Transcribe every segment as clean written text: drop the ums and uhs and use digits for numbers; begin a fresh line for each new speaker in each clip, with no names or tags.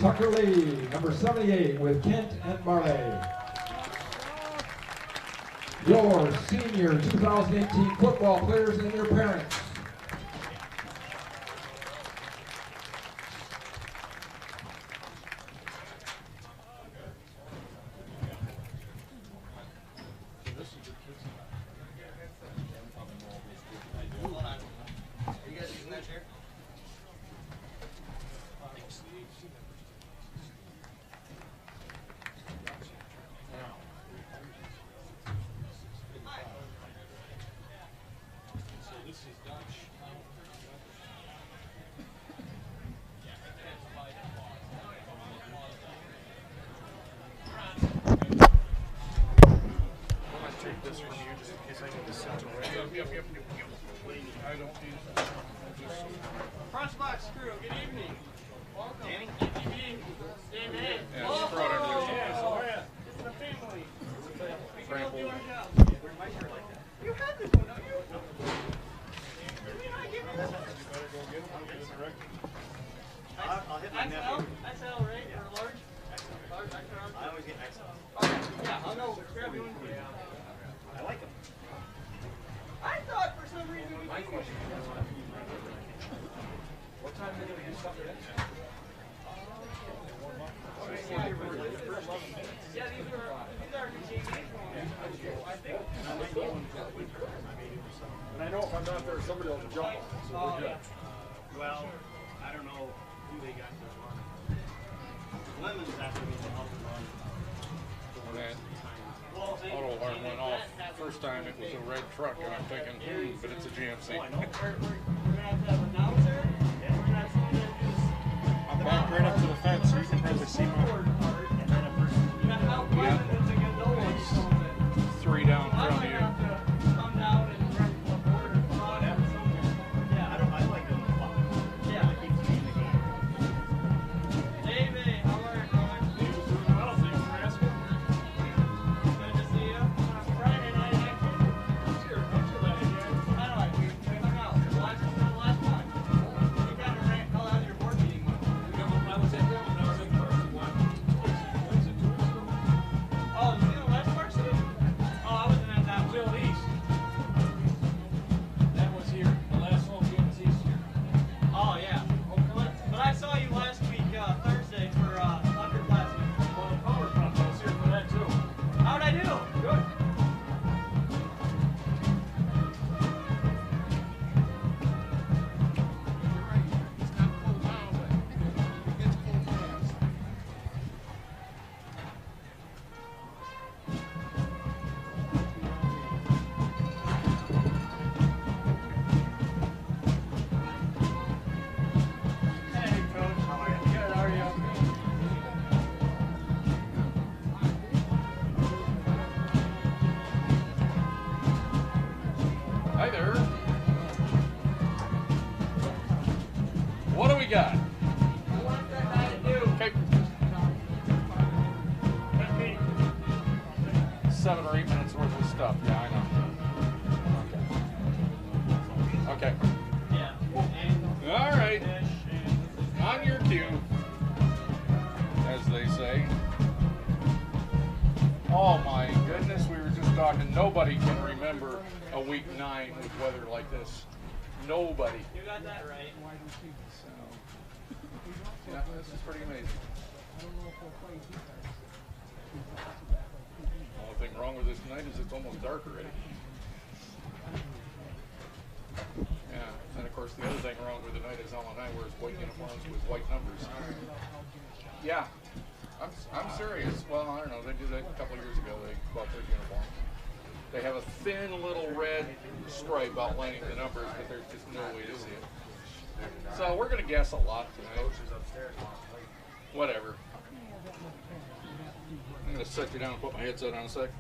Tucker Lee, number 78, with Kent and Marley. Your senior 2018 football players and their parents.
Crossbox crew, good evening. Welcome. Danny? Dave Hayes.
Yeah,
Welcome.
throw it under there.
Yeah. It's the family. We can all do our job. Where's my shirt like that? You have this one, don't you? Did we not give you this?
You better go get them. I'll get it directed.
I'll hit my nephew. XL, right? Or large? Large, XL. I always get XL. Okay, yeah, I'll go grab you one for you. I like them. I thought for some reason we didn't.
What time are they going to do something next?
Yeah, these are new JVs. I think.
And I know if I'm not there, somebody else will jump on it. So we're good.
Well, I don't know who they got to run. Lemon's after me to help them run.
That auto alarm went off. First time it was a red truck, and I'm thinking, but it's a GMC.
We're going to have to have an announcer. We're going to have somebody that is.
I'm back right up to the fence so you can probably see my...
And then a person. You got to help Lemon to get no one.
3 down
I
from
might
you.
have to come down and run the board or whatever. Yeah. I like them. Yeah. It keeps me in the game. David, how are you, brother?
David's doing well, thanks for asking.
Good to see you. Friday night action.
Sure, thanks for that again.
How do I do? Hung out. Last one. You got to rank. How was your board meeting?
I was at that one, I was at the first one. Was it 2 weeks ago?
Oh, you see the last part? Oh, I wasn't at that one.
Still east. That was here. The last home game was east here.
Oh, yeah. But I saw you last week, Thursday, for underclassmen.
Well, the power prop, I was here for that too.
How'd I do?
Good.
Hey, Coach. How are you? Good, how are you?
Hi there. What do we got?
What's that guy to do?
Okay. 7 or 8 minutes worth of stuff. Yeah, I know. Okay.
Yeah. And
All right.
fish and...
On your cue, as they say. Oh my goodness, we were just talking. Nobody can remember a week 9 with weather like this. Nobody.
You got that right.
So, yeah, this is pretty amazing. The only thing wrong with this tonight is it's almost dark already. Yeah, and of course the other thing wrong with the night is Ellen and I wears white uniforms with white numbers. Yeah, I'm serious. Well, I don't know. They did that a couple of years ago. They bought their uniform. They have a thin little red stripe outlining the numbers, but there's just no way to see it. So we're gonna guess a lot tonight. Whatever. I'm gonna set you down and put my headset on a sec.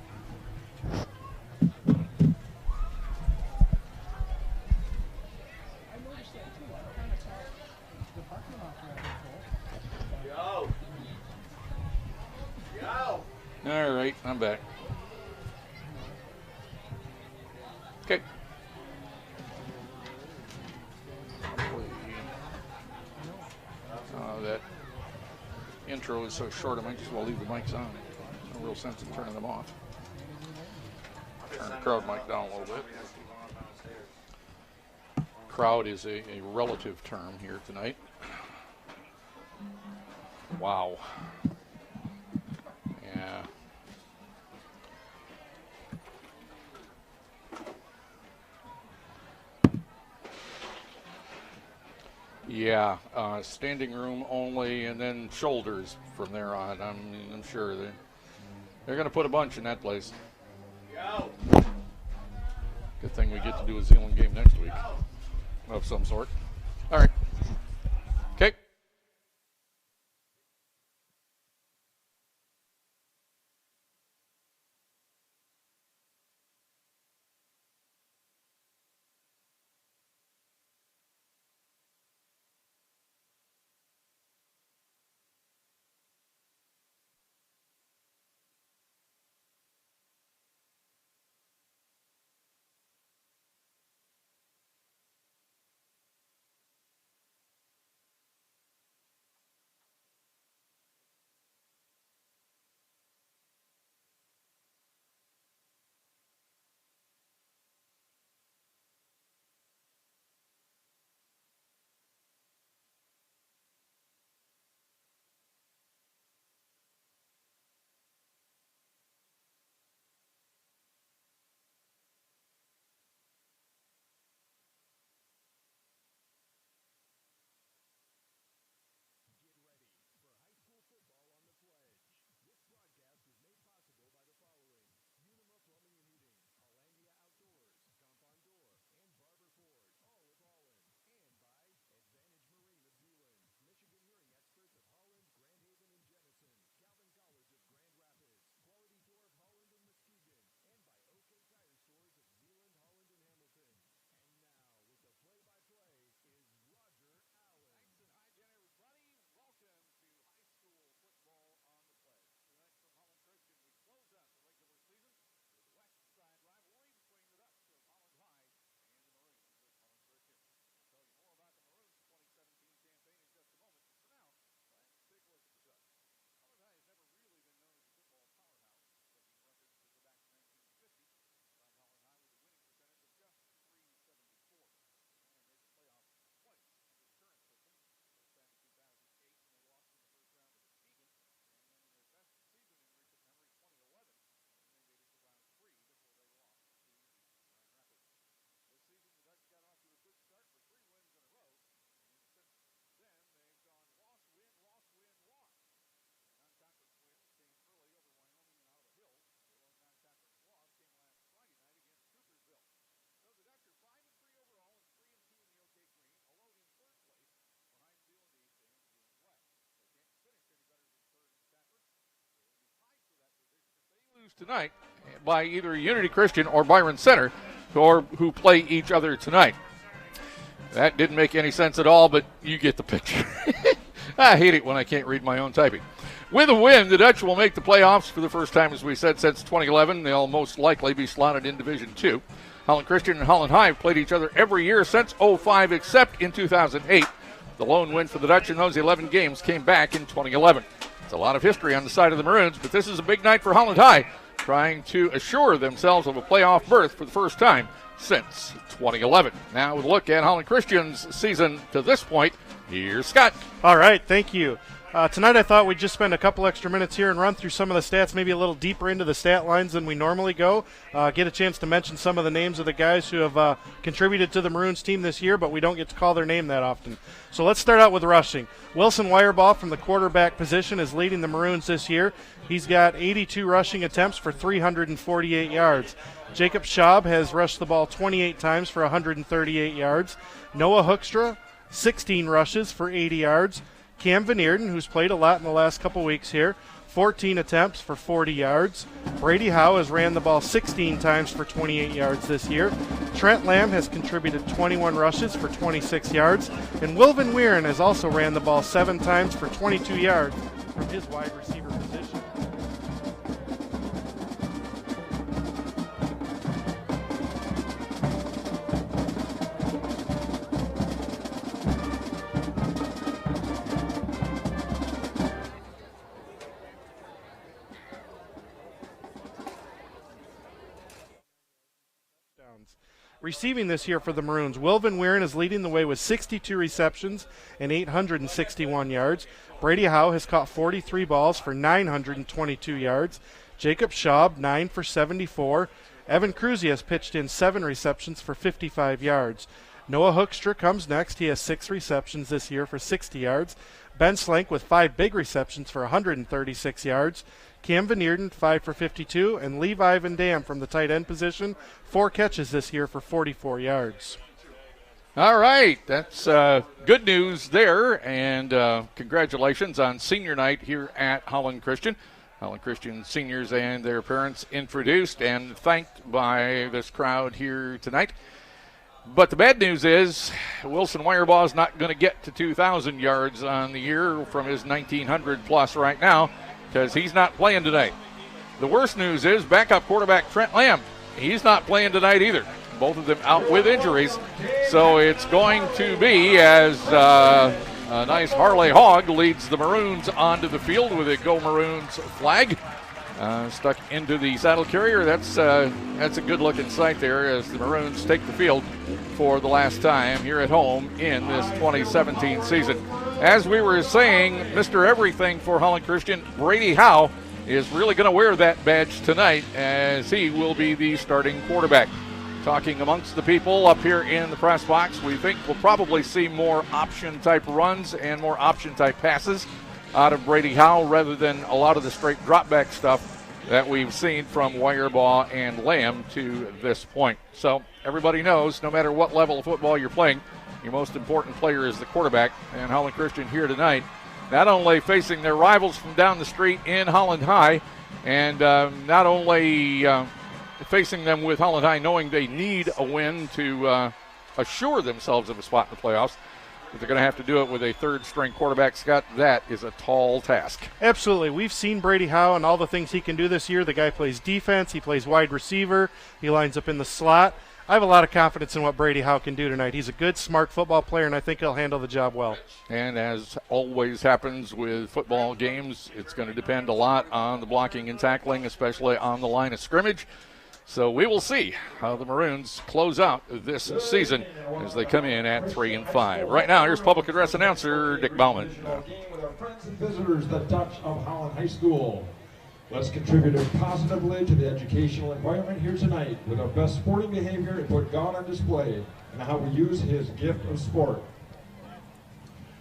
All right, I'm back. Okay. That intro is so short, I might just well leave the mics on. No real sense in turning them off. Turn the crowd mic down a little bit. Crowd is a relative term here tonight. Wow. Yeah. Yeah, standing room only, and then shoulders from there on. I'm sure they're going to put a bunch in that place. Good thing we get to do a Zealand game next week of some sort. All right. Okay. Tonight by either Unity Christian or Byron Center, who play each other tonight. That didn't make any sense at all, but you get the picture. I hate it when I can't read my own typing. With a win, the Dutch will make the playoffs for the first time, as we said, since 2011. They'll most likely be slotted in Division II. Holland Christian and Holland High have played each other every year since 2005, except in 2008. The lone win for the Dutch in those 11 games came back in 2011. It's a lot of history on the side of the Maroons, but this is a big night for Holland High, trying to assure themselves of a playoff berth for the first time since 2011. Now with a look at Holland Christian's season to this point, here's Scott.
All right, thank you. Tonight I thought we'd just spend a couple extra minutes here and run through some of the stats, maybe a little deeper into the stat lines than we normally go. Get a chance to mention some of the names of the guys who have contributed to the Maroons team this year, but we don't get to call their name that often. So let's start out with rushing. Wilson Wireball from the quarterback position is leading the Maroons this year. He's got 82 rushing attempts for 348 yards. Jacob Schaub has rushed the ball 28 times for 138 yards. Noah Hookstra, 16 rushes for 80 yards. Cam Van Eerden, who's played a lot in the last couple weeks here, 14 attempts for 40 yards. Brady Howe has ran the ball 16 times for 28 yards this year. Trent Lamb has contributed 21 rushes for 26 yards. And Wilvin Weirin has also ran the ball 7 times for 22 yards from his wide receiver position. Receiving this year for the Maroons, Will Van Weeren is leading the way with 62 receptions and 861 yards. Brady Howe has caught 43 balls for 922 yards. Jacob Schaub, 9 for 74. Evan Cruzy has pitched in 7 receptions for 55 yards. Noah Hoekstra comes next. He has 6 receptions this year for 60 yards. Ben Slank with 5 big receptions for 136 yards. Cam Van Eerden, 5 for 52. And Levi Van Dam from the tight end position, 4 catches this year for 44 yards.
All right, that's good news there, and congratulations on senior night here at Holland Christian. Holland Christian seniors and their parents introduced and thanked by this crowd here tonight. But the bad news is Wilson Wirebaugh is not going to get to 2,000 yards on the year from his 1,900 plus right now because he's not playing tonight. The worst news is backup quarterback Trent Lamb. He's not playing tonight either. Both of them out with injuries. So it's going to be as a nice Harley Hogg leads the Maroons onto the field with a Go Maroons flag stuck into the saddle carrier. That's a good-looking sight there as the Maroons take the field for the last time here at home in this 2017 season. As we were saying, Mr. Everything for Holland Christian, Brady Howe, is really going to wear that badge tonight as he will be the starting quarterback. Talking amongst the people up here in the press box, we think we'll probably see more option-type runs and more option-type passes out of Brady Howe rather than a lot of the straight drop-back stuff that we've seen from Wirebaugh and Lamb to this point. So everybody knows no matter what level of football you're playing, your most important player is the quarterback. And Holland Christian here tonight, not only facing their rivals from down the street in Holland High, and not only facing them with Holland High knowing they need a win to assure themselves of a spot in the playoffs, but they're going to have to do it with a third-string quarterback. Scott, that is a tall task.
Absolutely. We've seen Brady Howe and all the things he can do this year. The guy plays defense. He plays wide receiver. He lines up in the slot. I have a lot of confidence in what Brady Howe can do tonight. He's a good, smart football player, and I think he'll handle the job well.
And as always happens with football games, it's going to depend a lot on the blocking and tackling, especially on the line of scrimmage. So we will see how the Maroons close out this season as they come in at 3-5. Right now, here's public address announcer Dick Bauman.
Game with our friends and visitors, the Dutch of Holland High School. Let's contribute positively to the educational environment here tonight with our best sporting behavior and put God on display and how we use his gift of sport.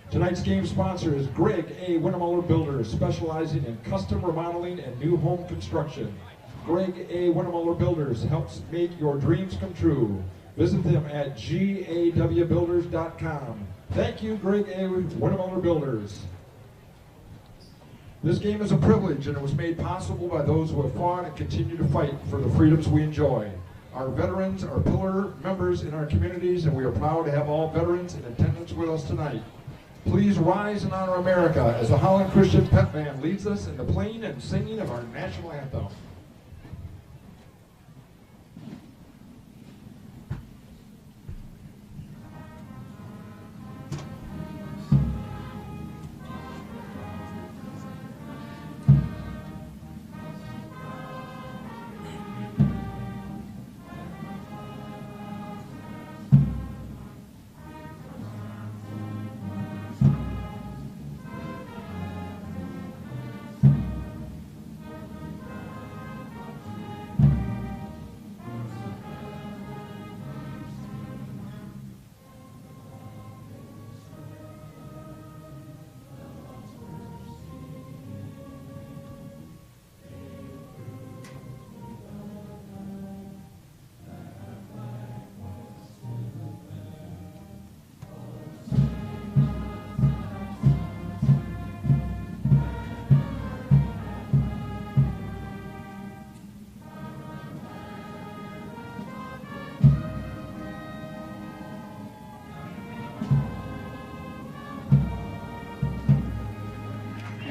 Tonight's game sponsor is Greg A. Winnemuller Builders, specializing in custom remodeling and new home construction. Greg A. Winnemuller Builders helps make your dreams come true. Visit them at gawbuilders.com. Thank you, Greg A. Winnemuller Builders. This game is a privilege, and it was made possible by those who have fought and continue to fight for the freedoms we enjoy. Our veterans are pillar members in our communities, and we are proud to have all veterans in attendance with us tonight. Please rise and honor America as the Holland Christian Pep Band leads us in the playing and singing of our national anthem.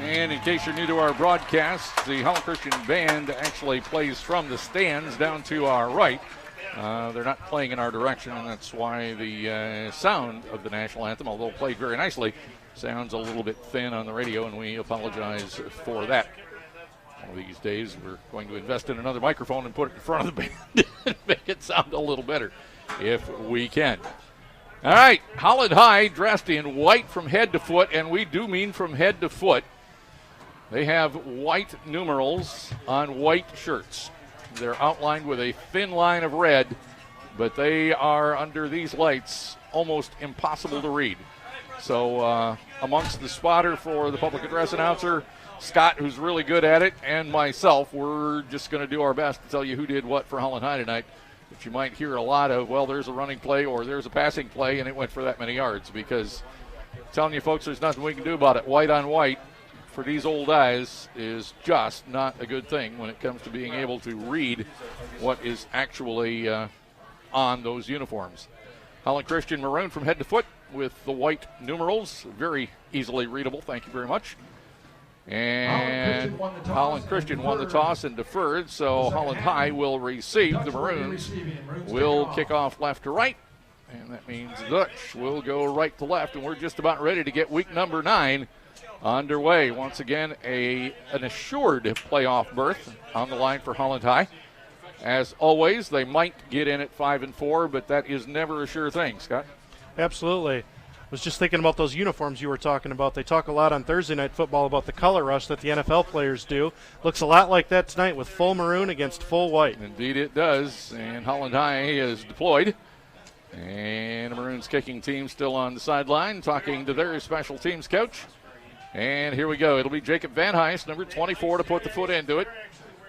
And in case you're new to our broadcast, the Holland Christian Band actually plays from the stands down to our right. They're not playing in our direction, and that's why the sound of the national anthem, although played very nicely, sounds a little bit thin on the radio, and we apologize for that. One of these days, we're going to invest in another microphone and put it in front of the band and make it sound a little better. if we can. All right, Holland High dressed in white from head to foot, and we do mean from head to foot. They have white numerals on white shirts. They're outlined with a thin line of red, but they are, under these lights, almost impossible to read. So amongst the spotter for the public address announcer, Scott, who's really good at it, and myself, we're just going to do our best to tell you who did what for Holland High tonight. But you might hear a lot of, well, there's a running play or there's a passing play, and it went for that many yards, because I'm telling you, folks, there's nothing we can do about it. White on white for these old eyes is just not a good thing when it comes to being able to read what is actually on those uniforms. Holland Christian maroon from head to foot with the white numerals, very easily readable. Thank you very much. And Holland Christian won the toss and deferred, so Holland High will receive. The Maroons will kick off left to right, and that means Dutch will go right to left, and we're just about ready to get week number 9 underway. Once again, an assured playoff berth on the line for Holland High. As always, they might get in at 5-4, but that is never a sure thing, Scott.
Absolutely. I was just thinking about those uniforms you were talking about. They talk a lot on Thursday Night Football about the color rush that the NFL players do. Looks a lot like that tonight with full maroon against full white.
Indeed it does, and Holland High is deployed. And the Maroons kicking team still on the sideline, talking to their special teams coach. And here we go. It'll be Jacob Van Heist, number 24, to put the foot into it.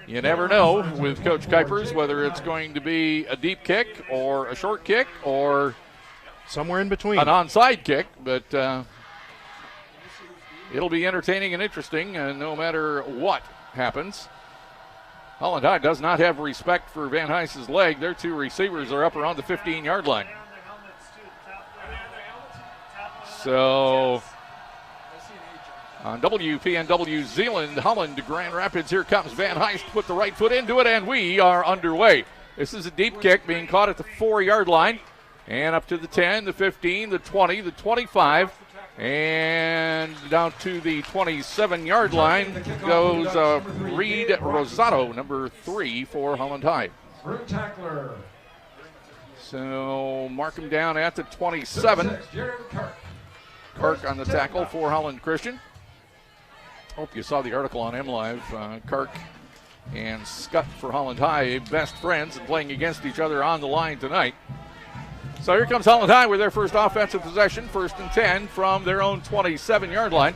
You never know with Coach Kuipers whether it's going to be a deep kick or a short kick or
somewhere in between,
an onside kick, but it'll be entertaining and interesting no matter what happens. Holland High does not have respect for Van Heist's leg. Their two receivers are up around the 15-yard line. So on WPNW Zeeland, Holland, Grand Rapids, here comes Van Heist, put the right foot into it, and we are underway. This is a deep kick being caught at the 4-yard line. And up to the 10, the 15, the 20, the 25, and down to the 27-yard line goes Reed Rosado, number 3 for Holland High. So mark him down at the 27. Kirk on the tackle for Holland Christian. Hope you saw the article on MLive. Kirk and Scott for Holland High, best friends and playing against each other on the line tonight. So here comes Holland High with their first offensive possession, 1st and 10 from their own 27-yard line.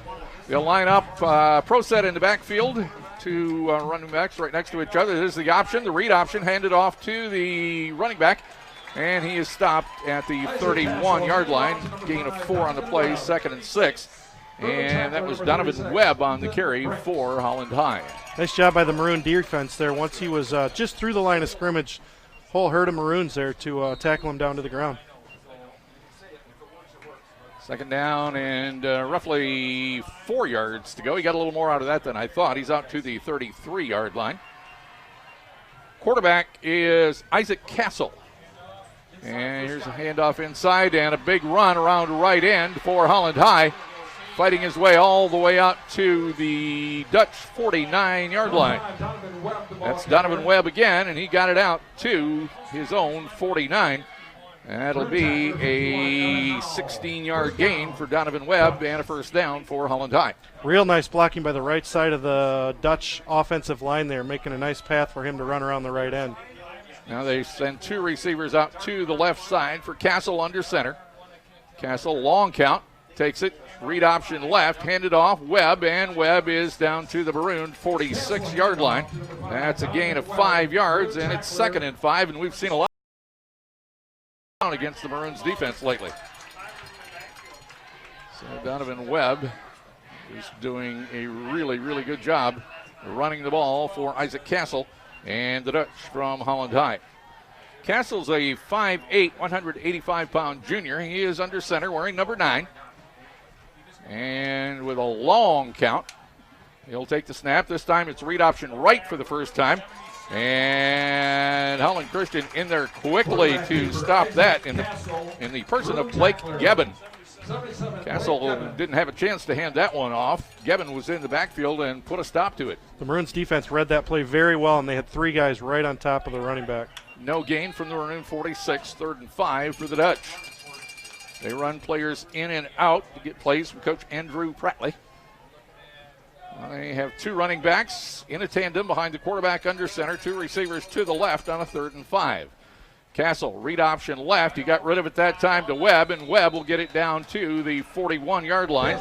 They'll line up pro set in the backfield, two running backs right next to each other. This is the option, the read option, handed off to the running back, and he is stopped at the 31-yard line. Gain of 4 on the play, 2nd and 6. And that was Donovan Webb on the carry for Holland High.
Nice job by the Maroon defense there. Once he was just through the line of scrimmage, whole herd of Maroons there to tackle him down to the ground.
2nd down and roughly 4 yards to go. He got a little more out of that than I thought. He's out to the 33-yard line. Quarterback is Isaac Castle. And here's a handoff inside and a big run around right end for Holland High, fighting his way all the way out to the Dutch 49-yard line. That's Donovan Webb again, and he got it out to his own 49. That'll be a 16-yard gain for Donovan Webb and a 1st down for Holland High.
Real nice blocking by the right side of the Dutch offensive line there, making a nice path for him to run around the right end.
Now they send 2 receivers out to the left side for Castle under center. Castle, long count, takes it. Read option left, handed off Webb, and Webb is down to the Maroon 46-yard line. That's a gain of 5 yards, and it's 2nd and 5, and we've seen a lot against the Maroons defense lately. So Donovan Webb is doing a really, really good job running the ball for Isaac Castle and the Dutch from Holland High. Castle's a 5'8", 185-pound junior. He is under center wearing number 9. And with a long count, he'll take the snap. This time it's read option right for the first time. And Holland Christian in there quickly to stop that in the person of Blake Gebbin. Castle didn't have a chance to hand that one off. Gebbin was in the backfield and put a stop to it.
The Maroons defense read that play very well, and they had 3 guys right on top of the running back.
No gain from the Maroon 46, 3rd and 5 for the Dutch. They run players in and out to get plays from Coach Andrew Prattley. They have 2 running backs in a tandem behind the quarterback under center, 2 receivers to the left on a 3rd and 5. Castle, read option left. He got rid of it that time to Webb, and Webb will get it down to the 41-yard line.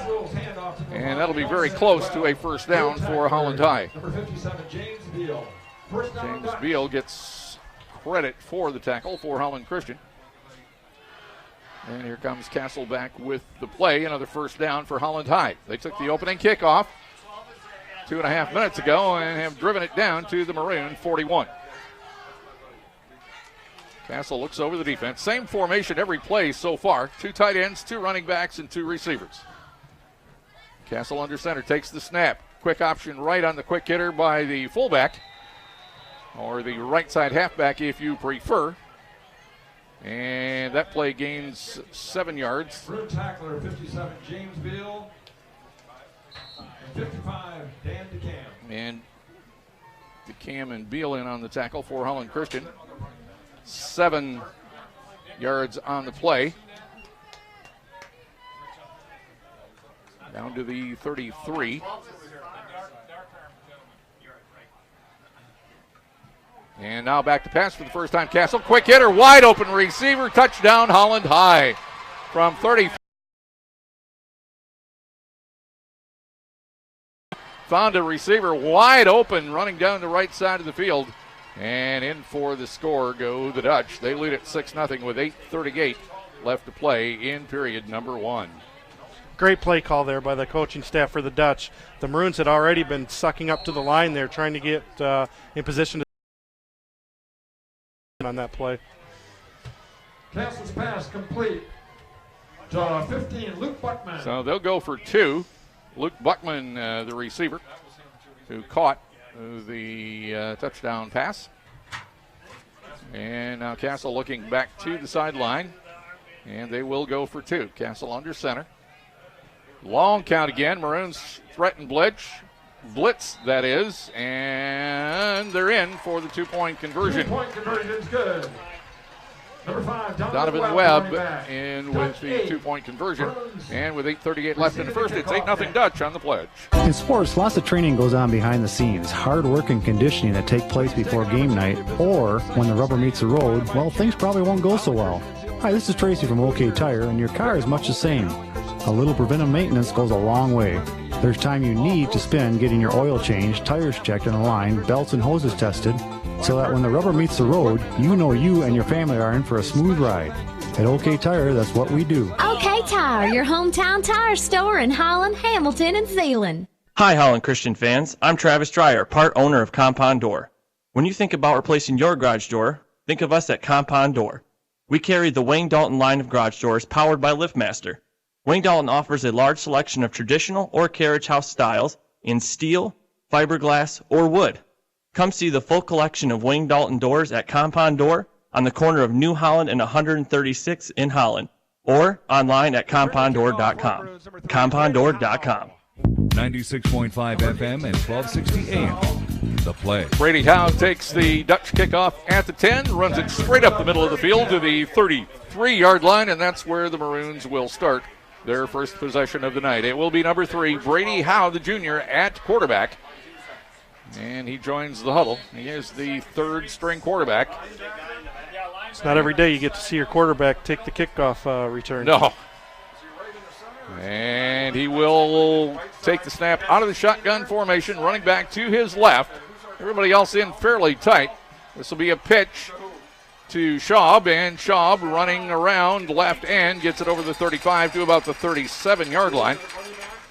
And that'll be very close to a first down for Holland High.
Number 57, James Beal. First down,
James
Dutch.
Beal gets credit for the tackle for Holland Christian. And here comes Castle back with the play. Another first down for Holland High. They took the opening kickoff 2.5 minutes ago and have driven it down to the Maroon 41. Castle looks over the defense. Same formation every play so far. 2 tight ends, 2 running backs, and 2 receivers. Castle under center takes the snap. Quick option right on the quick hitter by the fullback, or the right side halfback if you prefer. And that play gains 7 yards.
Third tackler, 57, James Beal. And 55, Dan DeCam.
And DeCam and Beal in on the tackle for Holland Christian. 7 yards on the play. Down to the 33. And now back to pass for the first time. Castle, quick hitter, wide open receiver, touchdown Holland High from 30. Found a receiver wide open running down the right side of the field. And in for the score go the Dutch. They lead at 6-0 with 8:38 left to play in period number 1.
Great play call there by the coaching staff for the Dutch. The Maroons had already been sucking up to the line there, trying to get in position to on that play.
Castle's pass complete to 15, Luke Buckman.
So they'll go for 2. Luke Buckman, the receiver, who caught the touchdown pass. And now Castle looking back to the sideline, and they will go for 2. Castle under center. Long count again. Maroons threaten blitz that is, and they're in for the 2-point conversion.
2-point conversion is good. Number 5,
Donovan Webb in with the 2-point conversion. And with 8:38 left in the first, it's 8-0 Dutch on the pledge.
In sports, lots of training goes on behind the scenes. Hard work and conditioning that take place before game night, or when the rubber meets the road, well, things probably won't go so well. Hi, this is Tracy from OK Tire, and your car is much the same. A little preventive maintenance goes a long way. There's time you need to spend getting your oil changed, tires checked and aligned, belts and hoses tested, so that when the rubber meets the road, you know you and your family are in for a smooth ride. At OK Tire, that's what we do.
OK Tire, your hometown tire store in Holland, Hamilton, and Zeeland.
Hi, Holland Christian fans. I'm Travis Dreyer, part owner of Compound Door. When you think about replacing your garage door, think of us at Compound Door. We carry the Wayne Dalton line of garage doors powered by LiftMaster. Wayne Dalton offers a large selection of traditional or carriage house styles in steel, fiberglass, or wood. Come see the full collection of Wayne Dalton doors at Compound Door on the corner of New Holland and 136 in Holland, or online at compounddoor.com. Compounddoor.com.
96.5 FM and 1260 AM. The play.
Brady Howe takes the Dutch kickoff at the 10, runs it straight up the middle of the field to the 33-yard line, and that's where the Maroons will start their first possession of the night. It will be number 3, Brady Howe, the junior, at quarterback. And he joins the huddle. He is the 3rd-string quarterback.
It's not every day you get to see your quarterback take the kickoff return.
No. And he will take the snap out of the shotgun formation, running back to his left. Everybody else in fairly tight. This will be a pitch to Schaub, and Schaub running around left end gets it over the 35 to about the 37-yard line.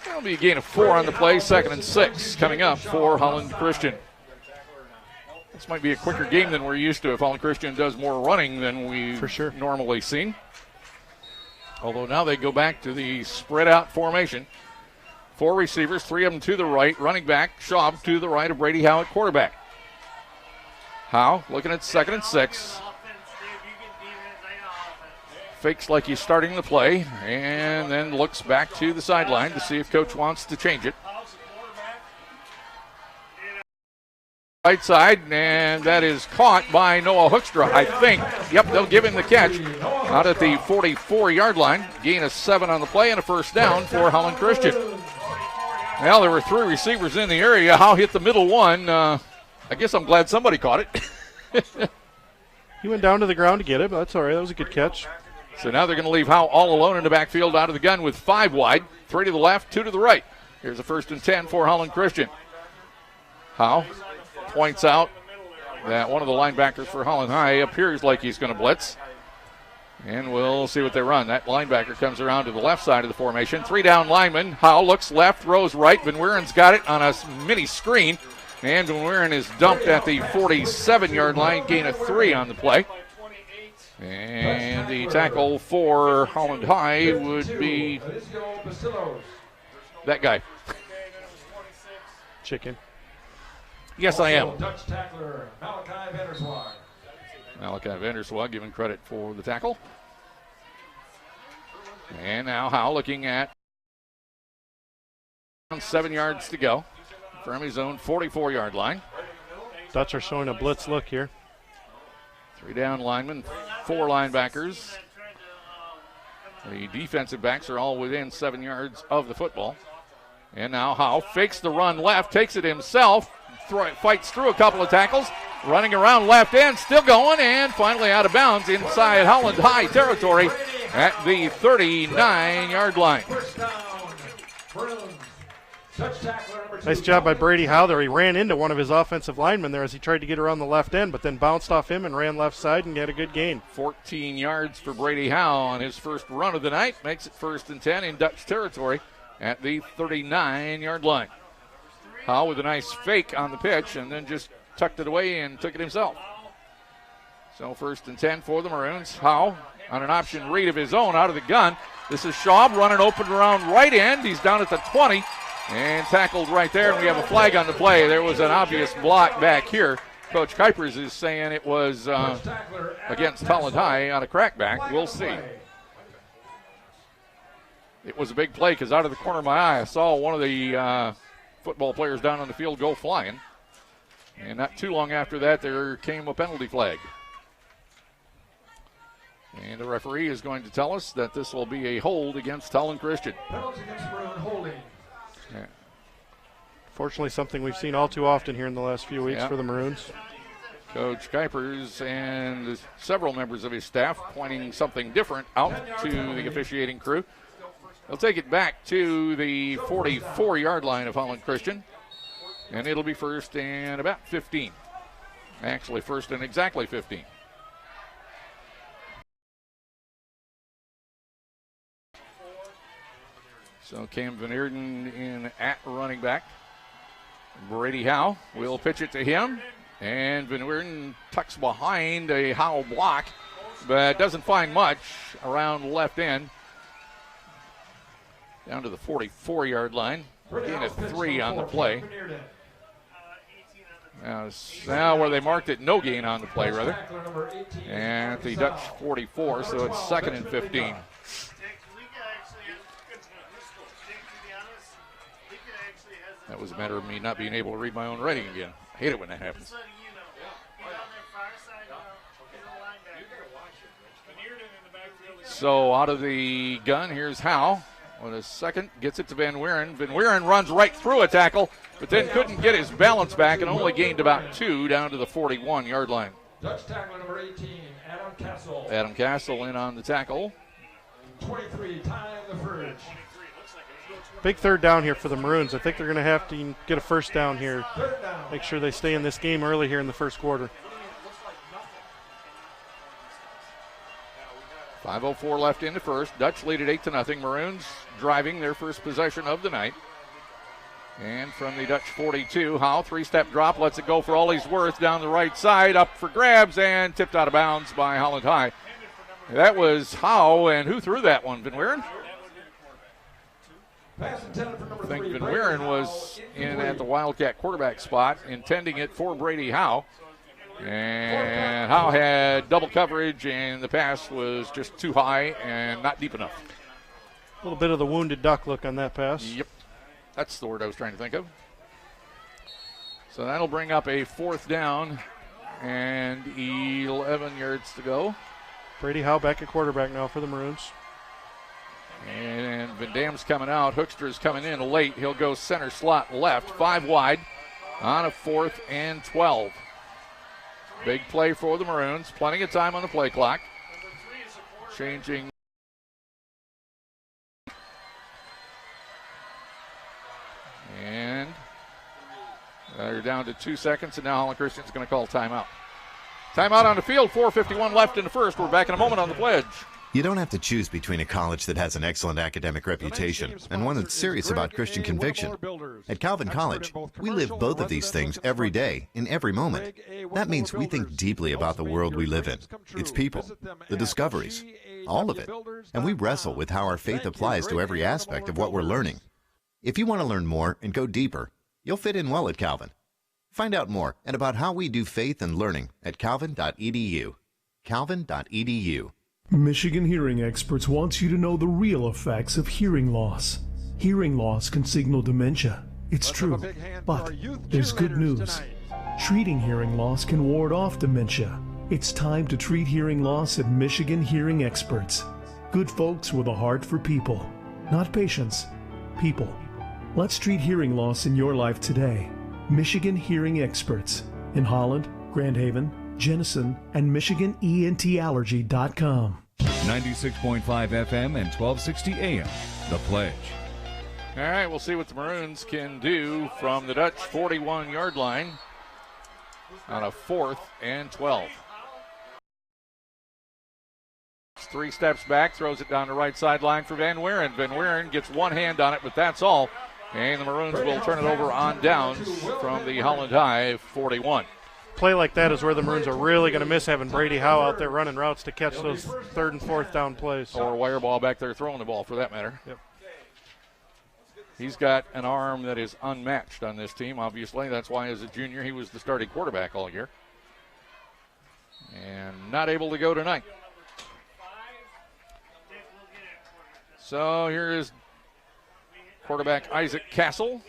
That'll be a gain of 4 on the play, 2nd and 6 coming up for Holland Christian. This might be a quicker game than we're used to if Holland Christian does more running than we've normally seen. Although now they go back to the spread out formation. 4 receivers, 3 of them to the right. Running back, Schaub to the right of Brady Howe at quarterback. Howe looking at 2nd and 6. Fakes like he's starting the play and then looks back to the sideline to see if coach wants to change it. Right side, and that is caught by Noah Hoekstra, I think. Yep, they'll give him the catch out at the 44-yard line. Gain of 7 on the play and a first down for Holland Christian. Well, there were 3 receivers in the area. Howe hit the middle one. I guess I'm glad somebody caught it.
He went down to the ground to get it, but that's all right. That was a good catch.
So now they're going to leave Howe all alone in the backfield out of the gun with 5 wide, 3 to the left, 2 to the right. Here's a 1st and 10 for Holland Christian. Howe points out that one of the linebackers for Holland High appears like he's going to blitz. And we'll see what they run. That linebacker comes around to the left side of the formation. 3 down lineman. Howe looks left, throws right. Van Weeren's got it on a mini screen. And Van Weeren is dumped at the 47-yard line. Gain of 3 on the play. And the tackle for Holland High would be that guy.
Chicken.
Yes, I am.
Dutch tackler Malachi Vanderswag.
Malachi Vanderswag giving credit for the tackle. And now Howe looking at 7 yards to go from his own 44-yard line.
Dutch are showing a blitz look here.
3 down linemen, 4 linebackers. The defensive backs are all within 7 yards of the football. And now Howe fakes the run left, takes it himself, fights through a couple of tackles, running around left end, still going, and finally out of bounds inside Holland High territory at the 39-yard line.
Nice job by Brady Howe there. He ran into one of his offensive linemen there as he tried to get around the left end, but then bounced off him and ran left side and had a good gain.
14 yards for Brady Howe on his first run of the night. Makes it 1st and 10 in Dutch territory at the 39-yard line. Howe with a nice fake on the pitch and then just tucked it away and took it himself. So 1st and 10 for the Maroons. Howe on an option read of his own out of the gun. This is Schaub running open around right end. He's down at the 20 and tackled right there, and we have a flag on the play. There was an obvious block back here. Coach Kuipers is saying it was against Holland High on a crackback. We'll see. It was a big play because out of the corner of my eye, I saw one of the football players down on the field go flying. And not too long after that, there came a penalty flag. And the referee is going to tell us that this will be a hold against Holland Christian.
Penalty against Maroon holding.
Yeah.
Fortunately, something we've seen all too often here in the last few weeks for the Maroons.
Coach Kuipers and several members of his staff pointing something different out to the officiating crew. They'll take it back to the 44-yard line of Holland Christian, and it'll be 1st and about 15. Actually, 1st and exactly 15. So Cam Van Eerden in at running back. Brady Howe will pitch it to him, and Van Eerden tucks behind a Howe block, but doesn't find much around left end. Down to the 44-yard line. Gain of 3 on the play. Now where they marked it, no gain on the play, rather. And the Dutch 44, so it's 2nd and 15. That was a matter of me not being able to read my own writing again. I hate it when that happens. So out of the gun, here's Howe. With a second, gets it to Van Weeren. Van Weeren runs right through a tackle, but then couldn't get his balance back and only gained about 2 down to the 41-yard line.
Dutch tackler number 18, Adam Castle.
Adam Castle in on the tackle.
23, time the fridge.
Big 3rd down here for the Maroons. I think they're going to have to get a 1st down here. Make sure they stay in this game early here in the 1st quarter.
5:04 left in the 1st. Dutch lead at 8-0. Maroons driving their first possession of the night. And from the Dutch 42, Howe, 3-step drop, lets it go for all he's worth down the right side, up for grabs, and tipped out of bounds by Holland High. That was Howe, and who threw that one? Van Weeren? I think Van Weeren was in at the Wildcat quarterback spot, intending it for Brady Howe. And Howe had double coverage, and the pass was just too high and not deep enough.
A little bit of the wounded duck look on that pass.
Yep. That's the word I was trying to think of. So that'll bring up a 4th down and 11 yards to go.
Brady Howe back at quarterback now for the Maroons.
And Van Dam's coming out. Hoekstra's coming in late. He'll go center slot left, 5 wide on a 4th and 12. Big play for the Maroons. Plenty of time on the play clock. Changing. And they're down to 2 seconds, and now Holland Christian's going to call timeout. Timeout on the field, 4:51 left in the first. We're back in a moment on the pledge.
You don't have to choose between a college that has an excellent academic reputation and one that's serious about Christian conviction. At Calvin College, we live both of these things every day, in every moment. That means we think deeply about the world we live in, its people, the discoveries, all of it. And we wrestle with how our faith applies to every aspect of what we're learning. If you want to learn more and go deeper, you'll fit in well at Calvin. Find out more and about how we do faith and learning at calvin.edu. Calvin.edu.
Michigan Hearing Experts wants you to know the real effects of hearing loss. Hearing loss can signal dementia. It's true, but there's good news. Treating hearing loss can ward off dementia. It's time to treat hearing loss at Michigan Hearing Experts. Good folks with a heart for people, not patients, people. Let's treat hearing loss in your life today. Michigan Hearing Experts in Holland, Grand Haven, Jenison, and MichiganENTallergy.com.
96.5 FM and 1260 AM. The Pledge.
All right, we'll see what the Maroons can do from the Dutch 41-yard line on a 4th and 12. 3 steps back, throws it down the right sideline for Van Weeren. Van Weeren gets one hand on it, but that's all. And the Maroons will turn it over on downs from the Holland High 41.
Play like that is where the Maroons are really going to miss having Brady Howe out there running routes to catch those 3rd and 4th down plays.
Or wire ball back there throwing the ball, for that matter.
Yep.
He's got an arm that is unmatched on this team, obviously. That's why as a junior he was the starting quarterback all year. And not able to go tonight. So here is quarterback Isaac Castle.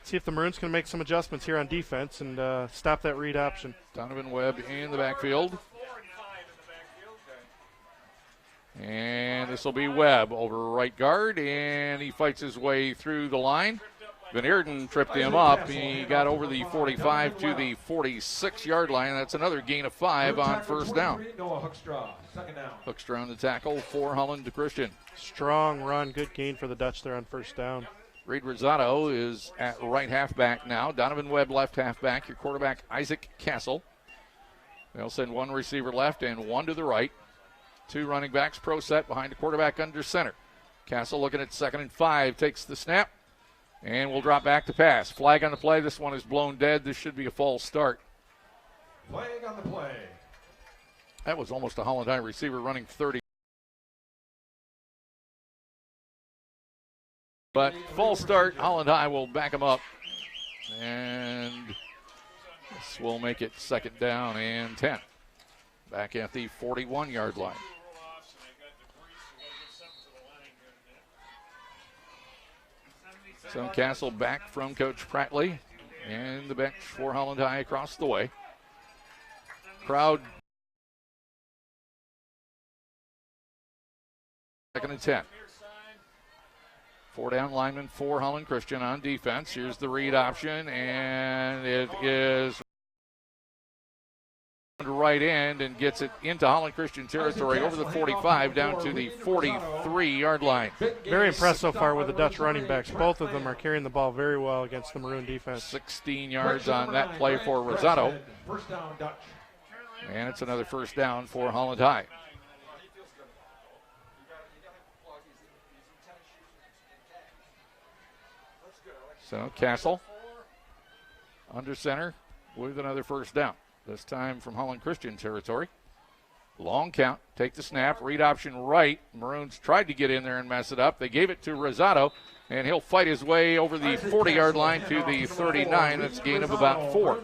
See if the Maroons can make some adjustments here on defense and stop that read option.
Donovan Webb in the backfield. And this will be Webb over right guard, and he fights his way through the line. Van Eerden tripped him up. He got over the 45 to the 46-yard line. That's another gain of 5 on 1st down. Hoekstra on the tackle for Holland to Christian.
Strong run, good gain for the Dutch there on 1st down.
Reed Rosado is at right halfback now. Donovan Webb left halfback. Your quarterback Isaac Castle. They'll send one receiver left and one to the right. 2 running backs, pro set behind the quarterback under center. Castle looking at 2nd and 5, takes the snap, and will drop back to pass. Flag on the play. This one is blown dead. This should be a false start.
Flag on the play.
That was almost a Holland High receiver running 30. But false start. Holland High will back him up. And this will make it 2nd down and 10. Back at the 41-yard line. So Castle back from Coach Prattley, and the bench for Holland High across the way. Crowd 2nd and 10. 4 down lineman for Holland Christian on defense. Here's the read option, and it is right end and gets it into Holland Christian territory over the 45 down to the 43-yard line.
Very impressed so far with the Dutch running backs. Both of them are carrying the ball very well against the Maroon defense.
16 yards on that play for Rosado. And it's another 1st down for Holland High. So Castle under center with another 1st down. This time from Holland Christian territory. Long count, take the snap, read option right. Maroons tried to get in there and mess it up. They gave it to Rosado, and he'll fight his way over the 40-yard line to the 39. That's a gain of about 4.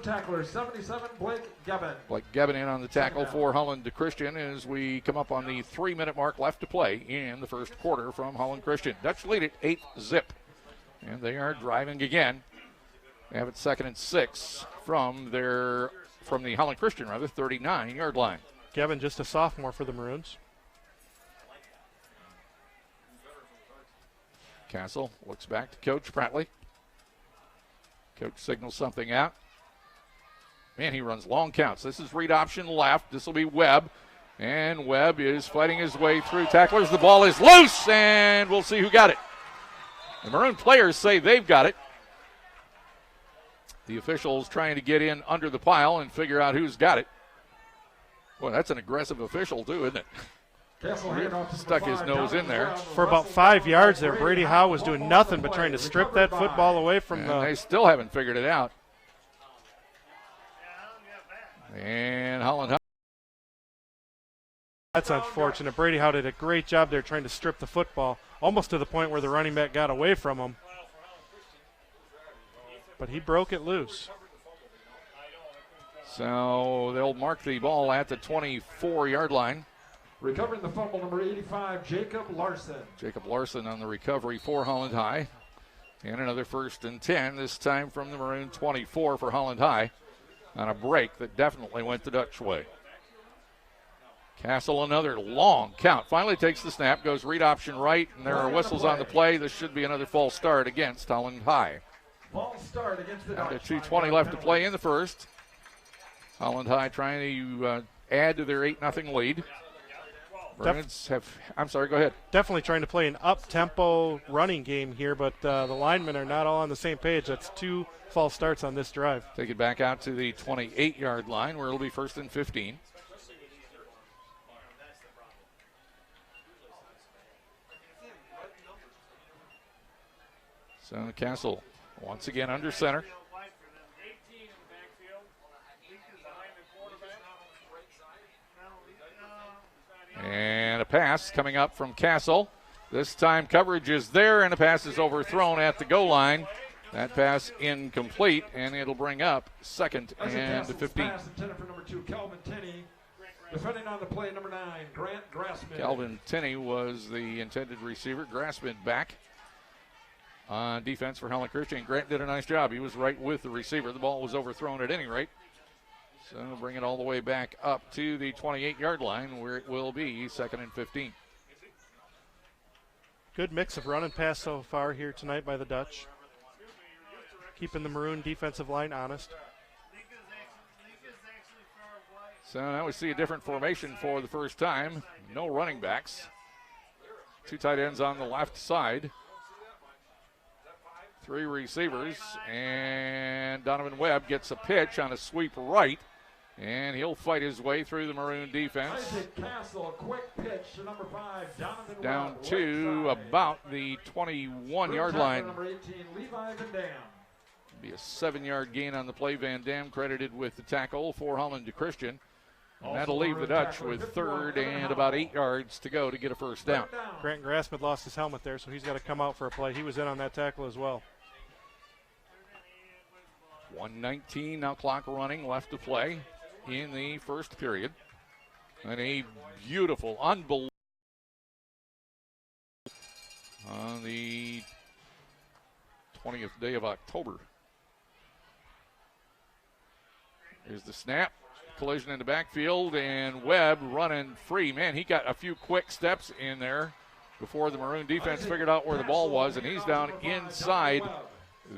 Blake Gebbin in on the tackle for Holland to Christian as we come up on the 3-minute mark left to play in the 1st quarter from Holland Christian. Dutch lead at 8-0. And they are driving again. They have it 2nd and 6 from the Holland Christian 39-yard line.
Kevin, just a sophomore for the Maroons.
Castle looks back to Coach Pratley. Coach signals something out. Man, he runs long counts. This is read option left. This will be Webb. And Webb is fighting his way through tacklers. The ball is loose, and we'll see who got it. The Maroon players say they've got it. The officials trying to get in under the pile and figure out who's got it. Boy, that's an aggressive official, too, isn't it? Stuck his nose in there.
For about 5 yards there, Brady Howe was doing nothing but trying to strip that football away from
and they still haven't figured it out. And Holland High.
That's unfortunate. Brady Howe did a great job there trying to strip the football, almost to the point where the running back got away from him. But he broke it loose.
So they'll mark the ball at the 24-yard line.
Recovering the fumble, number 85, Jacob Larson.
Jacob Larson on the recovery for Holland High. And another 1st and 10, this time from the Maroon 24 for Holland High on a break that definitely went the Dutch way. Castle, another long count. Finally takes the snap, goes read option right, and there are whistles on the play. This should be another false start against Holland High.
False start against the
Down to
Dutch.
2:20 left to play in the first. Holland High trying to add to their 8-0 lead. I'm sorry, go ahead.
Definitely trying to play an up-tempo running game here, but the linemen are not all on the same page. That's 2 false starts on this drive.
Take it back out to the 28-yard line where it'll be 1st and 15. So Castle once again under center. And a pass coming up from Castle. This time coverage is there, and a pass is overthrown at the goal line. That pass incomplete, and it'll bring up 2nd and 15.
Pass intended for number 2, Calvin Tenney. Defending on the play, number 9, Grant Grassman.
Calvin Tenney was the intended receiver. Grassman back on defense for Holland Christian. Grant did a nice job. He was right with the receiver. The ball was overthrown at any rate. So bring it all the way back up to the 28-yard line where it will be 2nd and 15.
Good mix of run and pass so far here tonight by the Dutch. Keeping the Maroon defensive line honest.
So now we see a different formation for the first time. No running backs. 2 tight ends on the left side. 3 receivers, and Donovan Webb gets a pitch on a sweep right, and he'll fight his way through the Maroon defense.
Isaac Castle, quick pitch to number 5, Donovan
down
Webb,
to
right
about the 21-yard line.
Number 18, Levi Van Dam.
Be a 7-yard gain on the play. Van Dam credited with the tackle for Holland Christian. And that'll leave the Dutch with 3rd and about 8 yards to go to get a first down.
Grant Grassman lost his helmet there, so he's got to come out for a play. He was in on that tackle as well.
1:19 now clock running left to play in the first period. And a beautiful, unbelievable on the 20th day of October. Here's the snap. Collision in the backfield, and Webb running free. Man, he got a few quick steps in there before the Maroon defense figured out where the ball was, and he's down inside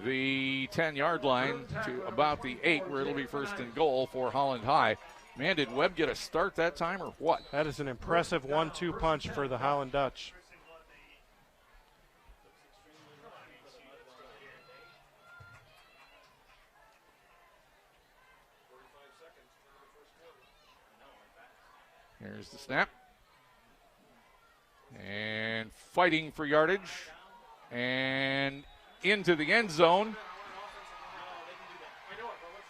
the 10-yard line to about the 8, where it'll be 1st and goal for Holland High. Man, did Webb get a start that time or what?
That is an impressive 1-2 punch for the Holland Dutch.
Here's the snap. And fighting for yardage. And into the end zone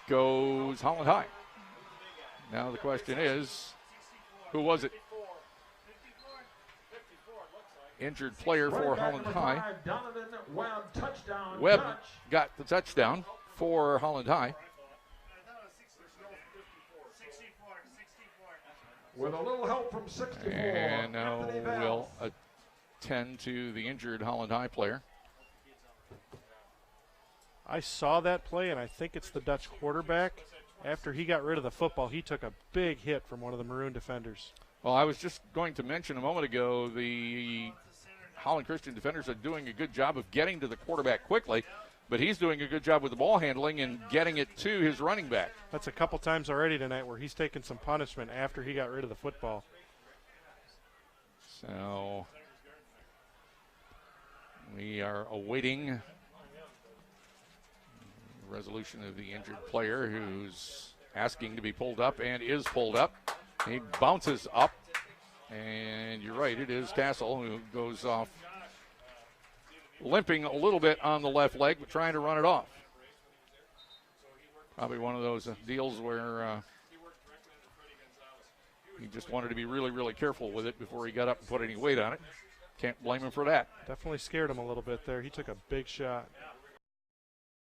goes Holland High. Now the question is, who was it? Injured player for Holland High. Webb got the touchdown for Holland High.
With a little help from 64.
And now we'll attend to the injured Holland High player.
I saw that play, and I think it's the Dutch quarterback. After he got rid of the football, he took a big hit from one of the Maroon defenders.
Well, I was just going to mention a moment ago the Holland Christian defenders are doing a good job of getting to the quarterback quickly, but he's doing a good job with the ball handling and getting it to his running back.
That's a couple times already tonight where he's taken some punishment after he got rid of the football.
So we are awaiting resolution of the injured player who's asking to be pulled up and is pulled up. He bounces up, and you're right, it is Castle who goes off limping a little bit on the left leg, but trying to run it off. Probably one of those deals where he just wanted to be really, really careful with it before he got up and put any weight on it. Can't blame him for that.
Definitely scared him a little bit there. He took a big shot.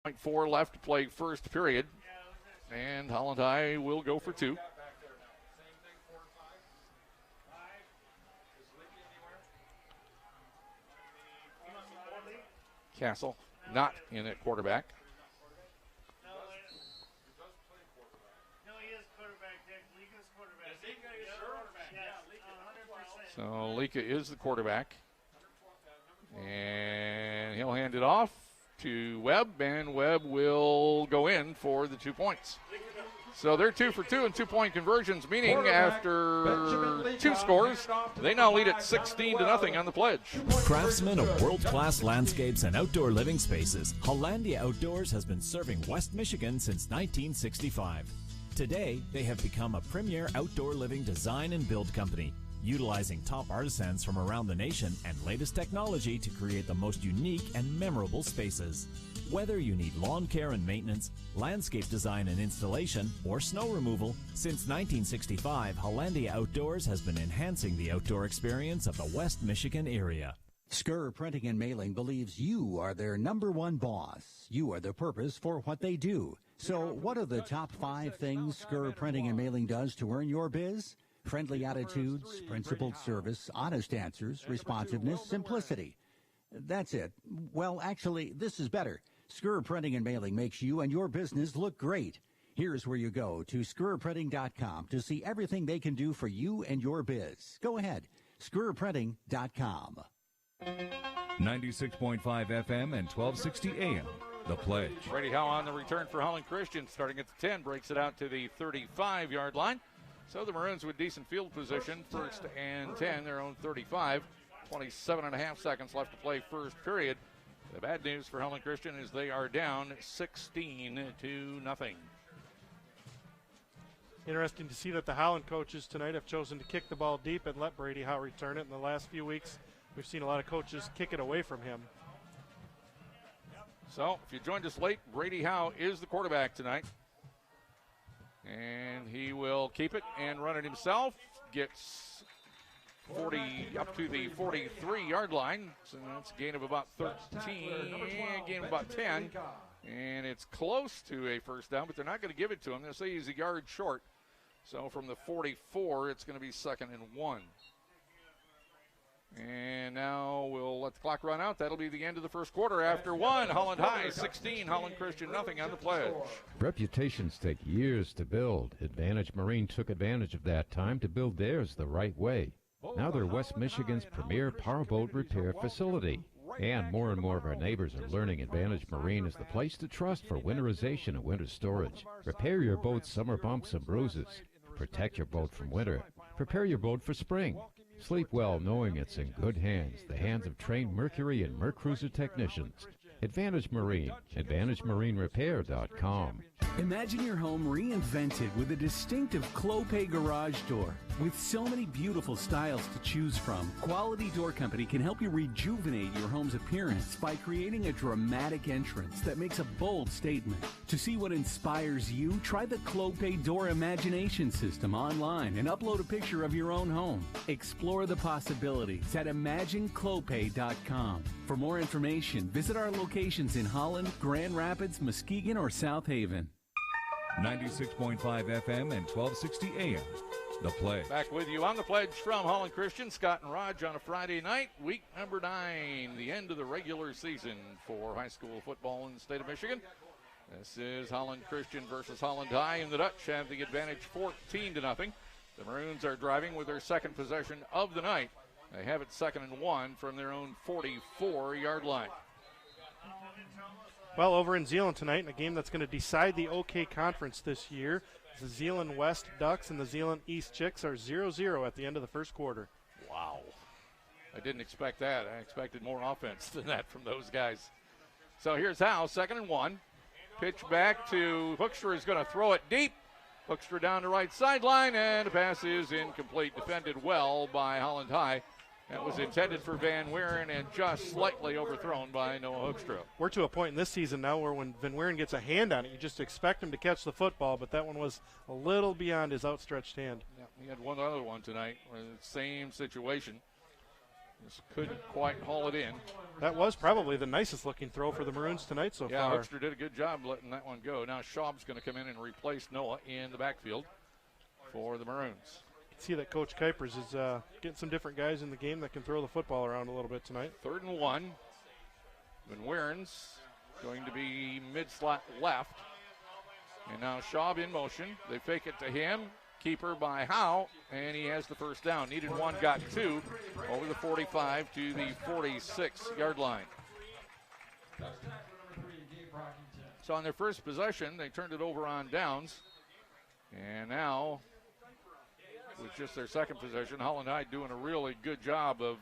0.4 left to play first period, and Holland High will go for two. Castle not in at quarterback. So Lika is the quarterback, and he'll hand it off to Webb, and Webb will go in for the 2 points. So they're 2 for 2 and 2-point conversions, meaning after two scores, they now lead at 16-0 on the pledge.
Craftsman of world-class landscapes and outdoor living spaces, Hollandia Outdoors has been serving West Michigan since 1965. Today, they have become a premier outdoor living design and build company, utilizing top artisans from around the nation and latest technology to create the most unique and memorable spaces. Whether you need lawn care and maintenance, landscape design and installation, or snow removal, since 1965, Hollandia Outdoors has been enhancing the outdoor experience of the West Michigan area.
Skur Printing and Mailing believes you are their #1 boss. You are the purpose for what they do. So what are the top 5 things Skur Printing and Mailing does to earn your biz? Friendly attitudes, principled service, honest answers, responsiveness, simplicity. That's it. Well, actually, this is better. Skur Printing and Mailing makes you and your business look great. Here's where you go to skurprinting.com to see everything they can do for you and your biz. Go ahead, skurprinting.com.
96.5 FM and 1260 AM. The Pledge.
Brady Howe on the return for Holland Christian, starting at the 10, breaks it out to the 35-yard line. So the Maroons with decent field position, 1st and 10, their own 35. 27.5 seconds left to play first period. The bad news for Holland Christian is they are down 16-0.
Interesting to see that the Holland coaches tonight have chosen to kick the ball deep and let Brady Howe return it. In the last few weeks, we've seen a lot of coaches kick it away from him.
So if you joined us late, Brady Howe is the quarterback tonight. And he will keep it and run it himself. Gets 40 up to the 43-yard line. So that's a gain of about 13, gain of about 10. And it's close to a first down, but they're not going to give it to him. They'll say he's a yard short. So from the 44, it's going to be 2nd and 1. And now we'll let the clock run out. That'll be the end of the first quarter. After 1, Holland High 16, Holland Christian nothing on the pledge.
Reputations take years to build. Advantage Marine took advantage of that time to build theirs the right way. Now they're West Michigan's premier powerboat repair facility. And more of our neighbors are learning Advantage Marine is the place to trust for winterization and winter storage. Repair your boat's summer bumps and bruises. Protect your boat from winter. Prepare your boat for spring. Sleep well knowing it's in good hands, the hands of trained Mercury and Mercruiser technicians. Advantage Marine, AdvantageMarineRepair.com.
Imagine your home reinvented with a distinctive Clopay garage door. With so many beautiful styles to choose from, Quality Door Company can help you rejuvenate your home's appearance by creating a dramatic entrance that makes a bold statement. To see what inspires you, try the Clopay Door Imagination System online and upload a picture of your own home. Explore the possibilities at ImagineClopay.com. For more information, visit our locations in Holland, Grand Rapids, Muskegon, or South Haven.
96.5 FM and 1260 AM. The Pledge.
Back with you on The Pledge from Holland Christian. Scott and Raj on a Friday night, week number 9, the end of the regular season for high school football in the state of Michigan. This is Holland Christian versus Holland High, and the Dutch have the advantage 14-0. The Maroons are driving with their second possession of the night. They have it 2nd and 1 from their own 44-yard line.
Well, over in Zeeland tonight, in a game that's going to decide the OK Conference this year, the Zeeland West Ducks and the Zeeland East Chicks are 0-0 at the end of the first quarter.
Wow. I didn't expect that. I expected more offense than that from those guys. So here's Howe, 2nd and 1. Pitch back to Hoekstra, is going to throw it deep. Hoekstra down the right sideline, and the pass is incomplete. Defended well by Holland High. That was intended for Van Weeren and just slightly overthrown by Noah Hoekstra.
We're to a point in this season now where when Van Weeren gets a hand on it, you just expect him to catch the football, but that one was a little beyond his outstretched hand.
Yeah, he had one other one tonight, same situation. Just couldn't quite haul it in.
That was probably the nicest looking throw for the Maroons tonight so
far. Yeah, Hoekstra did a good job letting that one go. Now Schaub's going to come in and replace Noah in the backfield for the Maroons.
See that Coach Kuipers is getting some different guys in the game that can throw the football around a little bit tonight.
3rd and 1. Van Weeren's going to be mid-slot left. And now Schaub in motion. They fake it to him. Keeper by Howe, and he has the first down. Needed 1, got 2. Over the 45 to the 46-yard line. So on their first possession, they turned it over on downs. And now, with just their second possession, Holland High doing a really good job of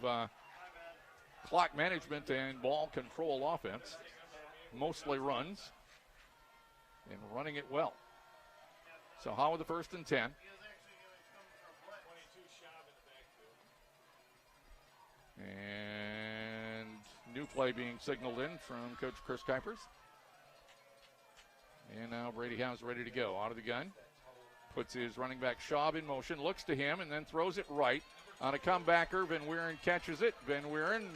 clock management and ball control offense. Mostly runs and running it well. So Howe with the 1st and 10. And new play being signaled in from Coach Chris Kuipers. And now Brady Howe's ready to go. Out of the gun. Puts his running back Schaub in motion, looks to him, and then throws it right. On a comebacker, Van Weeren catches it. Van Weeren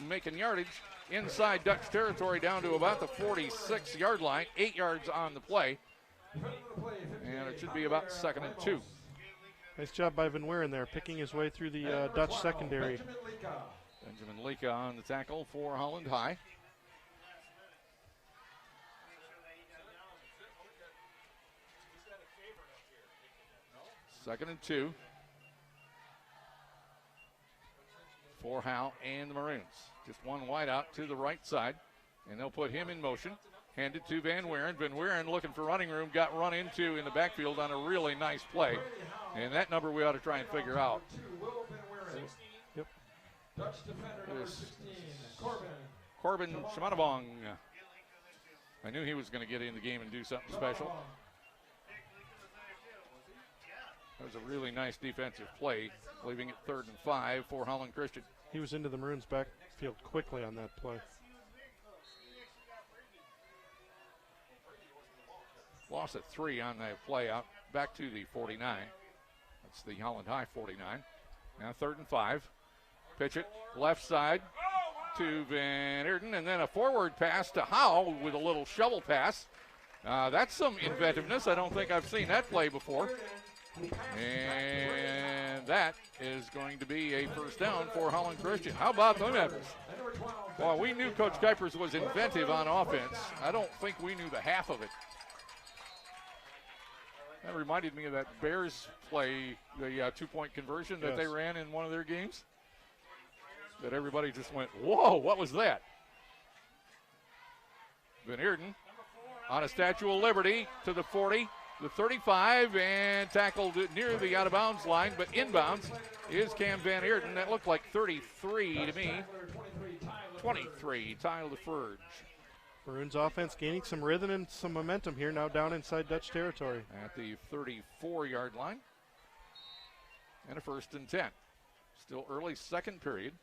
making yardage inside Dutch territory down to about the 46-yard line. 8 yards on the play. And it should be about 2nd and 2.
Nice job by Van Weeren there, picking his way through the Dutch secondary.
Benjamin Lika on the tackle for Holland High. Second and 2 for Howe and the Maroons. Just one wide out to the right side, and they'll put him in motion. Handed to Van Weeren. Van Weeren looking for running room, got run into in the backfield on a really nice play. And that number we ought to try and figure out.
Yep.
Dutch defender number 16,
Corbin Shamanabong. I knew he was going to get in the game and do something special. That was a really nice defensive play, leaving it 3rd and 5 for Holland Christian.
He was into the Maroons' backfield quickly on that play.
Loss at 3 on that play out back to the 49. That's the Holland High 49. Now 3rd and 5. Pitch it left side to Van Eerden, and then a forward pass to Howe with a little shovel pass. That's some inventiveness. I don't think I've seen that play before. And that is going to be a first down for Holland Christian. How about them Evans? Well, we knew Coach Kuipers was inventive on offense. I don't think we knew the half of it. That reminded me of that Bears play, the 2-point conversion that they ran in one of their games. That everybody just went, whoa, what was that? Van Eerden on a Statue of Liberty to the 40, the 35, and tackled near the out-of-bounds line, but inbounds is Cam Van Eerden. That looked like 33 to me. 23, Tyler LaFurge.
Maroons offense gaining some rhythm and some momentum here now down inside Dutch territory.
At the 34-yard line. And a 1st and 10. Still early second period.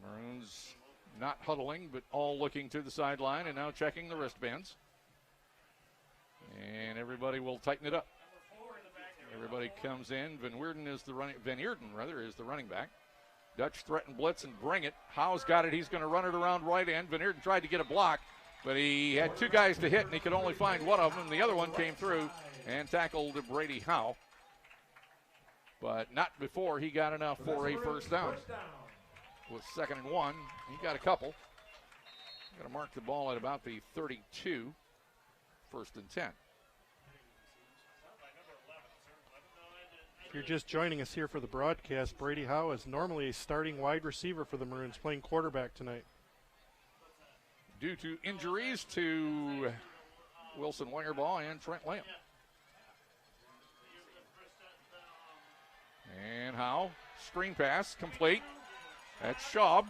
Maroons not huddling, but all looking to the sideline and now checking the wristbands. And everybody will tighten it up. Everybody comes in. Van Eerden is the running back. Dutch threaten blitz and bring it. Howe's got it. He's going to run it around right end. Van Eerden tried to get a block. But he had two guys to hit, and he could only find one of them. The other one came through and tackled Brady Howe. But not before he got enough for a first down. With 2nd and 1, he got a couple. Got to mark the ball at about the 32, 1st and 10.
If you're just joining us here for the broadcast, Brady Howe is normally a starting wide receiver for the Maroons, playing quarterback tonight.
Due to injuries to Wilson Wirebaugh and Trent Lamb. And Howe, screen pass, complete. That's Schaub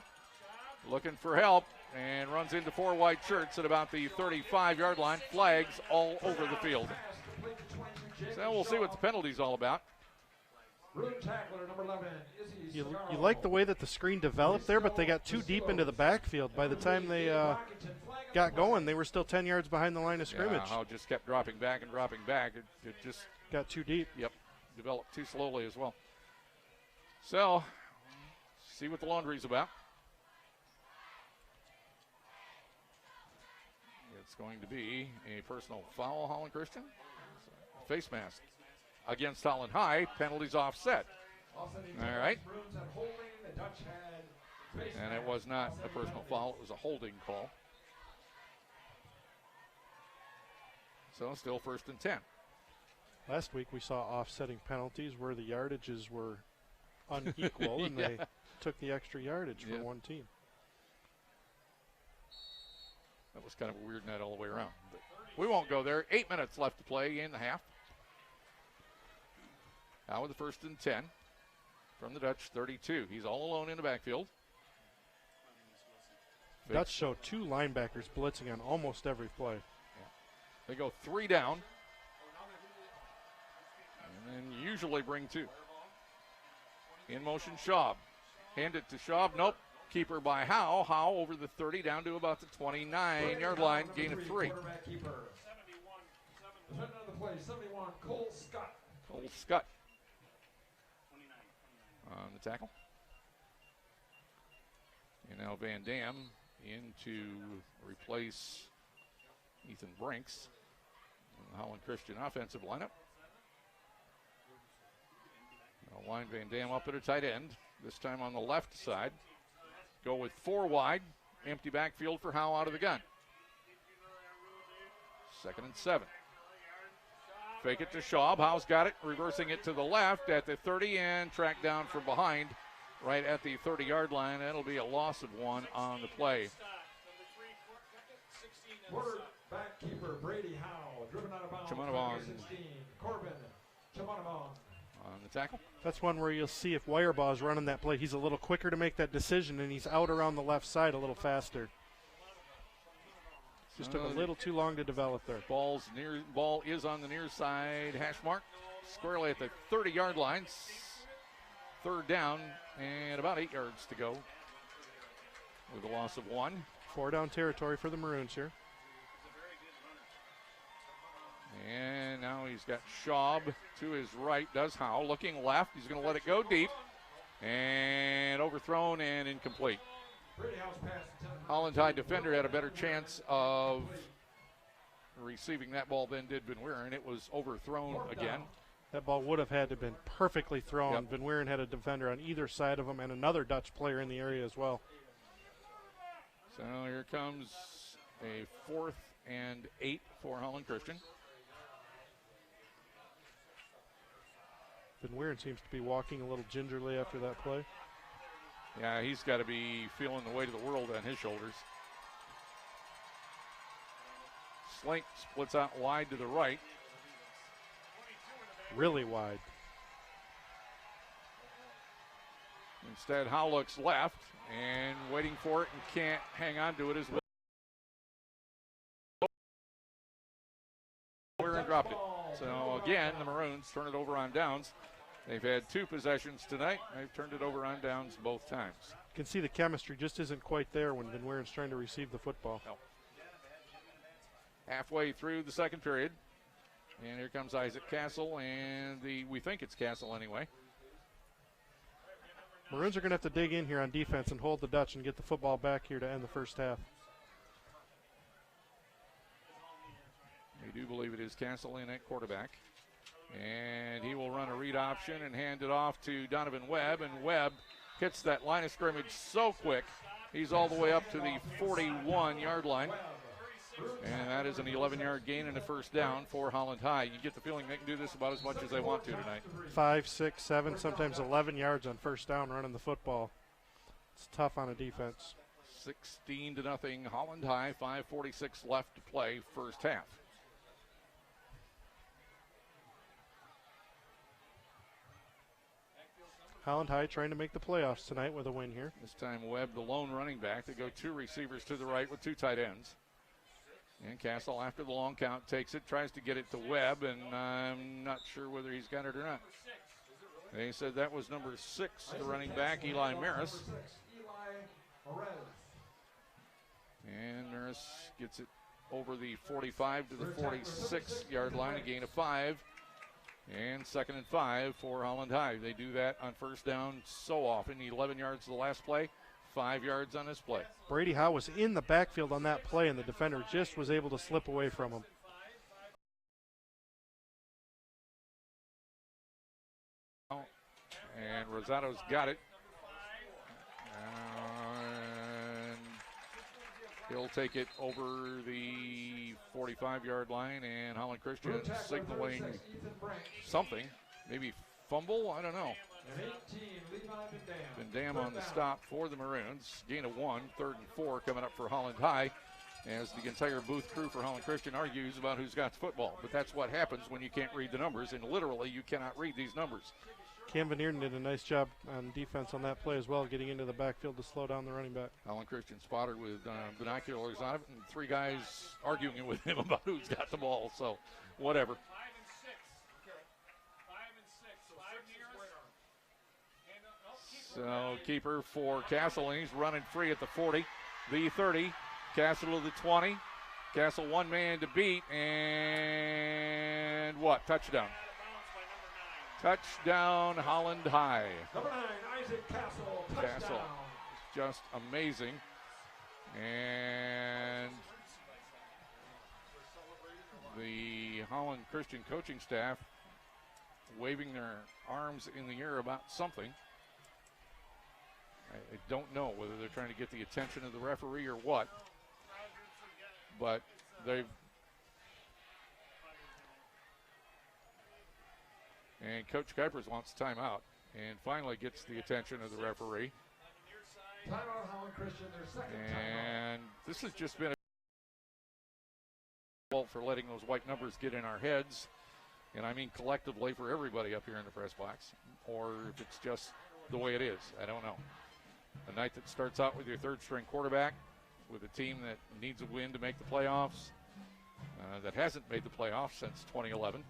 looking for help and runs into 4 white shirts at about the 35-yard line. Flags all over the field. So we'll see what the penalty's all about.
You like the way that the screen developed there, but they got too deep into the backfield. By the time they got going, they were still 10 yards behind the line of scrimmage.
Yeah, Howe just kept dropping back and dropping back. It just
got too deep.
Yep, developed too slowly as well. So, see what the laundry's about. It's going to be a personal foul, Holland Christian. Face mask against Holland High. Penalties offset. All right. And it was not a personal foul. It was a holding call. So still 1st and 10.
Last week we saw offsetting penalties where the yardages were unequal and they took the extra yardage for one team.
That was kind of a weird night all the way around. But we won't go there. 8 minutes left to play in the half. Now with the 1st and 10 from the Dutch 32. He's all alone in the backfield.
Dutch show 2 linebackers blitzing on almost every play.
Yeah. They go 3 down. And then usually bring 2. In motion, Schaub. Hand it to Schaub. Nope. Keeper by Howe. Howe over the 30 down to about the 29-yard line. Gain of 3. Cole Scott. On the tackle. And now Van Dam in to replace Ethan Brinks in the Holland Christian offensive lineup. Now line Van Dam up at a tight end, this time on the left side. Go with 4 wide, empty backfield for Howe out of the gun. 2nd and 7. Fake it to Schaub. Howe's got it, reversing it to the left at the 30 and tracked down from behind right at the 30-yard line. That'll be a loss of 1 on the play.
Quarterback keeper Brady Howe, driven out of bounds.
Chamanabon
16. Corbin Chamanabon
on the tackle.
That's one where you'll see if Wirebaugh's running that play, he's a little quicker to make that decision, and he's out around the left side a little faster. Just took a little too long to develop there.
Ball is on the near side hash mark, squarely at the 30-yard line. 3rd down and about 8 yards to go with a loss of 1.
4 down territory for the Maroons here.
And now he's got Schaub to his right, does Howe. Looking left, he's going to let it go deep. And overthrown and incomplete. Holland High defender had a better chance of receiving that ball than did Van Wieren. It was overthrown again.
That ball would have had to have been perfectly thrown.
Yep.
Van Wieren had a defender on either side of him and another Dutch player in the area as well.
So here comes a 4th and 8 for Holland Christian.
Van Wieren seems to be walking a little gingerly after that play.
Yeah, he's got to be feeling the weight of the world on his shoulders. Slink splits out wide to the right.
Really wide.
Instead, Howe looks left and waiting for it and can't hang on to it as well. And dropped it. So again, the Maroons turn it over on downs. They've had 2 possessions tonight. They've turned it over on downs both times.
You can see the chemistry just isn't quite there when Van Wieren's trying to receive the football.
No. Halfway through the 2nd period. And here comes Isaac Castle, and we think it's Castle anyway.
Maroons are going to have to dig in here on defense and hold the Dutch and get the football back here to end the first half.
They do believe it is Castle in at quarterback. And he will run a read option and hand it off to Donovan Webb. And Webb hits that line of scrimmage so quick. He's all the way up to the 41-yard line. And that is an 11-yard gain and a first down for Holland High. You get the feeling they can do this about as much as they want to tonight.
5, 6, 7, sometimes 11 yards on first down running the football. It's tough on a defense.
16-0 Holland High, 5:46 left to play first half.
Holland High trying to make the playoffs tonight with a win here.
This time Webb, the lone running back. They go two receivers to the right with two tight ends. And Castle, after the long count, takes it, tries to get it to Webb, and I'm not sure whether he's got it or not. They said that was number 6, the running back, Eli Maris. And Maris gets it over the 45 to the 46-yard line, a gain of 5. And 2nd and 5 for Holland High. They do that on first down so often. 11 yards the last play, 5 yards on this play.
Brady Howe was in the backfield on that play, and the defender just was able to slip away from him.
And Rosado's got it. And he'll take it over the 45-yard line, and Holland Christian signaling something. Maybe fumble? I don't know. Van Dam on the stop for the Maroons. Gain of 1, 3rd and 4 coming up for Holland High, as the entire booth crew for Holland Christian argues about who's got the football. But that's what happens when you can't read the numbers, and literally you cannot read these numbers.
Cam Van Eerden did a nice job on defense on that play as well, getting into the backfield to slow down the running back.
Holland Christian spotted with binoculars on it, and 3 guys arguing with him about who's got the ball, so whatever. So keeper for Castle, and he's running free at the 40, the 30, Castle to the 20. Castle one man to beat, and what? Touchdown. Touchdown, Holland High.
Number 9, Isaac Castle.
Castle, just amazing. And the Holland Christian coaching staff waving their arms in the air about something. I don't know whether they're trying to get the attention of the referee or what, but they've. And Coach Kuipers wants timeout and finally gets the attention of the referee.
Timeout, Holland Christian, their second
and this has just been a fault for letting those white numbers get in our heads, and I mean collectively for everybody up here in the press box, or if it's just the way it is, I don't know. A night that starts out with your third-string quarterback, with a team that needs a win to make the playoffs, that hasn't made the playoffs since 2011.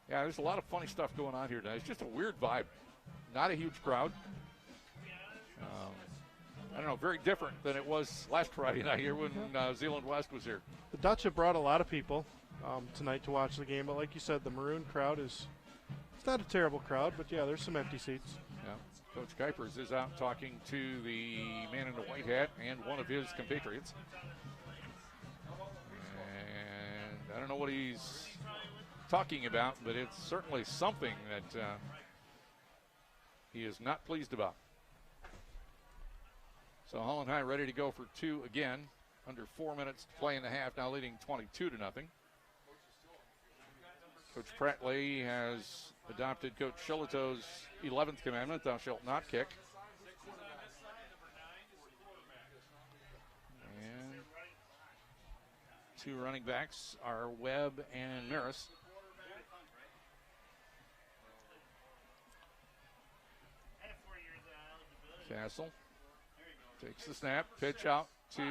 Yeah, there's a lot of funny stuff going on here tonight. It's just a weird vibe. Not a huge crowd. I don't know, very different than it was last Friday night here when Zeeland West was here.
The Dutch have brought a lot of people tonight to watch the game, but like you said, the Maroon crowd it's not a terrible crowd, but yeah, there's some empty seats.
Yeah. Coach Kuipers is out talking to the man in the white hat and one of his compatriots. And I don't know what he's talking about, but it's certainly something that he is not pleased about. So Holland High ready to go for 2 again. Under 4 minutes to play in the half, now leading 22-0. Coach Prattley has adopted Coach Shillito's 11th commandment, thou shalt not kick. And 2 running backs are Webb and Maris. Castle takes the snap, pitch out to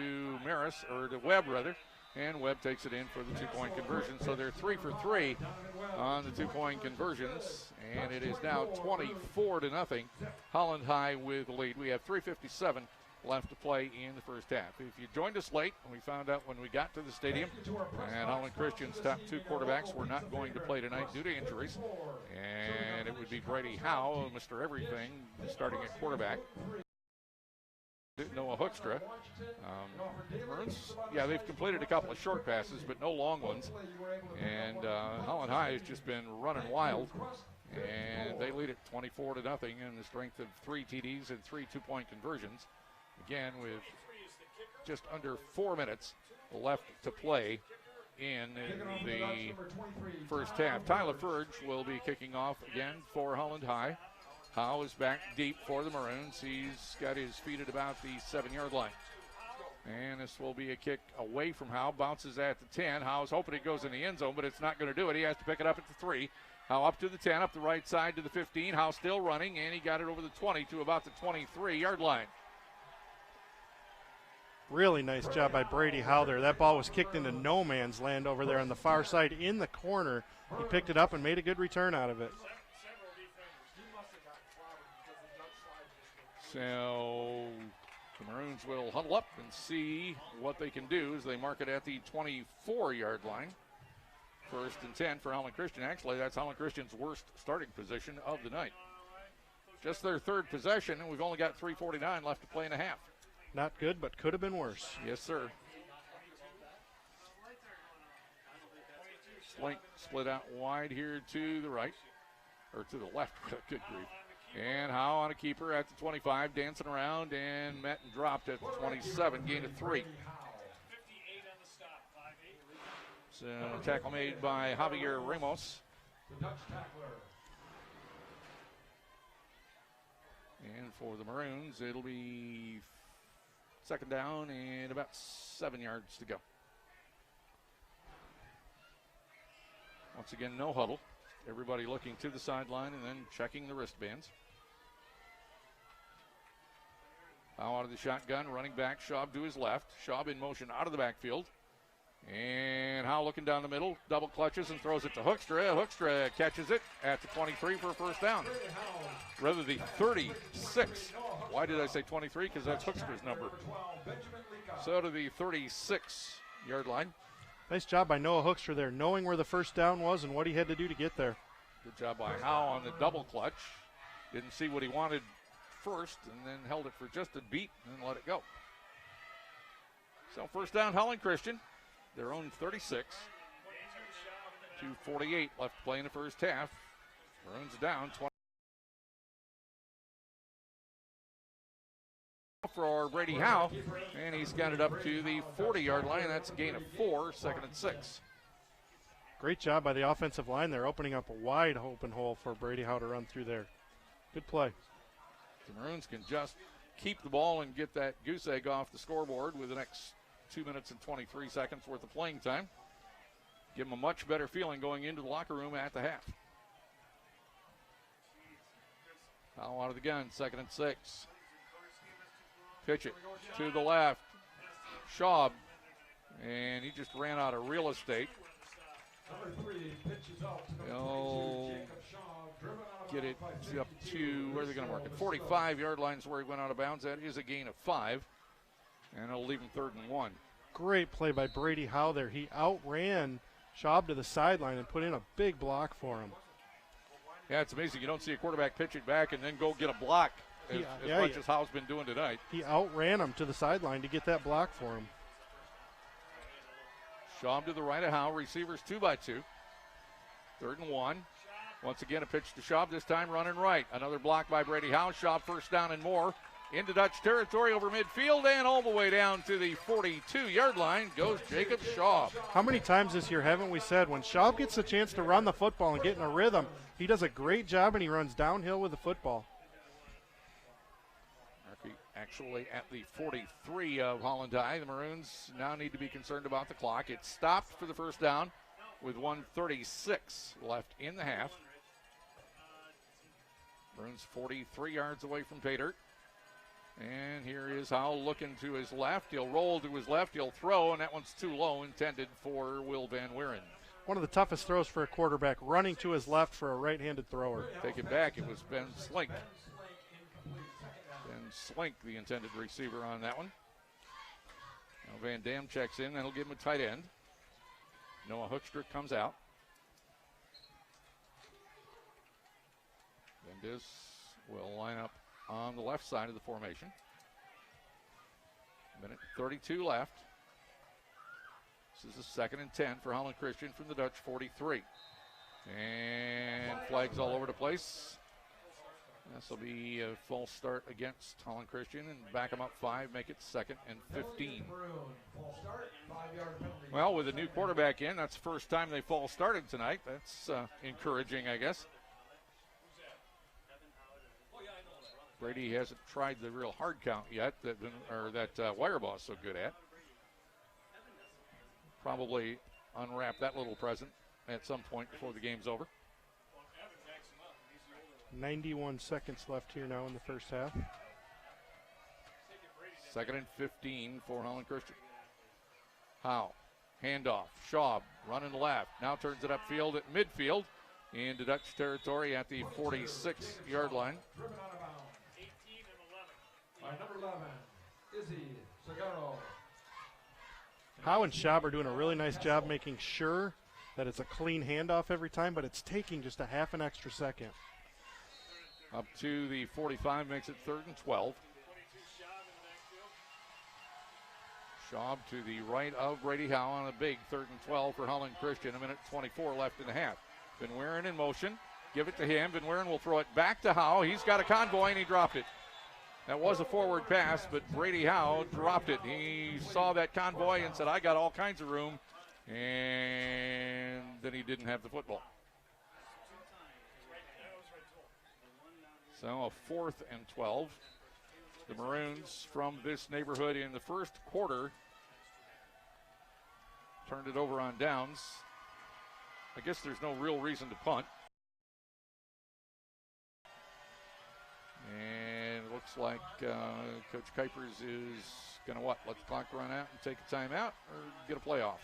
Maris, or to Webb rather, and Webb takes it in for the 2-point conversion. So they're 3 for 3 on the 2-point conversions, and it is now 24-0. Holland High with the lead. We have 3:57 left to play in the first half. If you joined us late, we found out when we got to the stadium, and Holland Christian's top 2 quarterbacks were not going to play tonight due to injuries, and it would be Brady Howe, Mr. Everything, starting at quarterback. Noah Hoekstra. Maroons, yeah, they've completed a couple of short passes, but no long ones. And Holland High has just been running wild. And they lead it 24-0 in the strength of 3 TDs and 3 two-point conversions. Again, with just under 4 minutes left to play in the first half. Tyler Furge will be kicking off again for Holland High. Howe is back deep for the Maroons. He's got his feet at about the 7-yard line. And this will be a kick away from Howe. Bounces at the 10. Howe's hoping it goes in the end zone, but it's not going to do it. He has to pick it up at the 3. Howe up to the 10, up the right side to the 15. Howe still running, and he got it over the 20 to about the 23-yard line.
Really nice job by Brady Howe there. That ball was kicked into no man's land over there on the far side in the corner. He picked it up and made a good return out of it.
So the Maroons will huddle up and see what they can do as they mark it at the 24-yard line. 1st and 10 for Holland Christian. Actually, that's Holland Christian's worst starting position of the night. Just their 3rd possession, and we've only got 3:49 left to play in a half.
Not good, but could have been worse.
Yes, sir. Slink split out wide here to the right, or to the left. Good grief. And Howe on a keeper at the 25, dancing around, and met and dropped at the 27, gain of 3. So tackle made by Javier Ramos. And for the Maroons, it'll be 2nd down and about 7 yards to go. Once again, no huddle. Everybody looking to the sideline and then checking the wristbands. Now out of the shotgun, running back, Schaub to his left. Schaub in motion out of the backfield. And Howe looking down the middle, double clutches and throws it to Hoekstra. Hoekstra catches it at the 23 for a 1st down. Rather the 36. Why did I say 23? Because that's Hoekstra's number. So to the 36-yard line.
Nice job by Noah Hoekstra there, knowing where the 1st down was and what he had to do to get there.
Good job by Howe on the double clutch. Didn't see what he wanted first and then held it for just a beat and then let it go. So 1st down, Holland Christian. Their own 36. 2:48 left to play in the first half. Maroons down 20. For Brady Howe, and he's got it up to the 40-yard line. That's a gain of 4, 2nd and 6.
Great job by the offensive line there, opening up a wide open hole for Brady Howe to run through there. Good play.
The Maroons can just keep the ball and get that goose egg off the scoreboard with the next 2 minutes and 23 seconds worth of playing time. Give them a much better feeling going into the locker room at the half. Foul out of the gun, 2nd and 6. Pitch it to the left. Schaub, and he just ran out of real estate. He'll get it up to, where are they going to mark it? 45-yard lines where he went out of bounds. That is a gain of 5, and it'll leave him 3rd and 1.
Great play by Brady Howe there. He outran Schaub to the sideline and put in a big block for him.
Yeah, it's amazing. You don't see a quarterback pitch it back and then go get a block as much as Howe's been doing tonight.
He outran him to the sideline to get that block for him.
Schaub to the right of Howe. Receivers 2 by 2. 3rd and 1. Once again, a pitch to Schaub, this time running right. Another block by Brady Howe. Schaub 1st down and more. Into Dutch territory over midfield and all the way down to the 42-yard line goes Jacob Schaub.
How many times this year haven't we said when Schaub gets a chance to run the football and get in a rhythm, he does a great job and he runs downhill with the football.
Murphy actually at the 43 of Holland High. The Maroons now need to be concerned about the clock. It stopped for the 1st down with 1:36 left in the half. Maroons 43 yards away from pay dirt. And here is Howe looking to his left. He'll roll to his left. He'll throw, and that one's too low, intended for Will Van Wieren.
One of the toughest throws for a quarterback, running to his left for a right-handed thrower.
Take it back. It was Ben Slink. Ben Slink, the intended receiver on that one. Now Van Dam checks in, and he'll give him a tight end. Noah Hoekstra comes out. Vendis will line up on the left side of the formation. Minute 32 left. This is a 2nd and 10 for Holland Christian from the Dutch 43. And flags all over the place. This will be a false start against Holland Christian and back them up 5, make it 2nd and 15. Well, with a new quarterback in, that's the first time they false started tonight. That's encouraging, I guess. Brady hasn't tried the real hard count yet that Wirebaugh's so good at. Probably unwrap that little present at some point before the game's over.
91 seconds left here now in the first half.
2nd and 15 for Holland Christian. Howe, handoff, Schaub running left, now turns it upfield at midfield into Dutch territory at the 46-yard line.
By number 11, Izzy Segaro.
Howe and Schaub are doing a really nice job making sure that it's a clean handoff every time, but it's taking just a half an extra second.
Up to the 45, makes it 3rd and 12. Schaub to the right of Brady Howe on a big 3rd and 12 for Holland Christian. A minute 24 left in the half. Van Wieren in motion. Give it to him. Van Wieren will throw it back to Howe. He's got a convoy and he dropped it. That was a forward pass, but Brady Howe dropped it. He saw that convoy and said, I got all kinds of room. And then he didn't have the football. So a 4th and 12. The Maroons from this neighborhood in the first quarter turned it over on downs. I guess there's no real reason to punt. And it looks like Coach Kuipers is going to what? Let the clock run out and take a timeout or get a playoff?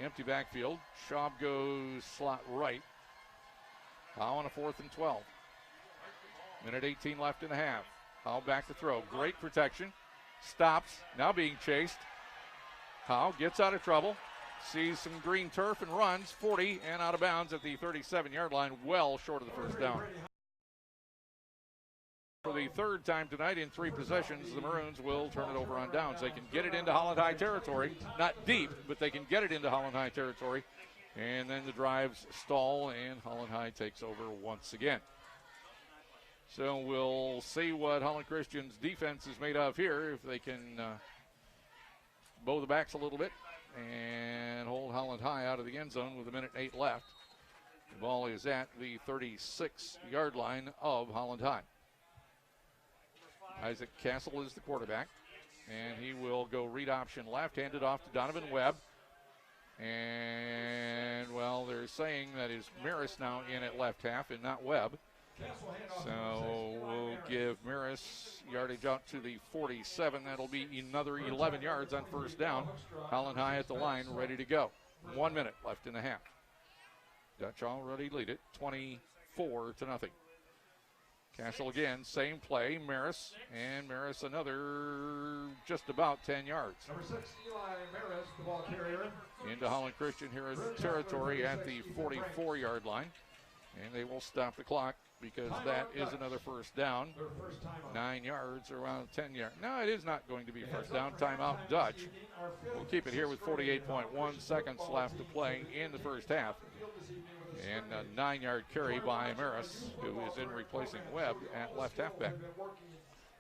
Empty backfield. Schaub goes slot right. Howe on a 4th and 12. Minute 18 left in the half. Howe back to throw. Great protection. Stops. Now being chased. Howe gets out of trouble. Sees some green turf and runs 40 and out of bounds at the 37-yard line. Well short of the first down. For the 3rd time tonight in 3 possessions, the Maroons will turn it over on downs. They can get it into Holland High territory. Not deep, but they can get it into Holland High territory. And then the drives stall, and Holland High takes over once again. So we'll see what Holland Christian's defense is made of here, if they can bow the backs a little bit and hold Holland High out of the end zone with a minute 8 left. The ball is at the 36-yard line of Holland High. Isaac Castle is the quarterback, and he will go read option left, hand it off to Donovan Webb. And, well, they're saying that is Maris now in at left half and not Webb. So we'll give Maris yardage out to the 47. That'll be another 11 yards on first down. Holland High at the line, ready to go. 1 minute left in the half. Dutch already lead it, 24-0. Castle again, same play, Maris, and Maris another just about 10 yards.
Number 6, Eli Maris, the ball carrier.
Into Holland Christian here in territory at the 44-yard line. And they will stop the clock because that is another first down. 9 yards or around 10 yards. No, it is not going to be first down. Timeout Dutch. We'll keep it here with 48.1 seconds left to play in the first half. And a 9-yard carry by Maris, who is in replacing Webb at left halfback.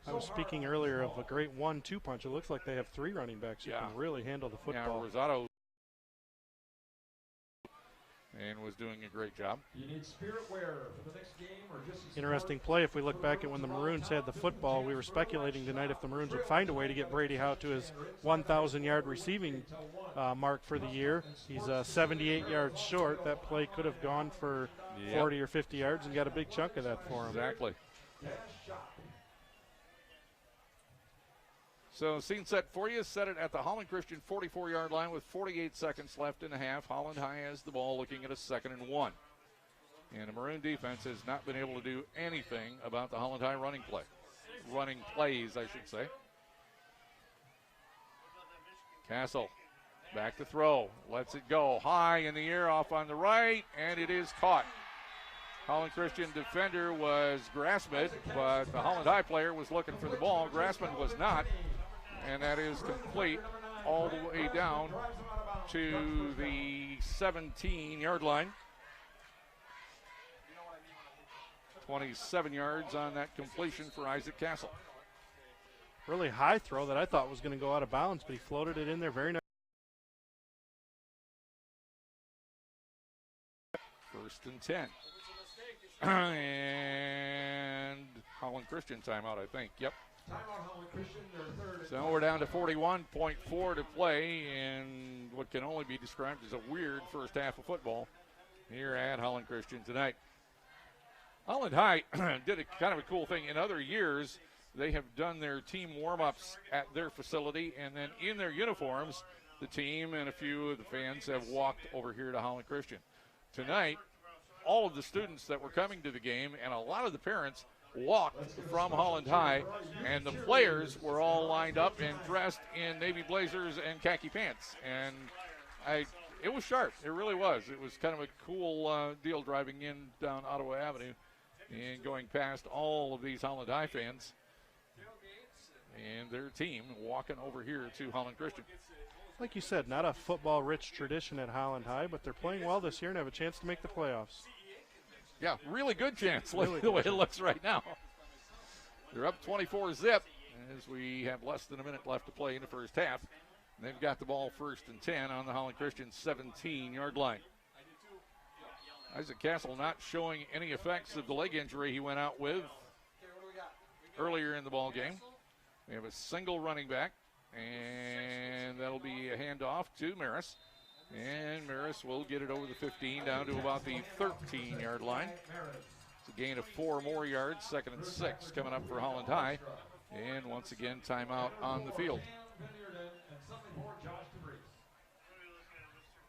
I was speaking earlier of a great 1-2 punch. It looks like they have 3 running backs who can really handle the football.
Yeah, Rosado and was doing a great job.
You need spirit wear for the next game or just
interesting play. If we look back at when the Maroons had the football, we were speculating tonight if the Maroons would find a way to get Brady Howe to his 1,000-yard receiving mark for the year. He's 78 yards short. That play could have gone for 40 or 50 yards and got a big chunk of that for him.
Exactly. So scene set for you. Set it at the Holland Christian 44-yard line with 48 seconds left in the half. Holland High has the ball, looking at a 2nd and 1. And the Maroon defense has not been able to do anything about the Holland High running plays, I should say. Castle back to throw, lets it go high in the air off on the right, and it is caught. Holland Christian defender was Grassman, but the Holland High player was looking for the ball. Grassman was not, and that is complete all the way down to the 17-yard line. 27 yards on that completion for Isaac Castle.
Really high throw that I thought was going to go out of bounds, but he floated it in there very nice.
First and 10. And Holland Christian timeout, I think. Yep. So we're down to 41.4 to play in what can only be described as a weird first half of football here at Holland Christian tonight. Holland High did a kind of a cool thing. In other years, they have done their team warm-ups at their facility, and then in their uniforms, the team and a few of the fans have walked over here to Holland Christian. Tonight, all of the students that were coming to the game and a lot of the parents walked from Holland High, and the players were all lined up and dressed in navy blazers and khaki pants. And it was sharp. It really was. It was kind of a cool deal driving in down Ottawa Avenue and going past all of these Holland High fans and their team walking over here to Holland Christian.
Like you said, not a football-rich tradition at Holland High, but they're playing well this year and have a chance to make the playoffs.
Yeah, really good chance, really the way it looks right now. They're up 24-zip as we have less than a minute left to play in the first half. And they've got the ball first and 10 on the Holland Christian 17-yard line. Isaac Castle not showing any effects of the leg injury he went out with earlier in the ball game. We have a single running back, and that'll be a handoff to Maris. And Maris will get it over the 15 down to about the 13-yard line. It's a gain of 4 more yards, 2nd and 6 coming up for Holland High. And once again, timeout on the field.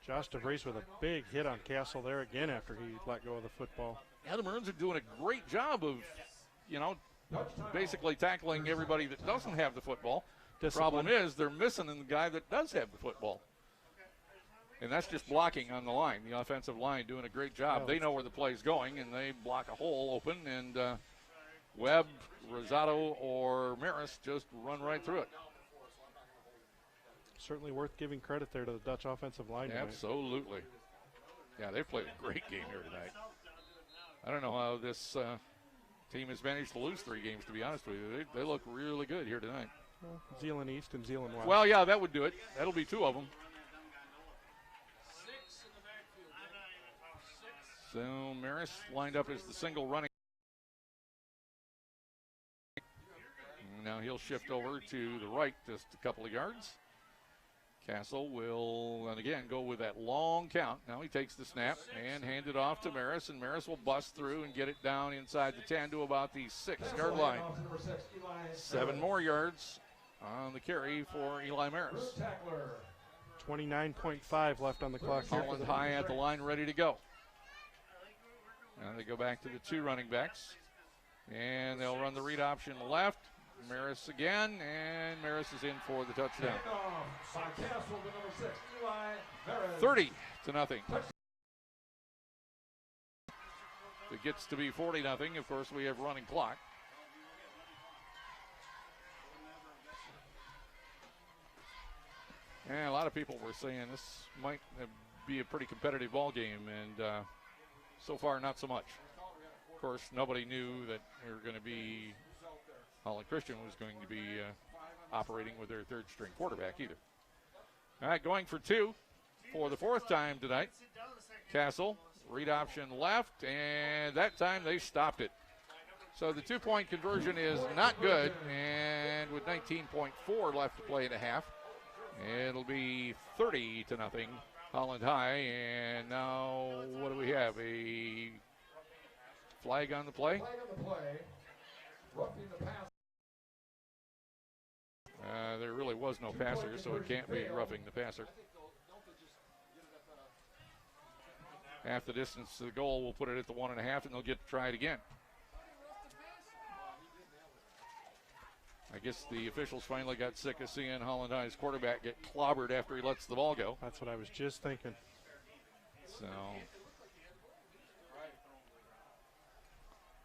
Josh DeVries with a big hit on Castle there again after he let go of the football.
Yeah, the Maroons are doing a great job of, basically tackling everybody that doesn't have the football. The problem is they're missing the guy that does have the football. And that's just blocking on the line. The offensive line doing a great job. They know where the play's going, and they block a hole open, and Webb, Rosado, or Maris just run right through it.
Certainly worth giving credit there to the Dutch offensive line tonight.
Absolutely. Yeah, they've played a great game here tonight. I don't know how this team has managed to lose 3 games, to be honest with you. They look really good here tonight.
Well, Zeeland East and Zeeland West.
Well, yeah, that would do it. That'll be 2 of them. So Maris lined up as the single running. Now he'll shift over to the right just a couple of yards. Castle will, and again, go with that long count. Now he takes the snap and hand it off to Maris, and Maris will bust through and get it down inside the 10 to about the 6-yard line. 7 more yards on the carry for Eli Maris.
29.5 left on the clock.
Holland High at the line, ready to go. Now they go back to the 2 running backs, and they'll run the read option left. Maris again, and Maris is in for the touchdown. 30-0. If it gets to be 40-0, of course, we have running clock. And a lot of people were saying this might be a pretty competitive ball game, and so far, not so much. Of course, nobody knew that they were going to be Holland Christian was going to be operating with their 3rd-string quarterback either. All right, going for 2 for the 4th time tonight. Castle, read option left, and that time they stopped it. So the 2-point conversion is not good, and with 19.4 left to play in a half, it'll be 30-0 Holland High. And now what do we have? A flag on the play? There really was no passer, so it can't be roughing the passer. Half the distance to the goal, we'll put it at the 1.5, and they'll get to try it again. I guess the officials finally got sick of seeing Holland High's quarterback get clobbered after he lets the ball go.
That's what I was just thinking.
So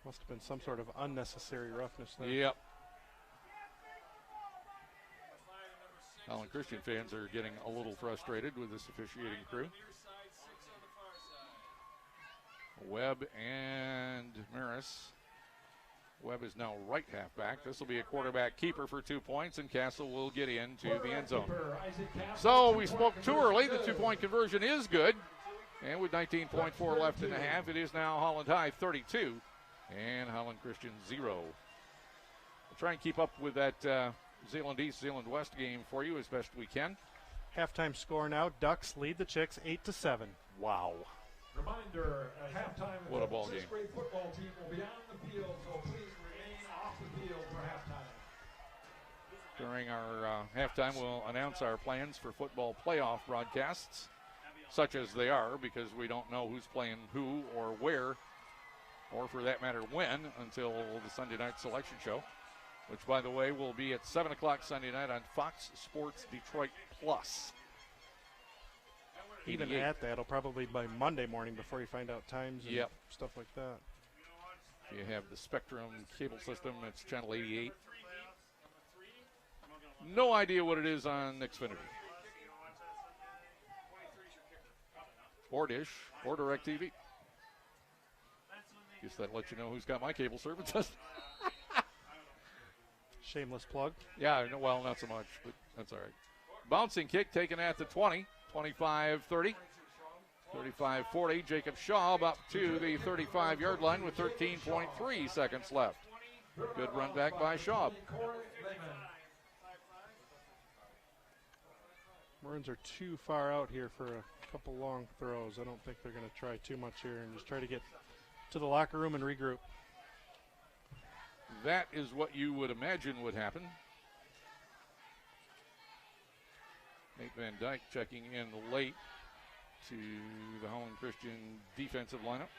Must have been some sort of unnecessary roughness there.
Yep. Holland Christian fans are getting a little frustrated with this officiating crew. Webb and Maris. Webb is now right halfback. This will be a quarterback keeper for 2 points, and Castle will get into the end zone. So we spoke too early. The 2-point conversion is good. And with 19.4 left in the half, it is now Holland High 32 and Holland Christian 0. We'll try and keep up with that Zeeland East, Zeeland West game for you as best we can.
Halftime score now. Ducks lead the Chicks 8-7.
Wow.
Reminder, at halftime,
what a ball game.
The sixth-grade football team will be on the field, so please remain off the field for halftime.
During our halftime, we'll announce our plans for football playoff broadcasts, such as they are, because we don't know who's playing who or where, or for that matter when, until the Sunday night selection show, which, by the way, will be at 7 o'clock Sunday night on Fox Sports Detroit Plus.
Even at that, it'll probably be by Monday morning before you find out times and stuff like that.
If you have the Spectrum cable system, it's channel 88. No idea what it is on Xfinity. Or Dish, or DirecTV. Guess that lets you know who's got my cable service.
Shameless plug.
Yeah, well, not so much, but that's all right. Bouncing kick taken at the 20, 25-30, 35-40. Jacob Shaw up to the 35-yard line with 13.3 seconds left. Good run back by Shaw.
Maroons are too far out here for a couple long throws. I don't think they're going to try too much here and just try to get to the locker room and regroup.
That is what you would imagine would happen. Nate Van Dyke checking in late to the Holland Christian defensive lineup.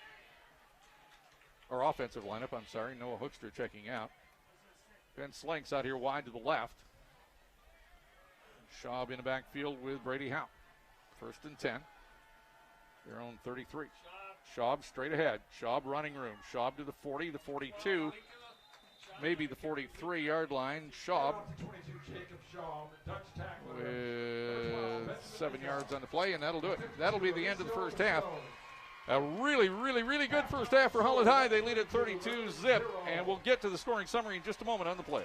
Or offensive lineup, I'm sorry. Noah Hoekstra checking out. Ben Slanks out here wide to the left. Schaub in the backfield with Brady Howe. 1st and 10. Their own 33. Schaub straight ahead. Schaub running room. Schaub to the 40, the 42. Maybe the 43-yard line. Schaub with 7 yards on the play, and that'll do it. That'll be the end of the first half. A really, really, really good first half for Holland High. They lead at 32-zip, and we'll get to the scoring summary in just a moment on the play.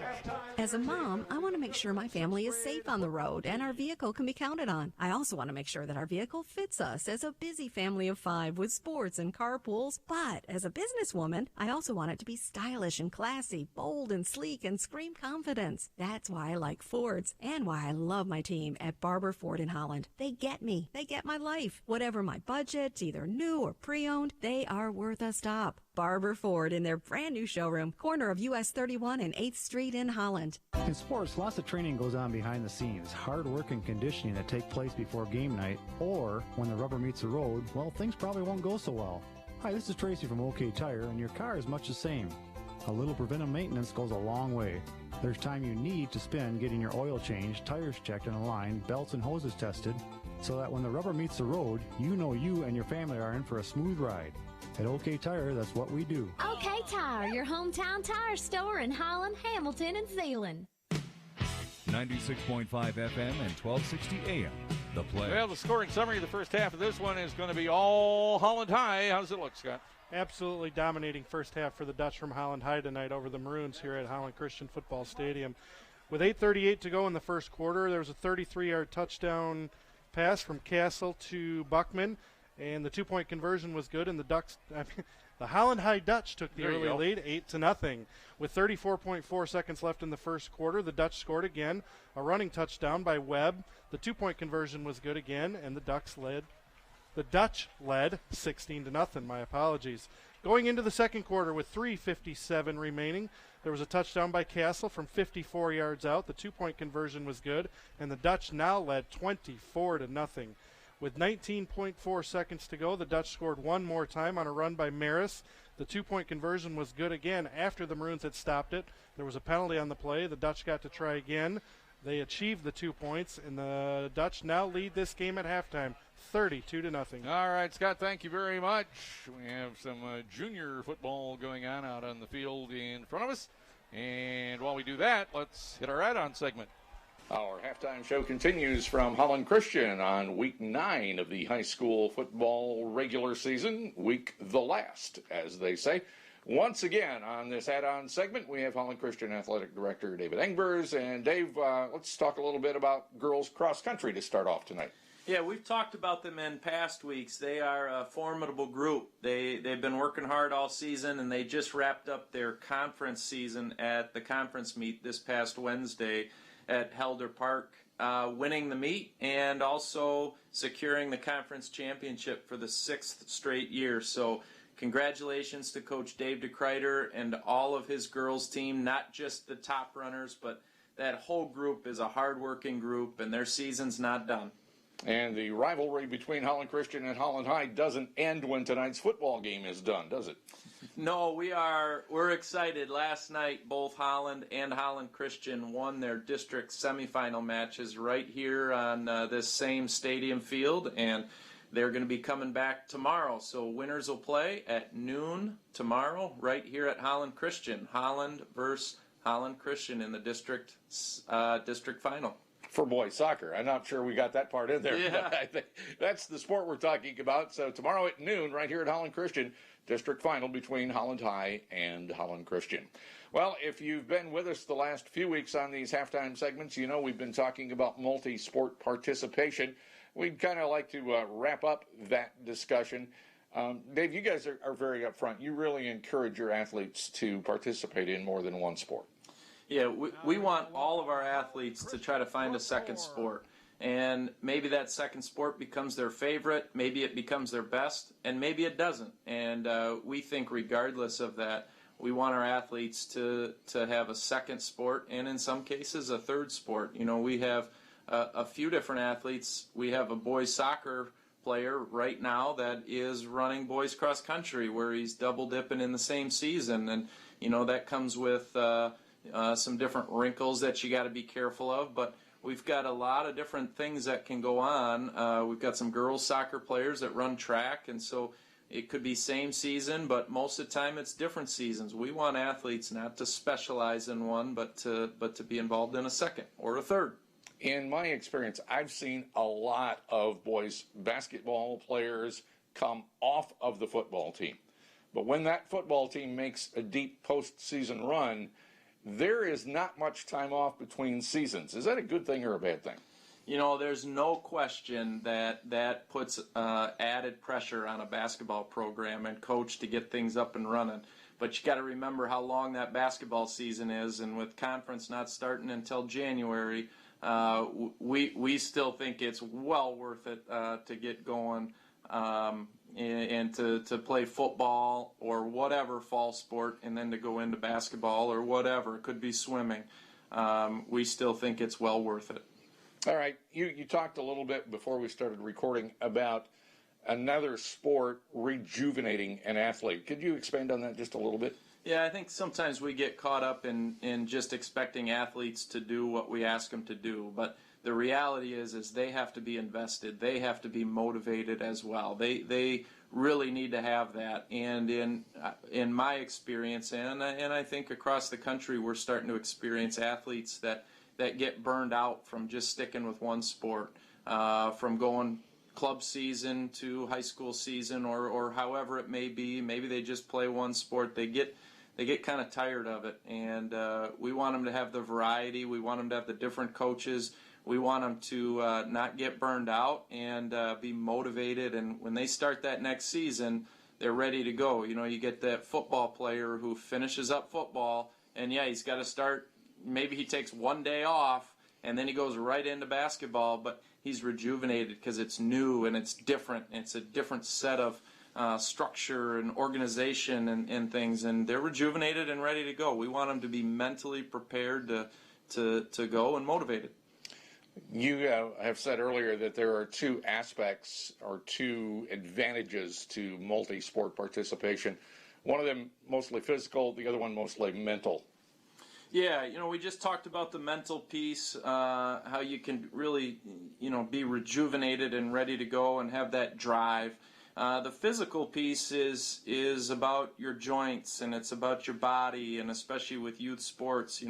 As a mom, I want to make sure my family is safe on the road and our vehicle can be counted on. I also want to make sure that our vehicle fits us as a busy family of 5 with sports and carpools. But as a businesswoman, I also want it to be stylish and classy, bold and sleek, and scream confidence. That's why I like Fords and why I love my team at Barber Ford in Holland. They get me. They get my life. Whatever my budget, either new or pre-owned, they are worth a stop. Barber Ford in their brand new showroom, corner of US 31 and 8th Street in Holland.
In sports, lots of training goes on behind the scenes. Hard work and conditioning that take place before game night, or when the rubber meets the road, well, things probably won't go so well. Hi, this is Tracy from OK Tire, and your car is much the same. A little preventive maintenance goes a long way. There's time you need to spend getting your oil changed, tires checked and aligned, belts and hoses tested, so that when the rubber meets the road, you know you and your family are in for a smooth ride. At OK Tire, that's what we do.
OK Tire, your hometown tire store in Holland, Hamilton, and Zeeland.
96.5 FM and 1260 AM. The Play.
Well, the scoring summary of the first half of this one is going to be all Holland High. How does it look, Scott?
Absolutely dominating first half for the Dutch from Holland High tonight over the Maroons here at Holland Christian Football Stadium. With 8:38 to go in the first quarter, there was a 33-yard touchdown pass from Castle to Buckman, and the 2-point conversion was good, and the Holland High Dutch took the early lead 8-0. With 34.4 seconds left in the first quarter, the Dutch scored again, a running touchdown by Webb. The 2-point conversion was good again, and the Dutch led 16-0. My apologies. Going into the second quarter with 3:57 remaining, there was a touchdown by Castle from 54 yards out. The 2-point conversion was good, and the Dutch now led 24-0. With 19.4 seconds to go, the Dutch scored one more time on a run by Maris. The 2-point conversion was good again after the Maroons had stopped it. There was a penalty on the play. The Dutch got to try again. They achieved the 2 points, and the Dutch now lead this game at halftime 32-0.
All right, Scott, thank you very much. We have some junior football going on out on the field in front of us. And while we do that, let's hit our add-on segment. Our halftime show continues from Holland Christian on week 9 of the high school football regular season, week the last, as they say. Once again, on this add-on segment, we have Holland Christian Athletic Director David Engbers. And Dave, let's talk a little bit about girls cross country to start off tonight.
Yeah, we've talked about them in past weeks. They are a formidable group. They've been working hard all season, and they just wrapped up their conference season at the conference meet this past Wednesday at Helder Park, winning the meet and also securing the conference championship for the 6th straight year. So congratulations to Coach Dave DeKreider and all of his girls team, not just the top runners, but that whole group is a hard-working group, and their season's not done.
And the rivalry between Holland Christian and Holland High doesn't end when tonight's football game is done, does it?
No, we're excited. Last night, both Holland and Holland Christian won their district semifinal matches right here on this same stadium field, and they're going to be coming back tomorrow. So winners will play at noon tomorrow right here at Holland Christian. Holland versus Holland Christian in the district final.
For boys soccer. I'm not sure we got that part in there.
Yeah.
But I think that's the sport we're talking about. So tomorrow at noon, right here at Holland Christian, district final between Holland High and Holland Christian. Well, if you've been with us the last few weeks on these halftime segments, you know we've been talking about multi-sport participation. We'd kind of like to wrap up that discussion. Dave, you guys are very upfront. You really encourage your athletes to participate in more than one sport.
Yeah, we want all of our athletes to try to find a second sport. And maybe that second sport becomes their favorite, maybe it becomes their best, and maybe it doesn't. And we think regardless of that, we want our athletes to have a second sport and in some cases a third sport. You know, we have a few different athletes. We have a boys soccer player right now that is running boys cross country where he's double dipping in the same season. And, you know, that comes with some different wrinkles that you got to be careful of, but we've got a lot of different things that can go on. We've got some girls soccer players that run track, and so it could be same season, but most of the time it's different seasons. We want athletes not to specialize in one, but to be involved in a second or a third.
In my experience, I've seen a lot of boys basketball players come off of the football team. But when that football team makes a deep postseason run, there is not much time off between seasons. Is that a good thing or a bad thing?
You know, there's no question that puts added pressure on a basketball program and coach to get things up and running. But you got to remember how long that basketball season is, and with conference not starting until January, we still think it's well worth it to get going and to play football or whatever fall sport, and then to go into basketball or whatever. It could be swimming. We still think it's well worth it.
All right. You talked a little bit before we started recording about another sport rejuvenating an athlete. Could you expand on that just a little bit?
Yeah, I think sometimes we get caught up in just expecting athletes to do what we ask them to do, but the reality is they have to be invested. They have to be motivated as well. They really need to have that. And in my experience, and I think across the country, we're starting to experience athletes that get burned out from just sticking with one sport, from going club season to high school season or however it may be. Maybe they just play one sport. They get kind of tired of it. And we want them to have the variety. We want them to have the different coaches. We want them to not get burned out and be motivated. And when they start that next season, they're ready to go. You know, you get that football player who finishes up football, and yeah, he's got to start. Maybe he takes one day off, and then he goes right into basketball, but he's rejuvenated because it's new and it's different. It's a different set of structure and organization and things, and they're rejuvenated and ready to go. We want them to be mentally prepared to go and motivated.
You have said earlier that there are two aspects or two advantages to multi-sport participation. One of them mostly physical, the other one mostly mental.
Yeah, we just talked about the mental piece, how you can really, be rejuvenated and ready to go and have that drive. The physical piece is about your joints, and it's about your body, and especially with youth sports,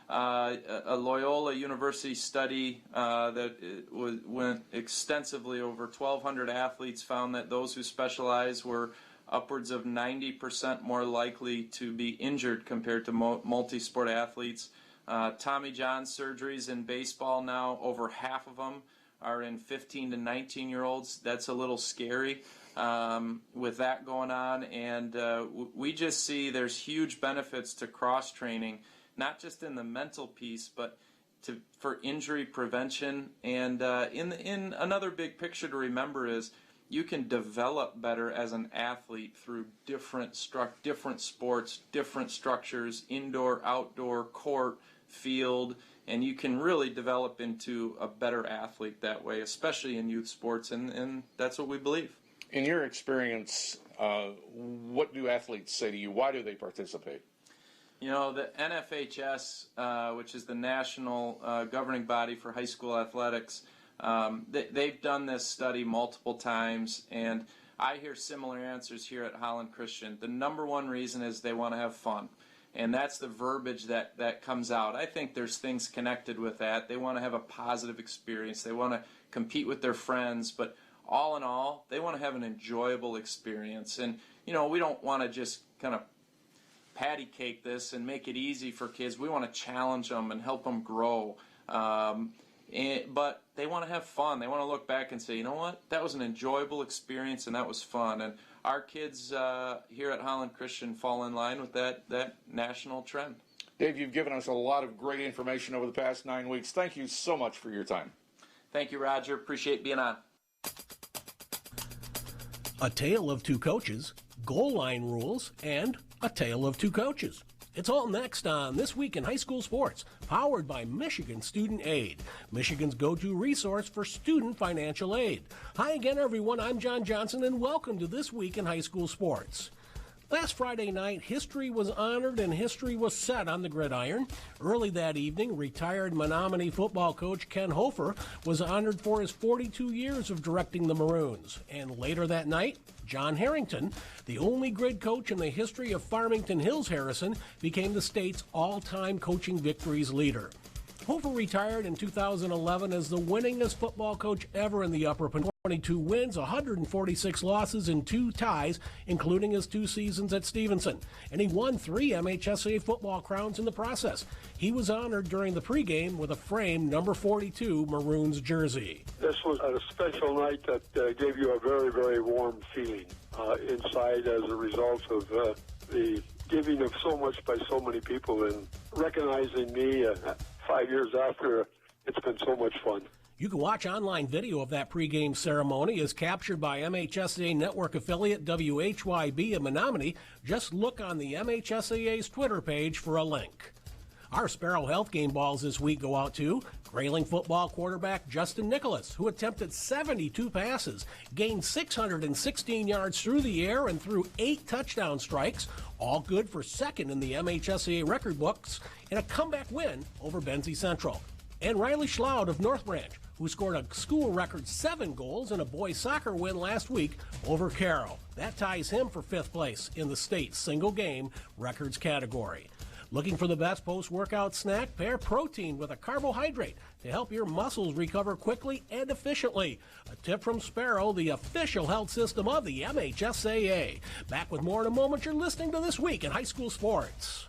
a Loyola University study that went extensively over 1,200 athletes found that those who specialize were upwards of 90% more likely to be injured compared to multi-sport athletes. Tommy John surgeries in baseball now, over half of them are in 15 to 19-year-olds. That's a little scary with that going on. And we just see there's huge benefits to cross-training, not just in the mental piece, but for injury prevention. And in another big picture to remember is you can develop better as an athlete through different sports, different structures, indoor, outdoor, court, field, and you can really develop into a better athlete that way, especially in youth sports, and that's what we believe.
In your experience, what do athletes say to you? Why do they participate?
The NFHS, which is the national governing body for high school athletics, they've done this study multiple times, and I hear similar answers here at Holland Christian. The number one reason is they want to have fun, and that's the verbiage that comes out. I think there's things connected with that. They want to have a positive experience. They want to compete with their friends, but all in all, they want to have an enjoyable experience. And, we don't want to just kind of patty cake this and make it easy for kids. We want to challenge them and help them grow. But they want to have fun. They want to look back and say, you know what, that was an enjoyable experience and that was fun. And our kids here at Holland Christian fall in line with that national trend.
Dave, you've given us a lot of great information over the past 9 weeks. Thank you so much for your time.
Thank you, Roger. Appreciate being on.
A tale of two coaches, goal line rules, and a tale of two coaches. It's all next on This Week in High School Sports, powered by Michigan Student Aid, Michigan's go-to resource for student financial aid. Hi again, everyone. I'm John Johnson, and welcome to This Week in High School Sports. Last Friday night, history was honored and history was set on the gridiron. Early that evening, retired Menominee football coach Ken Hofer was honored for his 42 years of directing the Maroons. And later that night, John Harrington, the only grid coach in the history of Farmington Hills Harrison, became the state's all-time coaching victories leader. Hofer retired in 2011 as the winningest football coach ever in the Upper Peninsula. 22 wins, 146 losses, and 2 ties, including his 2 seasons at Stevenson. And he won 3 MHSAA football crowns in the process. He was honored during the pregame with a framed number 42 Maroons jersey.
This was a special night that gave you a very, very warm feeling inside as a result of the giving of so much by so many people and recognizing me 5 years after. It's been so much fun.
You can watch online video of that pregame ceremony as captured by MHSAA network affiliate WHYB in Menominee. Just look on the MHSAA's Twitter page for a link. Our Sparrow Health game balls this week go out to Grayling football quarterback Justin Nicholas, who attempted 72 passes, gained 616 yards through the air, and threw 8 touchdown strikes, all good for second in the MHSAA record books in a comeback win over Benzie Central. And Riley Schloud of North Branch, who scored a school record 7 goals in a boys soccer win last week over Carroll. That ties him for 5th place in the state's single game records category. Looking for the best post-workout snack? Pair protein with a carbohydrate to help your muscles recover quickly and efficiently. A tip from Sparrow, the official health system of the MHSAA. Back with more in a moment. You're listening to This Week in High School Sports.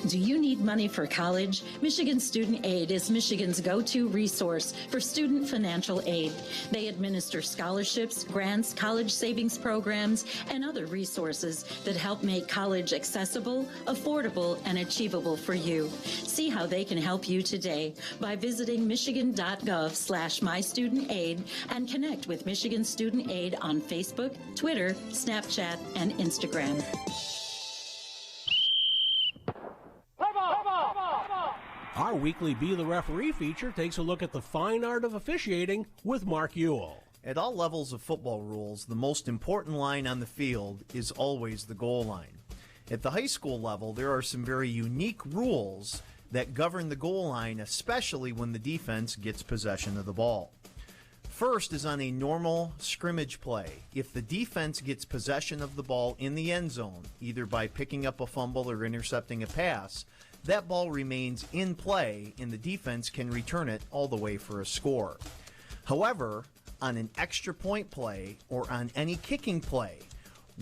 Do you need money for college? Michigan Student Aid is Michigan's go-to resource for student financial aid. They administer scholarships, grants, college savings programs, and other resources that help make college accessible, affordable, and achievable for you. See how they can help you today by visiting michigan.gov/mystudentaid and connect with Michigan Student Aid on Facebook, Twitter, Snapchat, and Instagram.
Our weekly Be the Referee feature takes a look at the fine art of officiating with Mark Ewell.
At all levels of football rules, the most important line on the field is always the goal line. At the high school level, there are some very unique rules that govern the goal line, especially when the defense gets possession of the ball. First is on a normal scrimmage play. If the defense gets possession of the ball in the end zone, either by picking up a fumble or intercepting a pass, that ball remains in play and the defense can return it all the way for a score. However, on an extra point play or on any kicking play,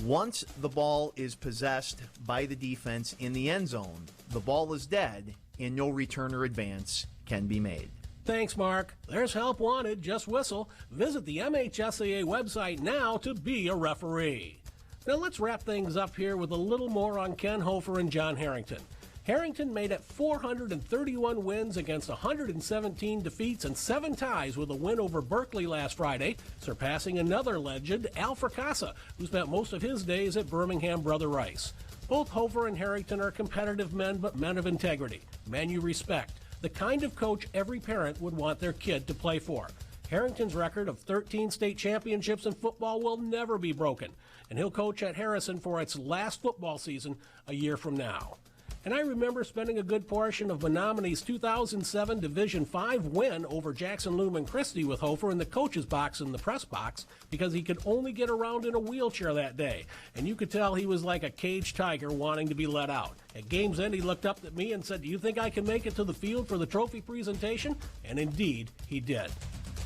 once the ball is possessed by the defense in the end zone, the ball is dead and no return or advance can be made.
Thanks, Mark. There's help wanted. Just whistle. Visit the MHSAA website now to be a referee. Now let's wrap things up here with a little more on Ken Hofer and John Harrington. Harrington made it 431 wins against 117 defeats and 7 ties with a win over Berkeley last Friday, surpassing another legend, Al Fracassa, who spent most of his days at Birmingham Brother Rice. Both Hofer and Harrington are competitive men, but men of integrity, men you respect, the kind of coach every parent would want their kid to play for. Harrington's record of 13 state championships in football will never be broken, and he'll coach at Harrison for its last football season a year from now. And I remember spending a good portion of Menominee's 2007 Division V win over Jackson Lumen Christie with Hofer in the coach's box in the press box because he could only get around in a wheelchair that day. And you could tell he was like a caged tiger wanting to be let out. At game's end, he looked up at me and said, "Do you think I can make it to the field for the trophy presentation?" And indeed, he did.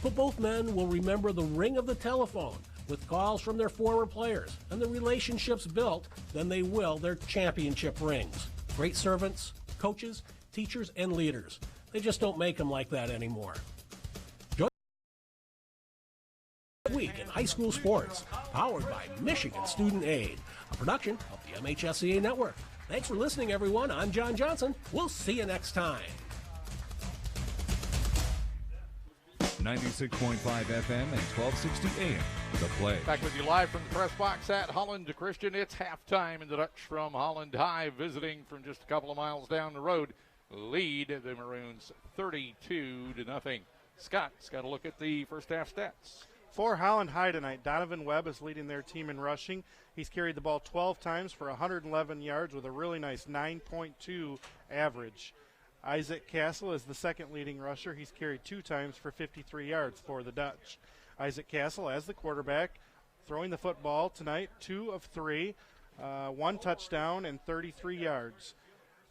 But both men will remember the ring of the telephone with calls from their former players and the relationships built than they will their championship rings. Great servants, coaches, teachers, and leaders. They just don't make them like that anymore. Join Week in High School Sports, powered by Michigan Student Aid, a production of the MHSAA Network. Thanks for listening, everyone. I'm John Johnson. We'll see you next time.
96.5 FM and 1260 AM. The Play.
Back with you live from the press box at Holland Christian. It's halftime in the Dutch from Holland High, visiting from just a couple of miles down the road. Lead the Maroons 32-0. Scott's got a look at the first half stats.
For Holland High tonight, Donovan Webb is leading their team in rushing. He's carried the ball 12 times for 111 yards with a really nice 9.2 average. Isaac Castle is the second leading rusher. He's carried 2 times for 53 yards for the Dutch. Isaac Castle as the quarterback, throwing the football tonight, 2 of 3, 1 touchdown and 33 yards.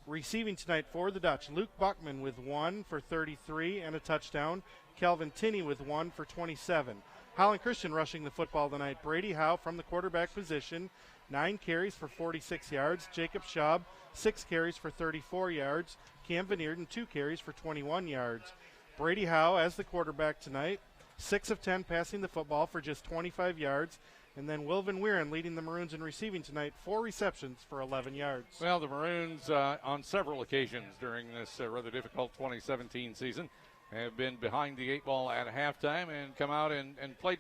Receiving tonight for the Dutch, Luke Buckman with 1 for 33 and a touchdown. Calvin Tinney with 1 for 27. Holland Christian rushing the football tonight. Brady Howe from the quarterback position, 9 carries for 46 yards. Jacob Schaub, 6 carries for 34 yards. Cam Vanierden, 2 carries for 21 yards. Brady Howe as the quarterback tonight, 6 of 10 passing the football for just 25 yards. And then Will Van Wieren leading the Maroons in receiving tonight, 4 receptions for 11 yards.
Well, the Maroons on several occasions during this rather difficult 2017 season have been behind the 8 ball at halftime and come out and played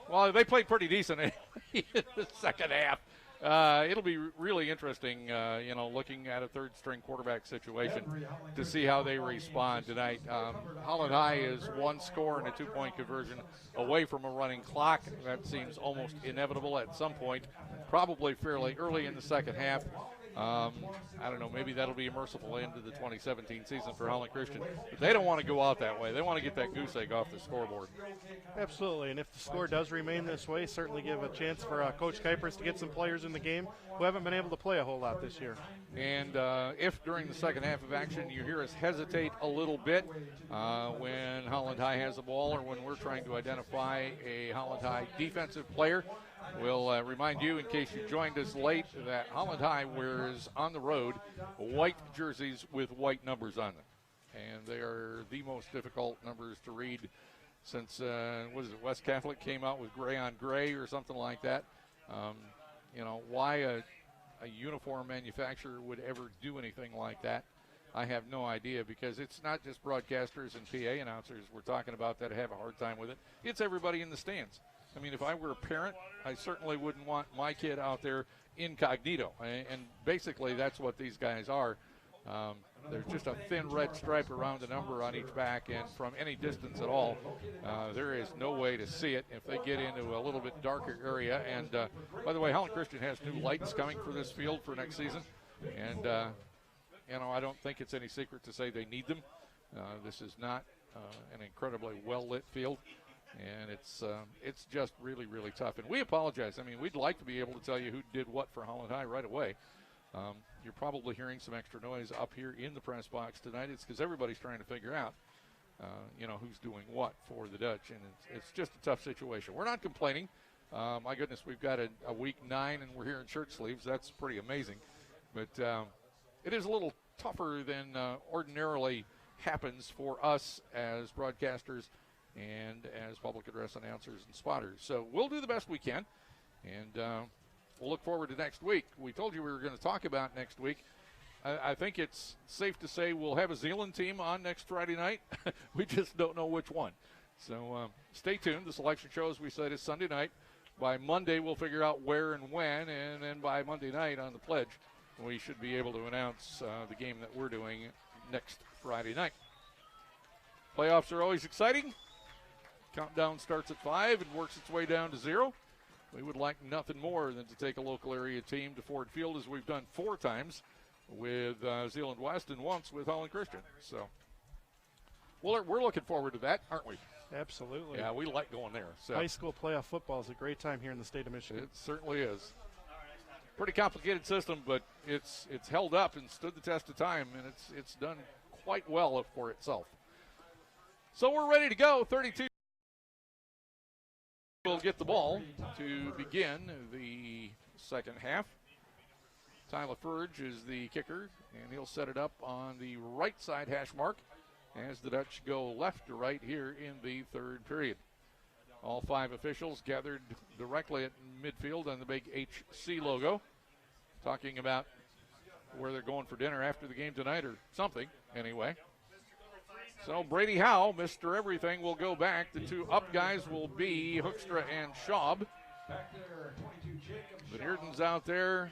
well, they played pretty decent in the second half. It'll be really interesting, looking at a third-string quarterback situation to see how they respond tonight. Holland High is 1 score and a 2-point conversion away from a running clock. That seems almost inevitable at some point, probably fairly early in the second half. I don't know, maybe that'll be a merciful end to the 2017 season for Holland Christian. But they don't want to go out that way. They want to get that goose egg off the scoreboard.
Absolutely, and if the score does remain this way, certainly give a chance for Coach Kuipers to get some players in the game who haven't been able to play a whole lot this year.
And if during the second half of action you hear us hesitate a little bit when Holland High has the ball or when we're trying to identify a Holland High defensive player, we'll remind you, in case you joined us late, that Holland High wears on the road white jerseys with white numbers on them. And they are the most difficult numbers to read since, West Catholic came out with gray on gray or something like that. Why a uniform manufacturer would ever do anything like that, I have no idea, because it's not just broadcasters and PA announcers we're talking about that have a hard time with it. It's everybody in the stands. I mean, if I were a parent, I certainly wouldn't want my kid out there incognito. And basically, that's what these guys are. There's just a thin red stripe around the number on each back, and from any distance at all, there is no way to see it if they get into a little bit darker area. And by the way, Holland Christian has new lights coming for this field for next season, and I don't think it's any secret to say they need them. This is not an incredibly well-lit field, and it's just really, really tough. And we apologize. I mean, we'd like to be able to tell you who did what for Holland High right away. You're probably hearing some extra noise up here in the press box tonight. It's because everybody's trying to figure out, who's doing what for the Dutch, and it's just a tough situation. We're not complaining. My goodness, we've got a week 9, and we're here in shirt sleeves. That's pretty amazing. But it is a little tougher than ordinarily happens for us as broadcasters and as public address announcers and spotters. So we'll do the best we can, and we'll look forward to next week. We told you we were going to talk about next week. I think it's safe to say we'll have a Zeeland team on next Friday night. We just don't know which one. So stay tuned. The selection show, as we said, is Sunday night. By Monday, we'll figure out where and when, and then by Monday night on the pledge, we should be able to announce the game that we're doing next Friday night. Playoffs are always exciting. Countdown starts at 5 and works its way down to 0. We would like nothing more than to take a local area team to Ford Field, as we've done 4 times with Zeeland West and once with Holland Christian. So we're looking forward to that, aren't we?
Absolutely.
Yeah, we like going there. So
high school playoff football is a great time here in the state of Michigan.
It certainly is. Pretty complicated system, but it's held up and stood the test of time, and it's done quite well for itself. So we're ready to go. 32 will get the ball to begin the second half. Tyler Furge is the kicker, and he'll set it up on the right side hash mark as the Dutch go left to right here in the third period. All 5 officials gathered directly at midfield on the big HC logo, talking about where they're going for dinner after the game tonight or something, anyway. So Brady Howe, Mr. Everything, will go back. The 2 up guys will be Hoekstra and Schaub. Van Eerden's out there.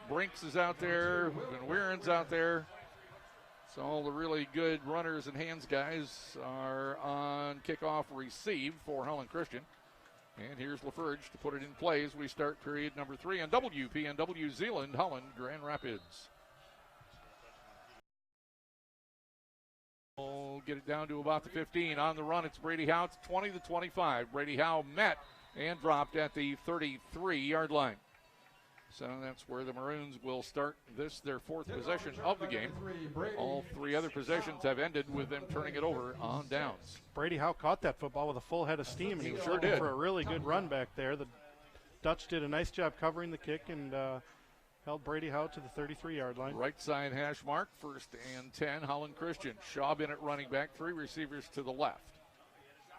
Brinks is out there. Van Weeren's out there. So all the really good runners and hands guys are on kickoff receive for Holland Christian. And here's LaFurge to put it in play as we start period number 3 on WPNW Zeeland, Holland, Grand Rapids. We'll get it down to about the 15. On the run, it's Brady Howe. It's 20 to 25. Brady Howe met and dropped at the 33-yard line. So that's where the Maroons will start this, their 4th possession of the game. All 3 other possessions have ended with them turning it over on downs.
Brady Howe caught that football with a full head of steam, and he was looking for a really good run back there. The Dutch did a nice job covering the kick and held Brady Howe to the 33-yard line.
Right side hash mark, 1st and 10, Holland Christian. Schaub in at running back, 3 receivers to the left.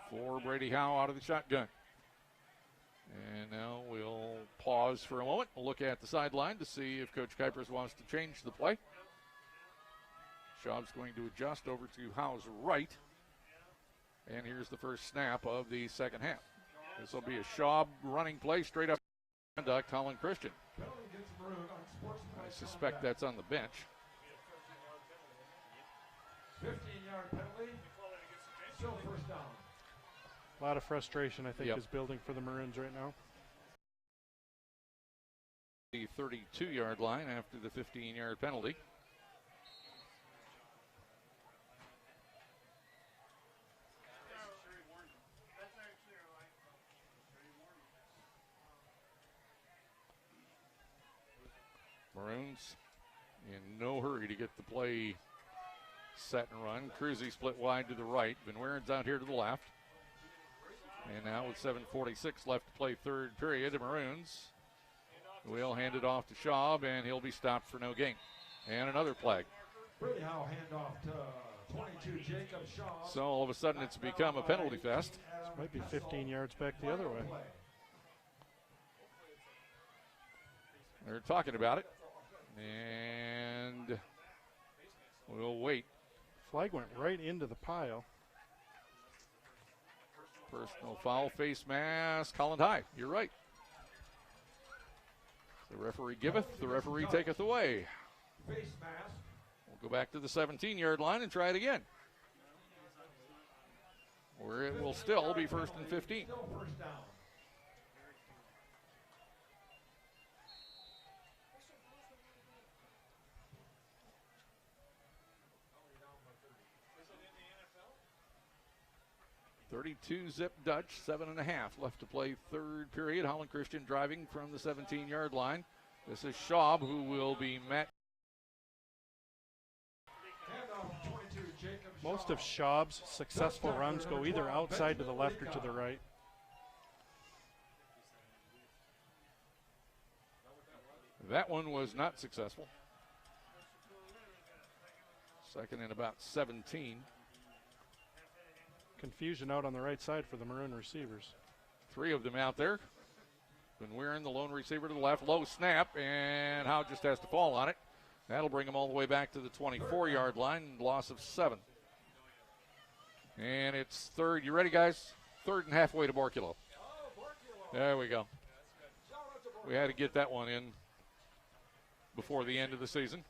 For Brady Howe out of the shotgun. And now we'll pause for a moment. We'll look at the sideline to see if Coach Kuipers wants to change the play. Schaub's going to adjust over to Howe's right. And here's the first snap of the second half. This will be a Schaub running play straight up conduct, Holland Christian. I suspect that's on the bench.
15-yard penalty. Still first down.
A lot of frustration, I think, is building for the Maroons right now.
The 32-yard line after the 15-yard penalty. Maroons in no hurry to get the play set and run. Cruzy split wide to the right. Van Weeren's out here to the left. And now with 7:46 left to play third period, the Maroons will hand it off to Schaub, and he'll be stopped for no gain. And another flag.
Brady Howe handoff to 22 Jacob Schaub.
So all of a sudden it's become a penalty fest.
This might be 15 yards back the other way.
They're talking about it. And we'll wait.
Flag went right into the pile.
Personal foul, face mask, Holland High. You're right. The referee giveth, the referee taketh away.
Face mask.
We'll Go back to the 17-yard line and try it again, where it will still be 1st and 15. .32 zip Dutch, 7.5 left to play third period. Holland Christian driving from the 17-yard line. This is Schaub, who will be met.
Most of Schaub's successful runs go either outside to the left or to the right.
That one was not successful. Second and about 17.
Confusion out on the right side for the Maroon receivers.
3 of them out there. Van Weeren, the lone receiver to the left. Low snap, and Howe just has to fall on it. That'll bring him all the way back to the 24-yard line. Loss of 7. And it's third. You ready, guys? Third and halfway to Borculo. There we go. We had to get that one in before the end of the season.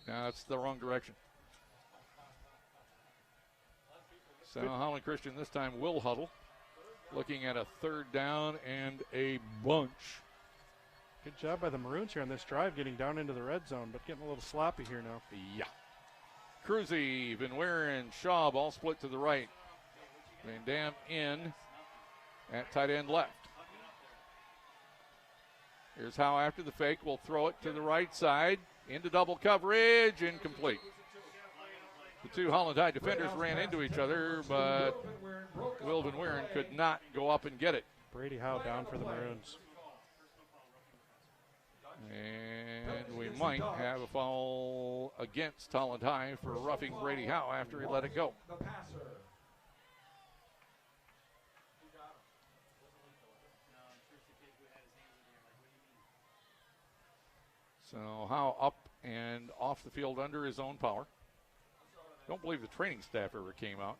Now it's the wrong direction. So Holland Christian this time will huddle. Looking at a third down and a bunch.
Good job by the Maroons here on this drive, getting down into the red zone, but getting a little sloppy here now.
Yeah. Cruzy, Van Weeren, Schaub all split to the right. Van Dam in at tight end left. Here's Howe after the fake. Will throw it to the right side. Into double coverage, incomplete. The two Holland High defenders ran into each other, but Will Van Weeren could not go up and get it.
Brady Howe down for the Maroons.
And we might have a foul against Holland High for roughing Brady Howe after he let it go. So Howe up and off the field under his own power. Don't believe the training staff ever came out.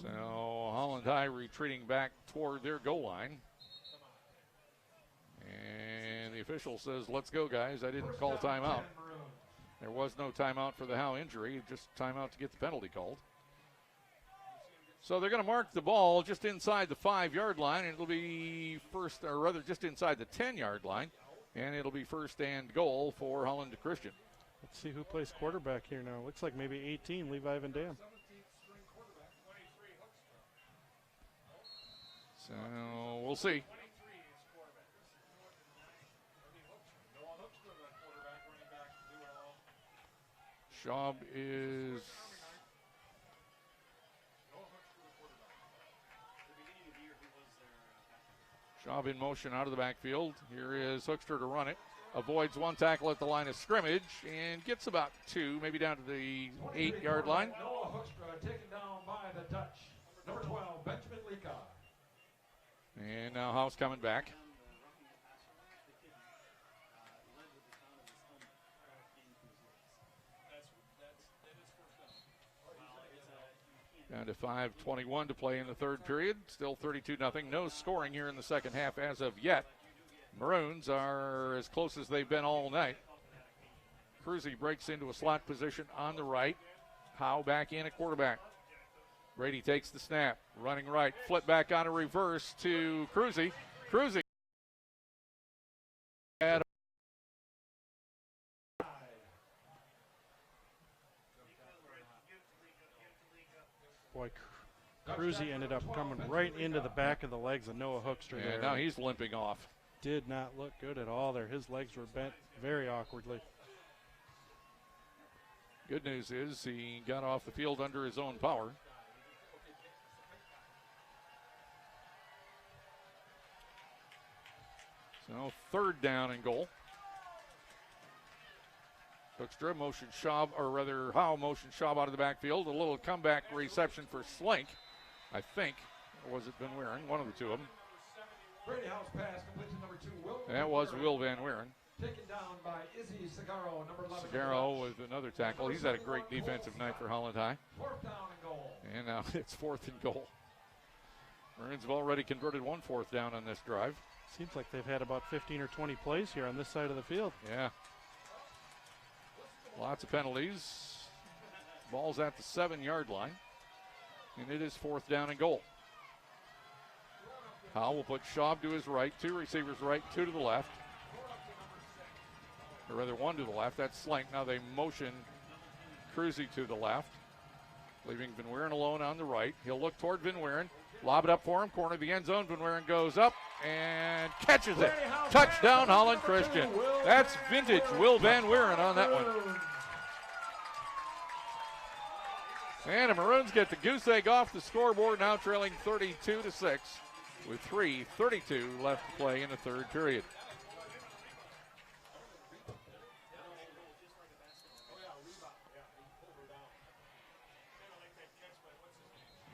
So Holland High retreating back toward their goal line. And the official says, let's go, guys. I didn't call timeout. There was no timeout for the Howe injury, just timeout to get the penalty called. So they're going to mark the ball just inside the 5-yard line, and it'll be first, or rather just inside the 10-yard line, and it'll be first and goal for Holland Christian.
Let's see who plays quarterback here now. Looks like maybe 18, Levi Van Dam.
So we'll see. Schaub is Schaub in motion out of the backfield. Here is Hoekstra to run it. Avoids one tackle at the line of scrimmage and gets about 2, maybe down to the 8-yard line.
Noah Hoekstra taken down by the Dutch. Number 12, Benjamin Lika.
And now Howe's coming back. Down to 5:21 to play in the third period. Still 32-0. No scoring here in the second half as of yet. Maroons are as close as they've been all night. Cruzy breaks into a slot position on the right. Howe back in at quarterback. Brady takes the snap. Running right. Flip back on a reverse to Cruzy. Cruzy.
Boy, Cruzy ended up coming right into the back of the legs of Noah Hoekstra there.
And now he's limping off.
Did not look good at all there. His legs were bent very awkwardly.
Good news is he got off the field under his own power. So third down and goal. Hoekstra motion Schaub, or rather Howe motion Schaub out of the backfield. A little comeback reception for Slink, I think. Or was it Van Weeren? One of the two of them.
Brady Howe's pass complete to number 2, Will.
That was Will Van Weeren.
Taken down by Izzy Sagaro, number 11.
Sagaro with another tackle. He's had a great defensive night for Holland High.
4th down and goal.
And now it's 4th and goal. Maroons have already converted 1 4th down on this drive.
Seems like they've had about 15 or 20 plays here on this side of the field.
Yeah. Lots of penalties. Ball's at the 7-yard line. And it is 4th down and goal. Howell will put Schaub to his right, 2 receivers right, 2 to the left. Or rather, 1 to the left. That's Slank. Now they motion Cruzy to the left, leaving Van Weeren alone on the right. He'll look toward Van Weeren. Lob it up for him. Corner of the end zone. Van Weeren goes up and catches it. Touchdown, Holland Christian. That's vintage Will Van Weeren on that one. And the Maroons get the goose egg off the scoreboard, now trailing 32-6 with 3:32 left to play in the third period.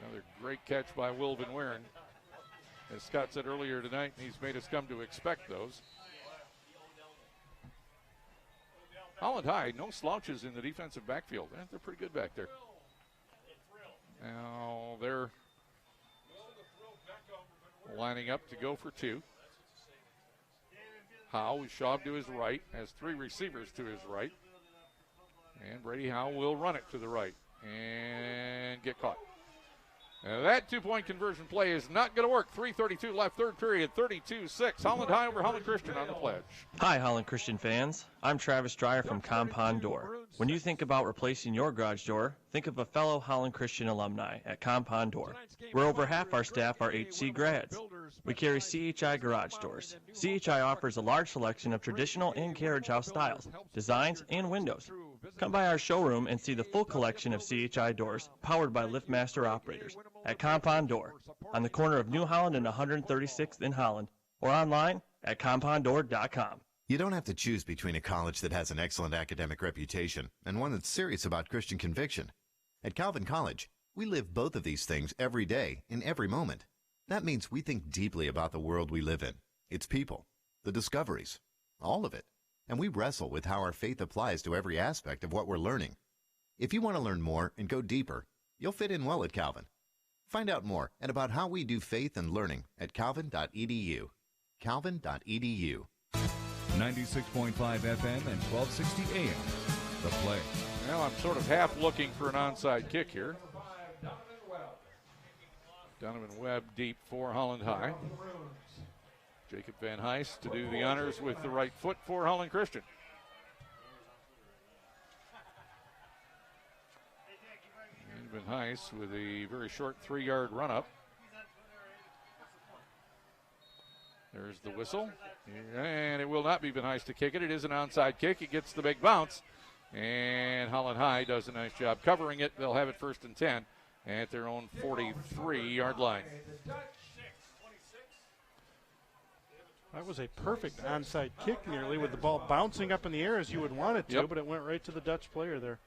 Another great catch by Will Van Weeren. As Scott said earlier tonight, he's made us come to expect those. Holland High, no slouches in the defensive backfield. They're pretty good back there. Now they're lining up to go for 2. Howe is Schaub to his right, has 3 receivers to his right. And Brady Howe will run it to the right and get caught. Now that 2-point conversion play is not going to work. 3:32 left, third period, 32-6. Holland High over Holland Christian on the pledge.
Hi, Holland Christian fans. I'm Travis Dreyer from Compound Door. When you think about replacing your garage door, think of a fellow Holland Christian alumni at Compound Door, where over half our staff are HC grads. We carry CHI garage doors. CHI offers a large selection of traditional and carriage house styles, designs, and windows. Come by our showroom and see the full collection of CHI doors powered by LiftMaster operators at Compound Door on the corner of New Holland and 136th in Holland, or online at compounddoor.com.
You don't have to choose between a college that has an excellent academic reputation and one that's serious about Christian conviction. At Calvin College, we live both of these things every day, in every moment. That means we think deeply about the world we live in, its people, the discoveries, all of it. And we wrestle with how our faith applies to every aspect of what we're learning. If you want to learn more and go deeper, you'll fit in well at Calvin. Find out more and about how we do faith and learning at calvin.edu. Calvin.edu.
96.5 FM and 1260 AM. The Play.
Well, I'm sort of half looking for an onside kick here. Donovan Webb deep for Holland High. Jacob Van Heist to do the honors with the right foot for Holland Christian. And Van Heist with a very short 3-yard run up. There's the whistle. And it will not be Van Heist to kick it. It is an onside kick. It gets the big bounce. And Holland High does a nice job covering it. They'll have it 1st and 10 at their own 43-yard line.
That was a perfect onside kick nearly, with the ball bouncing up in the air as you would want it to, but it went right to the Dutch player there.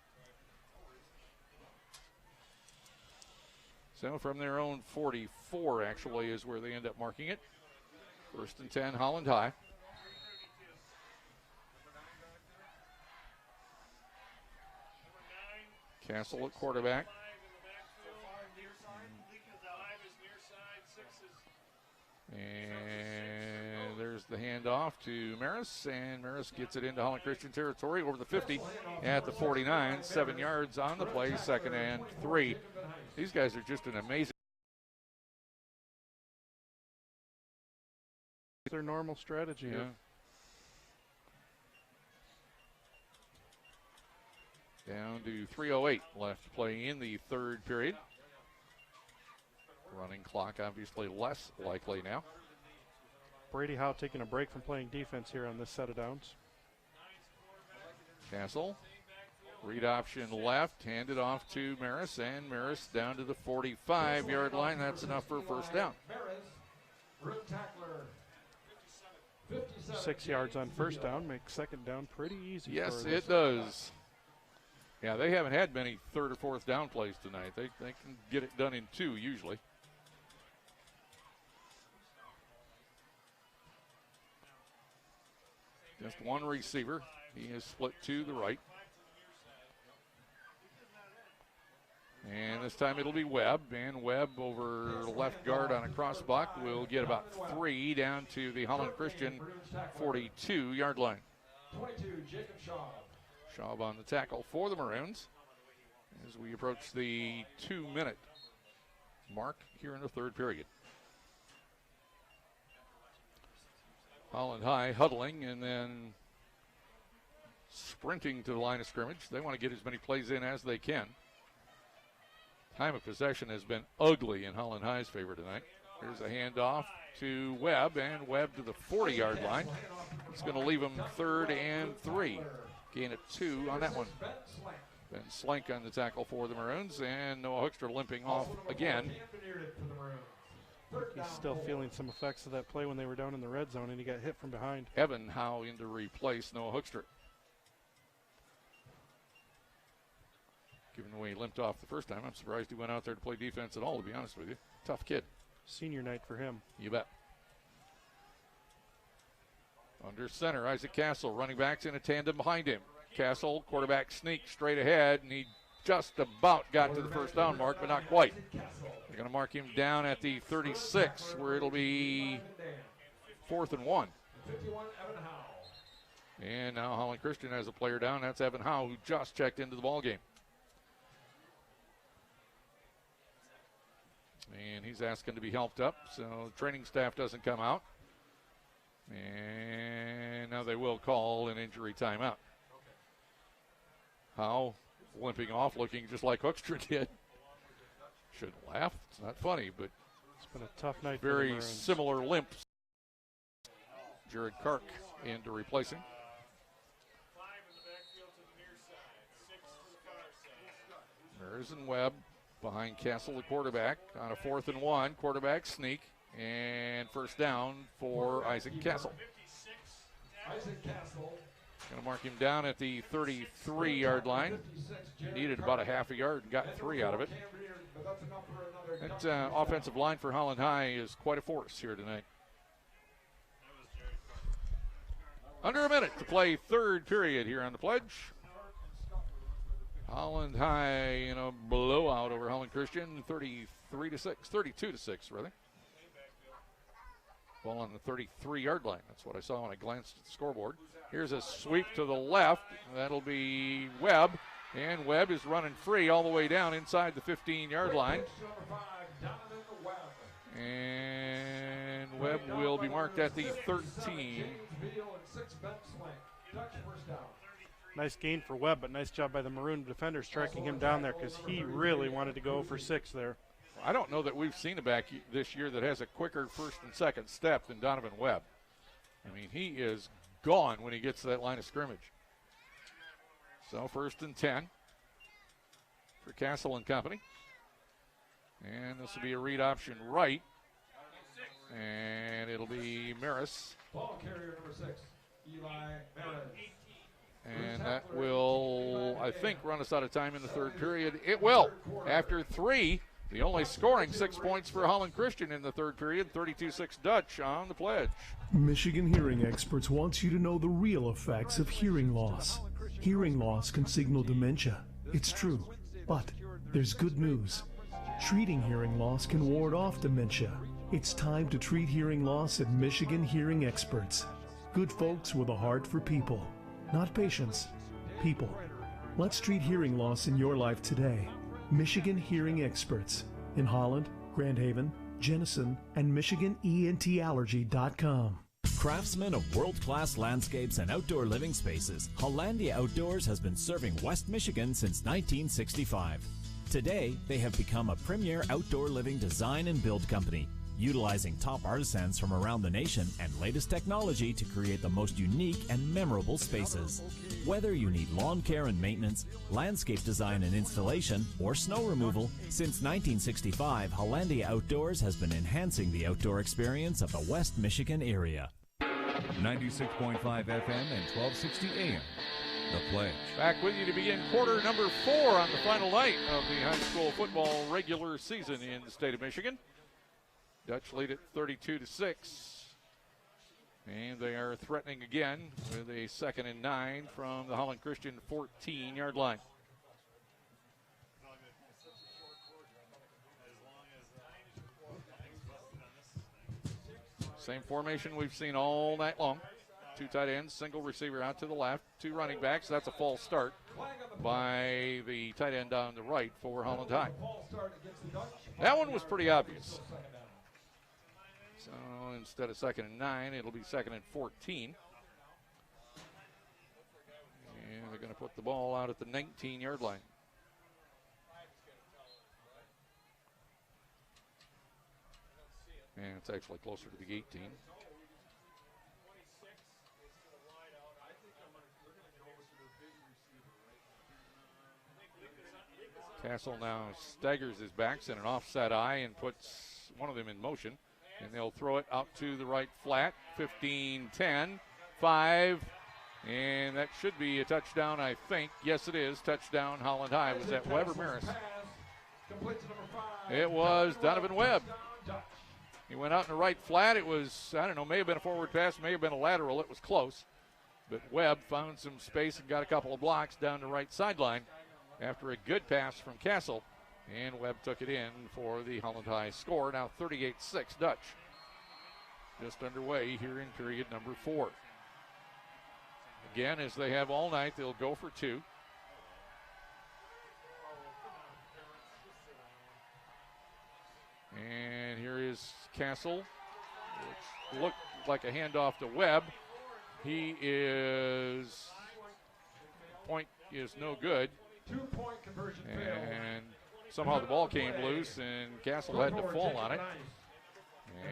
So from their own 44, actually, is where they end up marking it. 1st and 10, Holland High. Castle at quarterback. And there's the handoff to Maris, and Maris gets it into Holland Christian territory over the 50 at the 49. 7 yards on the play, 2nd and 3. These guys are just an amazing.
Their normal strategy.
Yeah. Down to 3:08 left to play in the third period. Running clock obviously less likely now.
Brady Howe taking a break from playing defense here on this set of downs.
Castle, read option left, handed off to Maris, and Maris down to the 45-yard line. That's enough for a 1st down.
6 yards on 1st down makes 2nd down pretty easy.
Yes, it does. Yeah, they haven't had many 3rd or 4th down plays tonight. They can get it done in 2 usually. Just one receiver. He is split to the right. And this time it'll be Webb, and Webb over left guard on a crossbuck will get about 3 down to the Holland Christian 42-yard line.
22, Jacob Shaw.
Schaub on the tackle for the Maroons as we approach the 2-minute mark here in the third period. Holland High huddling and then sprinting to the line of scrimmage. They want to get as many plays in as they can. Time of possession has been ugly in Holland High's favor tonight. Here's a handoff to Webb, and Webb to the 40-yard line. It's going to leave him 3rd and 3. Gain of 2 on that one. Ben Slank on the tackle for the Maroons, and Noah Hoekstra limping off again.
He's still feeling some effects of that play when they were down in the red zone, and he got hit from behind.
Evan Howe in to replace Noah Hoekstra. Given the way he limped off the first time, I'm surprised he went out there to play defense at all, to be honest with you. Tough kid.
Senior night for him.
You bet. Under center, Isaac Castle, running backs in a tandem behind him. Castle, quarterback sneak straight ahead, and he just about got to the first down mark, but not quite. They're going to mark him down at the 36, where it'll be 4th and 1. And now Holland Christian has a player down. That's Evan Howe, who just checked into the ballgame. And he's asking to be helped up, so the training staff doesn't come out. And now they will call an injury timeout. Howe limping off, looking just like Hoekstra did. Shouldn't laugh. It's not funny, but
it's been a tough night.
Very similar limps. Jared Kark in to replace him. Harrison Webb behind Castle, the quarterback, on a 4th and 1. Quarterback sneak, and first down for Isaac Castle.
Isaac Castle.
Going to mark him down at the 33-yard line. Needed about a half a yard and got 3 out of it. That offensive line for Holland High is quite a force here tonight. Under a minute to play third period here on the Pledge. Holland High in a blowout over Holland Christian, 32 to 6 rather. Ball on the 33-yard line. That's what I saw when I glanced at the scoreboard. Here's a sweep to the left. That'll be Webb. And Webb is running free all the way down inside the 15-yard line. And Webb will be marked at the 13.
Nice gain for Webb, but nice job by the Maroon defenders tracking him down there because he really wanted to go for 6 there.
I don't know that we've seen a back this year that has a quicker first and second step than Donovan Webb. I mean, he is gone when he gets to that line of scrimmage. So 1st and 10 for Castle and company. And this will be a read option right. And it'll be Maris.
Ball carrier number 6, Eli Maris.
And that will, I think, run us out of time in the third period. It will. After 3, the only scoring 6 points for Holland Christian in the third period, 32-6 Dutch on the Pledge.
Michigan hearing experts want you to know the real effects of hearing loss. Hearing loss can signal dementia. It's true. But there's good news. Treating hearing loss can ward off dementia. It's time to treat hearing loss at Michigan Hearing Experts. Good folks with a heart for people. Not patients, people. Let's treat hearing loss in your life today. Michigan Hearing Experts in Holland, Grand Haven, Jenison, and MichiganENTAllergy.com.
Craftsmen of world-class landscapes and outdoor living spaces, Hollandia Outdoors has been serving West Michigan since 1965. Today, they have become a premier outdoor living design and build company, utilizing top artisans from around the nation and latest technology to create the most unique and memorable spaces. Whether you need lawn care and maintenance, landscape design and installation, or snow removal, since 1965, Hollandia Outdoors has been enhancing the outdoor experience of the West Michigan area.
96.5 FM and 1260 AM. The Pledge.
Back with you to begin quarter number 4 on the final night of the high school football regular season in the state of Michigan. Dutch lead at 32-6. And they are threatening again with a 2nd and 9 from the Holland Christian 14-yard line. Same formation we've seen all night long. 2 tight ends, single receiver out to the left, 2 running backs. That's a false start by the tight end on the right for Holland High. That one was pretty obvious. So instead of 2nd and 9, it'll be 2nd and 14. And they're going to put the ball out at the 19-yard line. And it's actually closer to the 18. Castle now staggers his backs in an offset eye and puts one of them in motion. And they'll throw it out to the right flat. 15, 10, 5. And that should be a touchdown, I think. Yes, it is. Touchdown, Holland High. Was that Webb or Maris? It was Donovan Webb. He went out in the right flat. It was, I don't know, may have been a forward pass, may have been a lateral. It was close. But Webb found some space and got a couple of blocks down the right sideline after a good pass from Castle. And Webb took it in for the Holland High score. Now 38-6 Dutch. Just underway here in period number 4. Again, as they have all night, they'll go for 2. And here is Castle, which looked like a handoff to Webb. He is, point is no good.
2-point conversion
and somehow the ball came loose and Castle had to fall on it.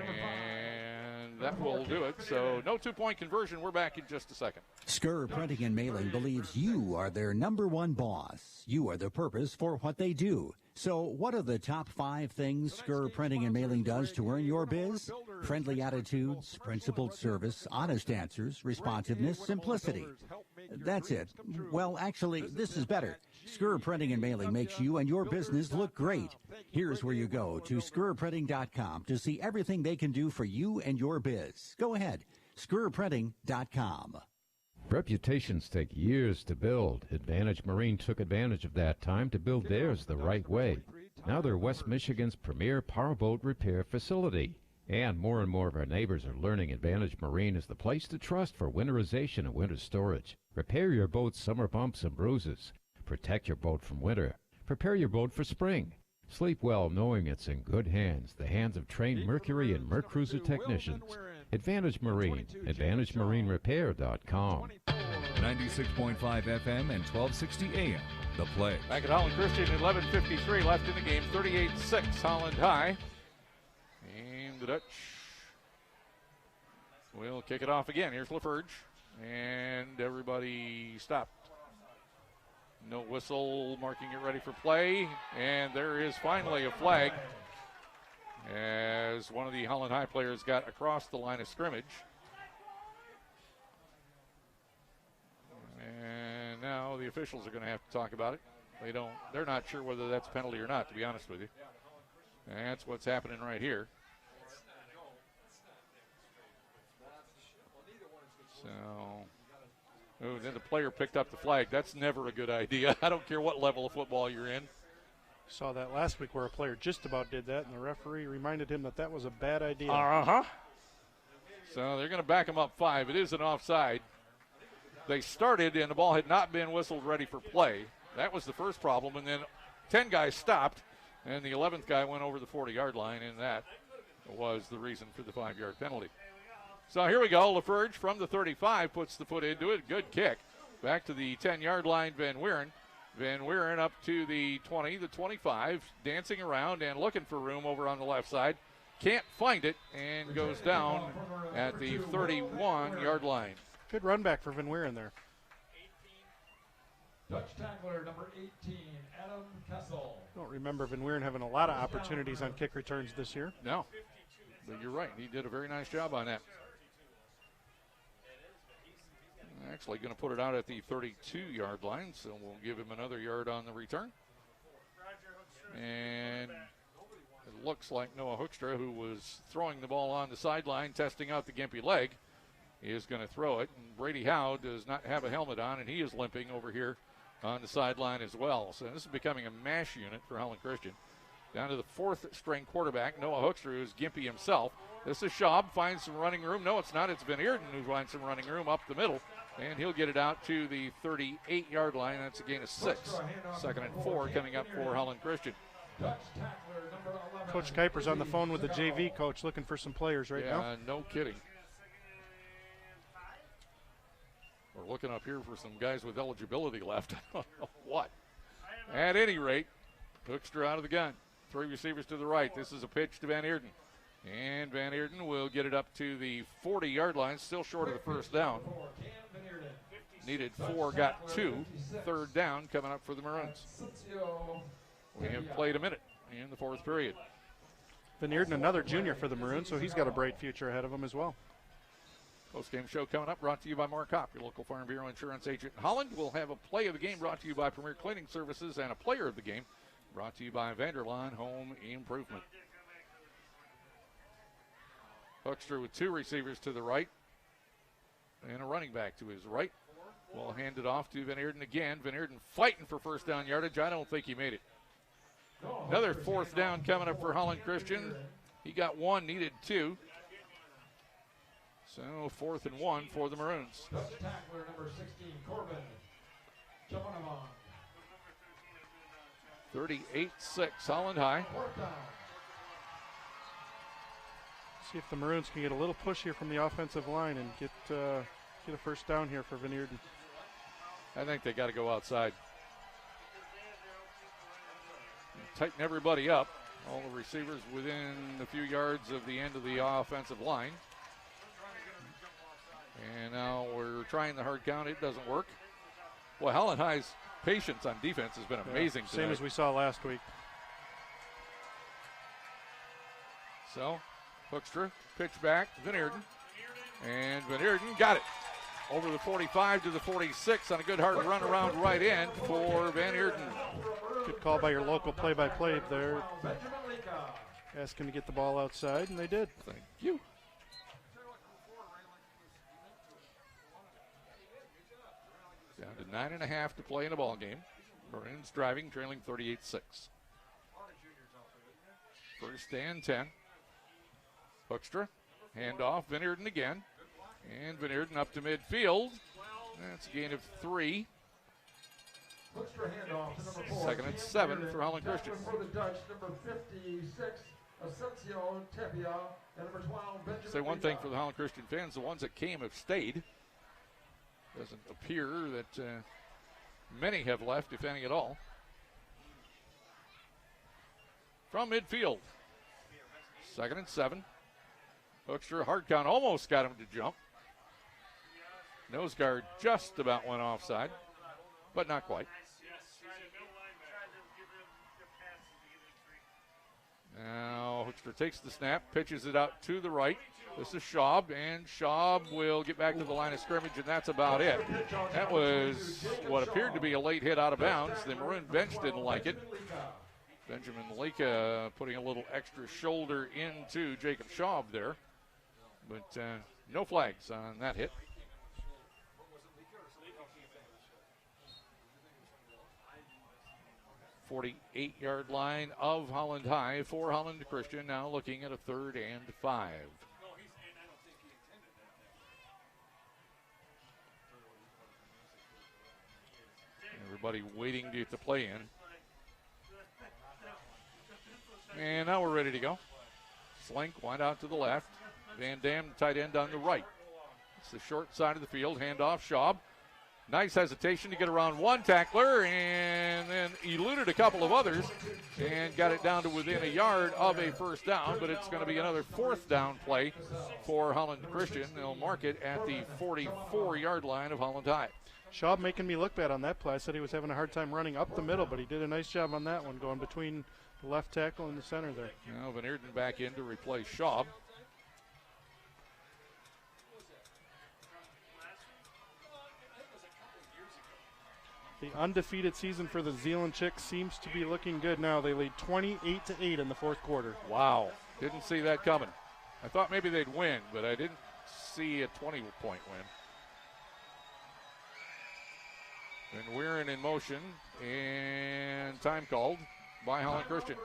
And that will do it. So no 2-point conversion. We're back in just a second.
Skur Printing and Mailing believes you are their #1 boss. You are the purpose for what they do. So what are the top 5 things Skur Printing and Mailing does to earn your biz? Friendly attitudes, principled service, honest answers, responsiveness, simplicity. That's it. Well, actually, this is better. Skur Printing and Mailing makes you and your business look great. Here's where you go to skurprinting.com to see everything they can do for you and your biz. Go ahead, skurprinting.com.
Reputations take years to build. Advantage Marine took advantage of that time to build theirs the right way. Now they're West Michigan's premier powerboat repair facility. And more of our neighbors are learning Advantage Marine is the place to trust for winterization and winter storage. Repair your boat's summer bumps and bruises. Protect your boat from winter. Prepare your boat for spring. Sleep well knowing it's in good hands, the hands of trained Mercury and Mercruiser technicians. Advantage Marine, AdvantageMarineRepair.com.
96.5 FM and 1260 AM. The Play.
Back at Holland Christian, 11:53 left in the game. 38-6 Holland High. And the Dutch will kick it off again. Here's LaFerge. And everybody stopped. No whistle, marking it ready for play. And there is finally a flag as one of the Holland High players got across the line of scrimmage. And now the officials are going to have to talk about it. They're not sure whether that's a penalty or not, to be honest with you. And that's what's happening right here. So, then the player picked up the flag. That's never a good idea. I don't care what level of football you're in.
Saw that last week where a player just about did that, and the referee reminded him that was a bad idea.
Uh-huh. So they're going to back him up 5. It is an offside. They started, and the ball had not been whistled ready for play. That was the first problem, and then 10 guys stopped, and the 11th guy went over the 40-yard line, and that was the reason for the 5-yard penalty. So here we go. LaFerge from the 35 puts the foot into it. Good kick. Back to the 10-yard line, Van Weeren. Van Weeren up to the 20, the 25, dancing around and looking for room over on the left side. Can't find it and goes down at the 31-yard line.
Good run back for Van Weeren there.
Dutch tackler number 18, Adam Kessel.
Don't remember Van Weeren having a lot of opportunities on kick returns this year.
No, but you're right. He did a very nice job on that. Actually going to put it out at the 32-yard line, so we'll give him another yard on the return. And it looks like Noah Hoekstra, who was throwing the ball on the sideline, testing out the gimpy leg, is going to throw it. And Brady Howe does not have a helmet on, and he is limping over here on the sideline as well. So this is becoming a mash unit for Holland Christian. Down to the 4th-string quarterback, Noah Hoekstra, who's gimpy himself. This is Schaub, finds some running room. No, it's not. It's Van Eerden who finds some running room up the middle. And he'll get it out to the 38-yard line. That's a gain of 6. 2nd and 4 coming up for Holland Christian.
Coach Kuiper's on the phone with the JV coach looking for some players right now.
Yeah, no kidding. We're looking up here for some guys with eligibility left. I don't know what. At any rate, Hoekstra out of the gun. 3 receivers to the right. This is a pitch to Van Eerden. And Van Eerden will get it up to the 40-yard line, still short of the first down. Needed 4, got 2. 3rd down coming up for the Maroons. We have played a minute in the 4th period.
Van Eerden, another junior for the Maroons, so he's got a bright future ahead of him as well.
Post-game show coming up, brought to you by Mark Kopp, your local Farm Bureau insurance agent in Holland. We'll have a play of the game brought to you by Premier Cleaning Services and a player of the game brought to you by Vanderlaan Home Improvement. Hoekstra with 2 receivers to the right and a running back to his right. We'll hand it off to Van Eerden again. Van Eerden fighting for first down yardage. I don't think he made it. Another 4th down coming up for Holland Christian. He got 1, needed 2. So 4th and 1 for the Maroons.
Tackler number 16, Corbin.
38-6, Holland High.
See if the Maroons can get a little push here from the offensive line and get a first down here for Van Eerden.
I think they got to go outside. Tighten everybody up. All the receivers within a few yards of the end of the offensive line. And now we're trying the hard count. It doesn't work. Well, Holland High's patience on defense has been amazing tonight.
Same as we saw last week.
So, Hoekstra, pitch back, Van Eerden. And Van Eerden got it. Over the 45 to the 46 on a good hard run around right end for Van Eerden.
Good call by your local play-by-play there. Ask him to get the ball outside, and they did.
Thank you. Down to 9.5 to play in a ball game. Maroons driving, trailing 38-6. 1st and 10. Hoekstra, handoff, Van Eerden again. And Van Eerden up to midfield. That's a gain of 3. 2nd and 7 for Holland Christian.
For the Dutch, number 56, Asensio Tepia, and number 12, Benjamin.
Say one thing for the Holland Christian fans, the ones that came have stayed. Doesn't appear that many have left, if any at all. From midfield. 2nd and 7. Hoekstra, hard count, almost got him to jump. Nose guard just about went offside, but not quite. Now Hoekstra takes the snap, pitches it out to the right. This is Schaub, and Schaub will get back to the line of scrimmage, and that's about it. That was what appeared to be a late hit out of bounds. The Maroon bench didn't like it. Benjamin Leka putting a little extra shoulder into Jacob Schaub there. But no flags on that hit. .48-yard line of Holland High for Holland Christian, now looking at a 3rd and 5. Everybody waiting to get the play in. And now we're ready to go. Slink, wind out to the left. Van Dam, tight end on the right. It's the short side of the field. Handoff, Schaub. Nice hesitation to get around one tackler and then eluded a couple of others and got it down to within a yard of a first down, but it's going to be another 4th down play for Holland Christian. They'll mark it at the 44-yard line of Holland High.
Schaub making me look bad on that play. I said he was having a hard time running up the middle, but he did a nice job on that one, going between the left tackle and the center there.
Now Van Eerden back in to replace Schaub.
The undefeated season for the Zeeland Chicks seems to be looking good now. They lead 28-8 in the 4th quarter.
Wow, didn't see that coming. I thought maybe they'd win, but I didn't see a 20-point win. And Weirin in motion, and time called. by Holland Christian.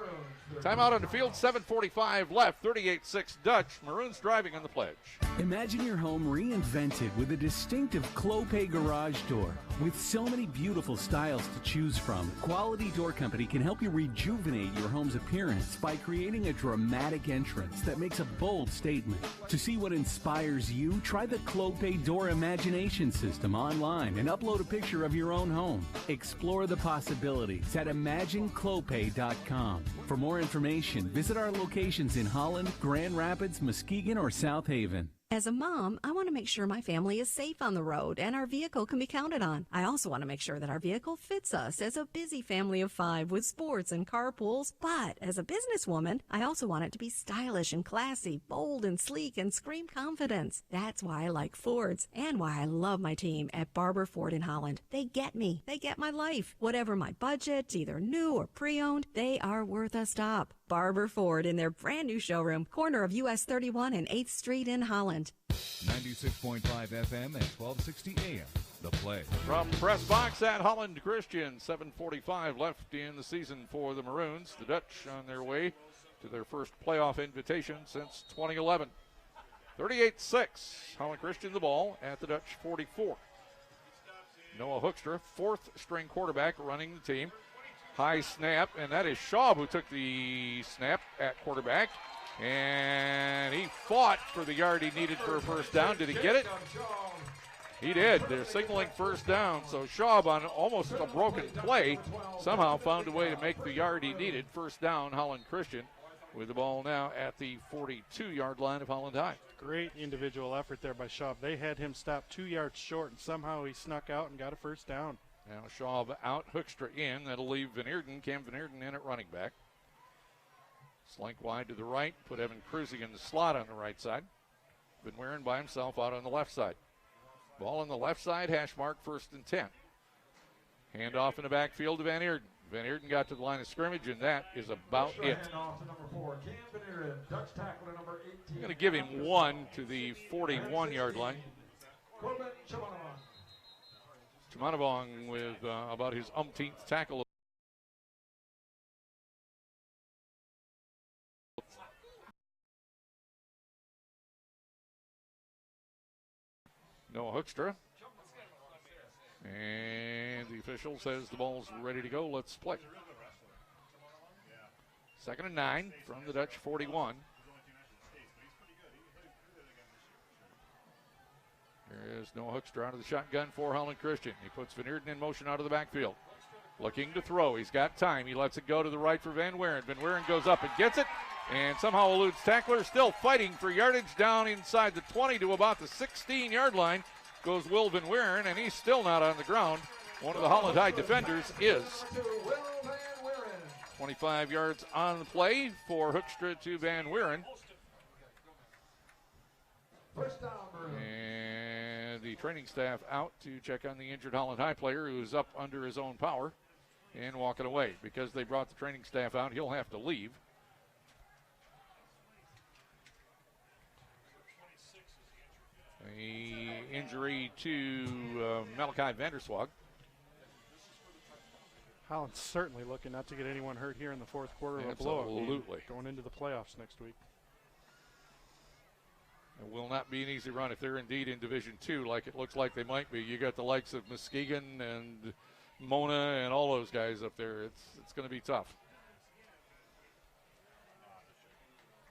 Timeout on the field, 7:45 left, 38-6 Dutch. Maroons driving on the pledge.
Imagine your home reinvented with a distinctive Clopay garage door. With so many beautiful styles to choose from, Quality Door Company can help you rejuvenate your home's appearance by creating a dramatic entrance that makes a bold statement. To see what inspires you, try the Clopay Door Imagination System online and upload a picture of your own home. Explore the possibilities at ImagineClopay.com. For more information, visit our locations in Holland, Grand Rapids, Muskegon, or South Haven.
As a mom, I want to make sure my family is safe on the road and our vehicle can be counted on. I also want to make sure that our vehicle fits us as a busy family of 5 with sports and carpools. But as a businesswoman, I also want it to be stylish and classy, bold and sleek, and scream confidence. That's why I like Fords and why I love my team at Barber Ford in Holland. They get me. They get my life. Whatever my budget, either new or pre-owned, they are worth a stop. Barber Ford in their brand new showroom, corner of US 31 and 8th Street in Holland.
96.5 FM and 1260 AM. The Play.
From press box at Holland Christian, 7:45 left in the season for the Maroons. The Dutch on their way to their first playoff invitation since 2011. 38-6. Holland Christian the ball at the Dutch 44. Noah Hoekstra, fourth string quarterback, running the team. High snap, and that is Schaub who took the snap at quarterback. And he fought for the yard he needed for a first down. Did he get it? He did. They're signaling first down. So Schaub, on almost a broken play, somehow found a way to make the yard he needed. First down, Holland Christian, with the ball now at the 42-yard line of Holland High.
Great individual effort there by Schaub. They had him stop 2 yards short, and somehow he snuck out and got a first down.
Now Schaub out, Hoekstra in. That'll leave Cam Van Eerden in at running back. Slink wide to the right, put Evan Cruising in the slot on the right side. Van Weeren by himself out on the left side. Ball on the left side, hash mark 1st and 10. Hand off in the backfield to Van Eerden. Van Eerden got to the line of scrimmage, and that is about it. I'm going to give him 1 to the 41-yard line. Chimanavong with about his umpteenth tackle. Noah Hoekstra. And the official says the ball's ready to go. Let's play. 2nd and 9 from the Dutch 41. Here is Noah Hoekstra out of the shotgun for Holland Christian. He puts Van Eerden in motion out of the backfield. Looking to throw. He's got time. He lets it go to the right for Van Weeren. Van Weeren goes up and gets it, and somehow eludes tackler. Still fighting for yardage down inside the 20 to about the 16-yard line. Goes Will Van Weeren, and he's still not on the ground. One of the Holland High defenders is. 25 yards on the play for Hoekstra to Van Weeren. And the training staff out to check on the injured Holland High player who's up under his own power and walking away. Because they brought the training staff out, he'll have to leave. A injury to Malachi Vanderswag.
Holland's certainly looking not to get anyone hurt here in the fourth quarter of a blowout game going into the playoffs next week.
It will not be an easy run if they're indeed in Division II like it looks like they might be. You got the likes of Muskegon and Mona and all those guys up there. It's going to be tough.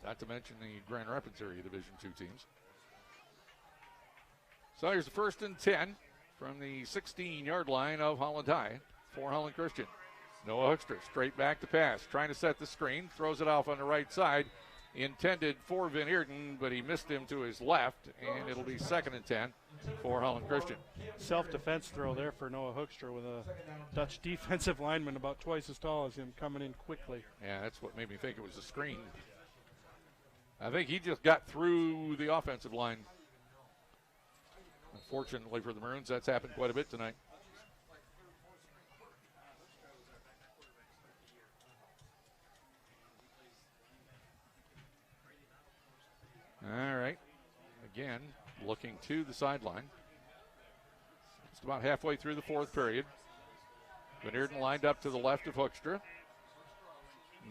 Not to mention the Grand Rapids area Division II teams. So here's the 1st and 10 from the 16-yard line of Holland High for Holland Christian. Noah Hoekstra straight back to pass, trying to set the screen, throws it off on the right side. Intended for Van Eerden, but he missed him to his left, and it'll be 2nd and 10 for Holland Christian.
Self-defense throw there for Noah Hoekstra with a Dutch defensive lineman about twice as tall as him coming in quickly.
Yeah, that's what made me think it was a screen. I think he just got through the offensive line. Unfortunately for the Maroons, that's happened quite a bit tonight. All right. Again, looking to the sideline. Just about halfway through the 4th period. Van Eerden lined up to the left of Hoekstra.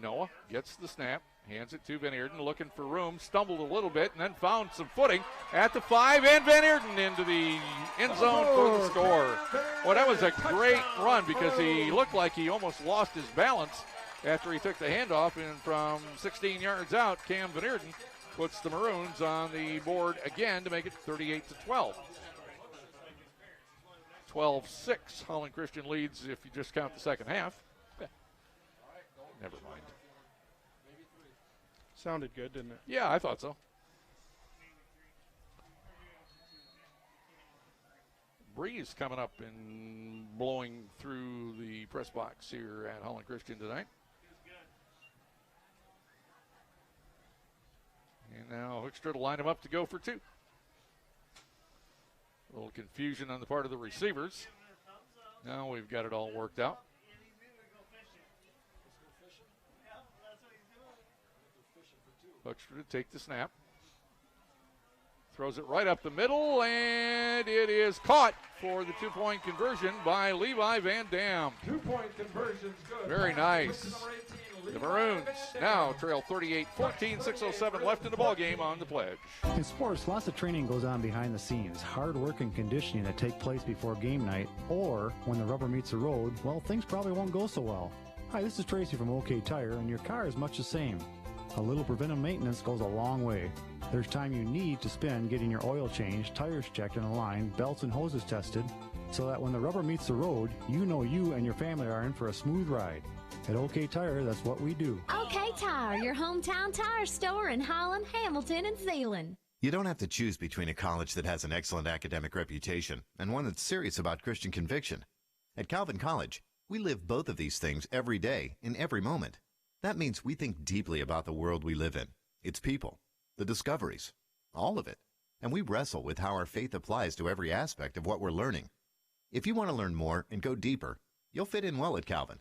Noah gets the snap, hands it to Van Eerden, looking for room, stumbled a little bit, and then found some footing at the 5, and Van Eerden into the end zone for the score. Well, that was a great run because he looked like he almost lost his balance after he took the handoff, and from 16 yards out, Cam Van Eerden puts the Maroons on the board again to make it 38-12. 12-6, Holland Christian leads if you just count the second half. Never mind.
Sounded good, didn't it?
Yeah, I thought so. Breeze coming up and blowing through the press box here at Holland Christian tonight. And now Hoekstra to line him up to go for 2. A little confusion on the part of the receivers. Now we've got it all worked out. Hoekstra to take the snap. Throws it right up the middle, and it is caught for the 2-point conversion by Levi Van Dam.
2-point conversion's good.
Very nice. The Maroons now trail 38-14, 6:07 left in the ball game on the pledge.
In sports, lots of training goes on behind the scenes. Hard work and conditioning that take place before game night, or when the rubber meets the road, well, things probably won't go so well. Hi, this is Tracy from OK Tire, and your car is much the same. A little preventive maintenance goes a long way. There's time you need to spend getting your oil changed, tires checked and aligned, belts and hoses tested, so that when the rubber meets the road, you know you and your family are in for a smooth ride. At OK Tire, that's what we do.
OK Tire, your hometown tire store in Holland, Hamilton, and Zeeland.
You don't have to choose between a college that has an excellent academic reputation and one that's serious about Christian conviction. At Calvin College, we live both of these things every day, in every moment. That means we think deeply about the world we live in, its people, the discoveries, all of it. And we wrestle with how our faith applies to every aspect of what we're learning. If you want to learn more and go deeper, you'll fit in well at Calvin.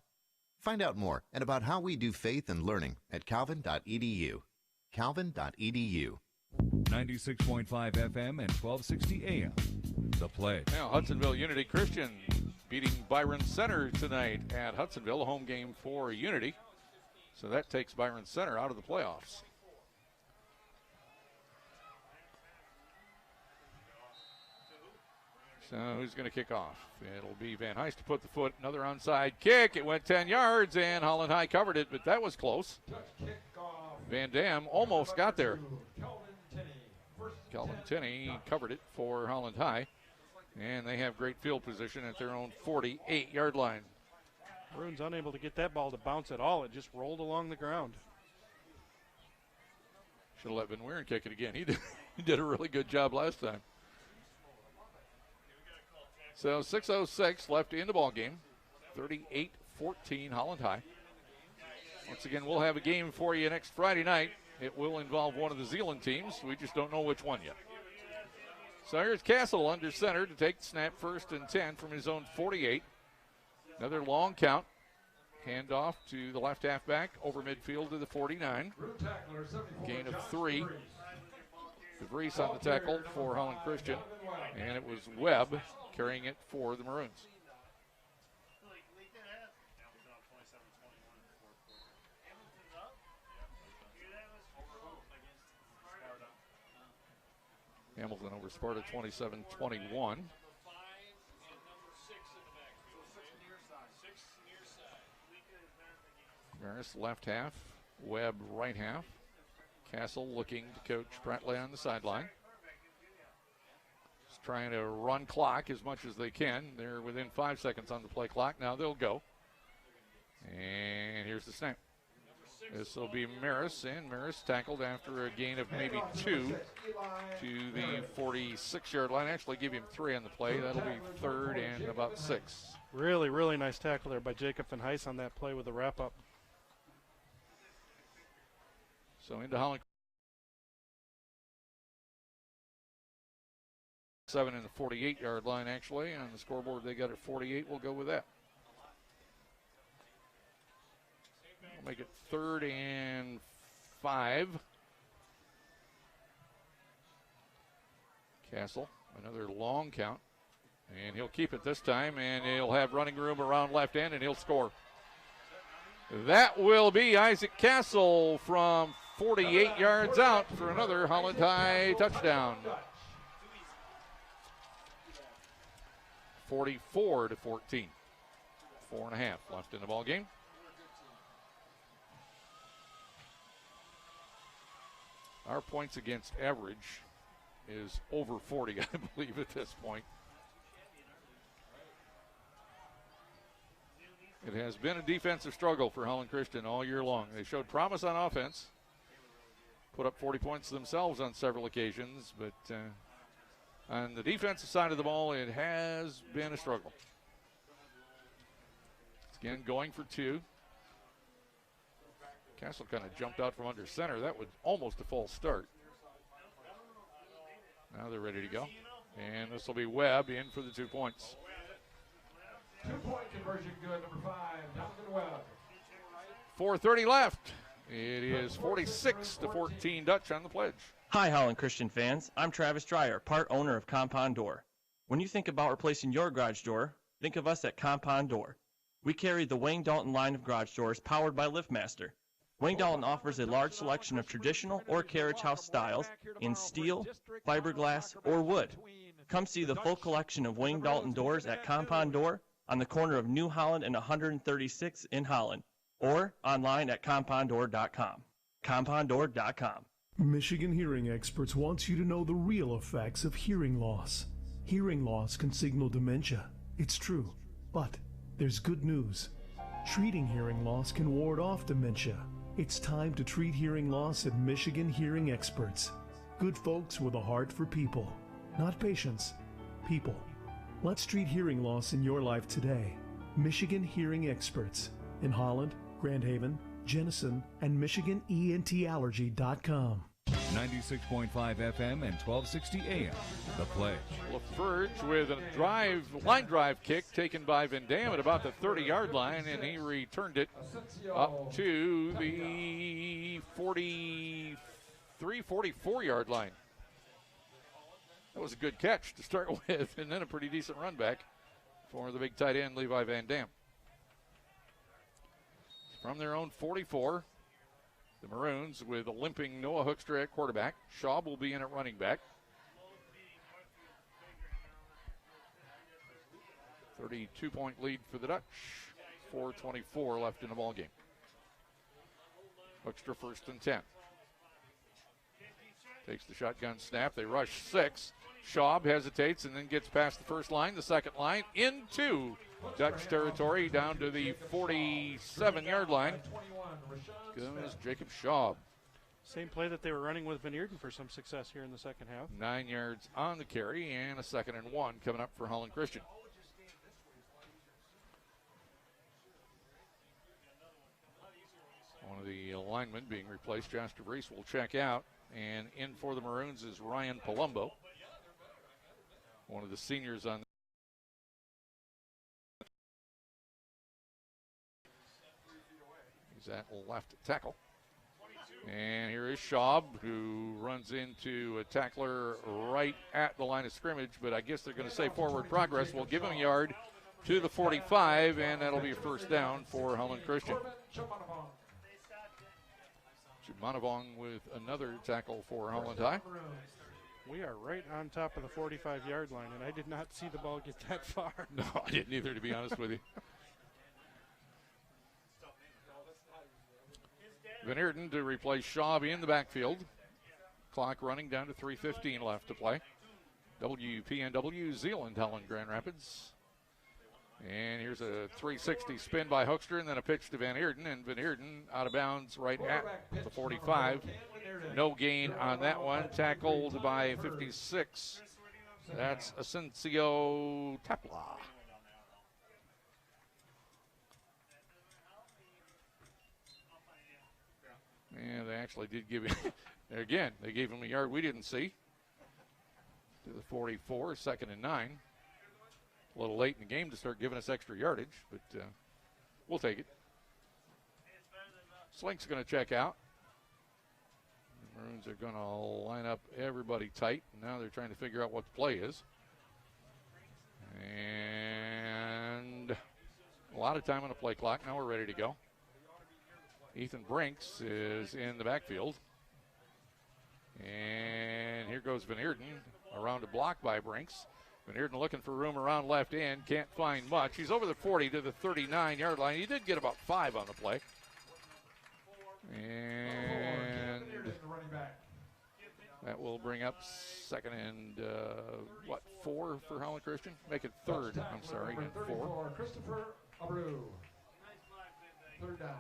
Find out more and about how we do faith and learning at calvin.edu. Calvin.edu.
96.5 FM and 1260 AM. The Pledge.
Now Hudsonville Unity Christian beating Byron Center tonight at Hudsonville, a home game for Unity. So that takes Byron Center out of the playoffs. So who's going to kick off? It'll be Van Heist to put the foot. Another onside kick. It went 10 yards, and Holland High covered it, but that was close. Van Dam almost got there. Calvin Tenney covered it for Holland High, and they have great field position at their own 48-yard line.
Maroons unable to get that ball to bounce at all. It just rolled along the ground.
Should have let Van Weeren kick it again. He did a really good job last time. So 6:06 left in the ball game. 38-14 Holland High. Once again, we'll have a game for you next Friday night. It will involve one of the Zeeland teams. We just don't know which one yet. So here's Castle under center to take the snap, 1st and 10 from his own 48. Another long count. Handoff to the left halfback over midfield to the 49. Gain of 3. DeVries on the tackle for Holland Christian. And it was Webb carrying it for the Maroons. Hamilton over Sparta 27-21. Maris left half, Webb right half. Castle looking to coach Pratley on the sideline. Just trying to run clock as much as they can. They're within 5 seconds on the play clock. Now they'll go. And here's the snap. This will be Maris, and Maris tackled after a gain of maybe 2 to the 46-yard line. Actually give him 3 on the play. That'll be 3rd and about 6.
Really, really nice tackle there by Jacob Van Heist on that play with the wrap-up.
So into Holland. 7 in the 48-yard line, actually. On the scoreboard, they got it 48. We'll go with that. We'll make it 3rd and 5. Castle, another long count. And he'll keep it this time, and he'll have running room around left end, and he'll score. That will be Isaac Castle from 48 yards out for another Holland High touchdown. 44-14. 4.5 left in the ball game. Our points against average is over 40, I believe, at this point. It has been a defensive struggle for Holland Christian all year long. They showed promise on offense, put up 40 points themselves on several occasions, but on the defensive side of the ball, it has been a struggle. Again, going for two. Castle kind of jumped out from under center. That was almost a false start. Now they're ready to go. And this will be Webb in for the 2 points.
2-point conversion good, number 5, Donovan Webb.
4:30 left. It is 46-14 Dutch on the pledge.
Hi, Holland Christian fans. I'm Travis Dreyer, part owner of Compound Door. When you think about replacing your garage door, think of us at Compound Door. We carry the Wayne Dalton line of garage doors powered by LiftMaster. Wayne Dalton offers a large selection of traditional or carriage house styles in steel, fiberglass, or wood. Come see the full collection of Wayne Dalton doors at Compound Door on the corner of New Holland and 136 in Holland, or online at compounddoor.com. Compounddoor.com.
Michigan hearing experts want you to know the real effects of hearing loss. Hearing loss can signal dementia. It's true, but there's good news. Treating hearing loss can ward off dementia. It's time to treat hearing loss at Michigan Hearing Experts. Good folks with a heart for people, not patients, people. Let's treat hearing loss in your life today. Michigan Hearing Experts in Holland, Grand Haven, Jenison, and MichiganENTAllergy.com.
96.5 FM and 1260 AM. The Pledge.
LaFerge with a line drive kick taken by Van Dam at about the 30-yard line, and he returned it up to the 44-yard line. That was a good catch to start with, and then a pretty decent run back for the big tight end, Levi Van Dam. From their own 44, the Maroons with a limping Noah Hoekstra at quarterback. Schaub will be in at running back. 32-point lead for the Dutch. 4:24 left in the ball game. Hoekstra first and 10. Takes the shotgun snap. They rush 6. Schaub hesitates and then gets past the first line, the second line, into Dutch territory down to the 47-yard line. Goes Jacob Schaub.
Same play that they were running with Van Eerden for some success here in the second half.
9 yards on the carry and a 2nd and 1 coming up for Holland Christian. One of the linemen being replaced, Josh DeVries, will check out. And in for the Maroons is Ryan Palumbo, one of the seniors on. He's at left tackle. And here is Schaub, who runs into a tackler right at the line of scrimmage, but I guess they're going to say forward progress. We'll give him a yard to the 45, and that'll be a first down for Holland Christian. Manavong with another tackle for Holland High.
We are right on top of the 45-yard line, and I did not see the ball get that far.
No, I didn't either, to be honest with you. Van Eerden to replace Schaub in the backfield. Clock running down to 3:15 left to play. WPNW, Zeeland, Holland, Grand Rapids. And here's a 360 spin by Hoekstra, and then a pitch to Van Eerden, and Van Eerden out of bounds right at the 45. No gain on that one. Tackled by 56. That's Asensio Tapla. And they actually did give him, again, they gave him a yard we didn't see. To the 44, 2nd and 9. A little late in the game to start giving us extra yardage, but we'll take it. Slink's going to check out. The Maroons are going to line up everybody tight. Now they're trying to figure out what the play is. And a lot of time on the play clock. Now we're ready to go. Ethan Brinks is in the backfield. And here goes Van Eerden around a block by Brinks. Van Eerden looking for room around left end. Can't find much. He's over the 40 to the 39-yard line. He did get about 5 on the play. And that will bring up second and, 4 for Holland Christian? Make it third, I'm sorry, and 4.
Christopher Abreu. Third down.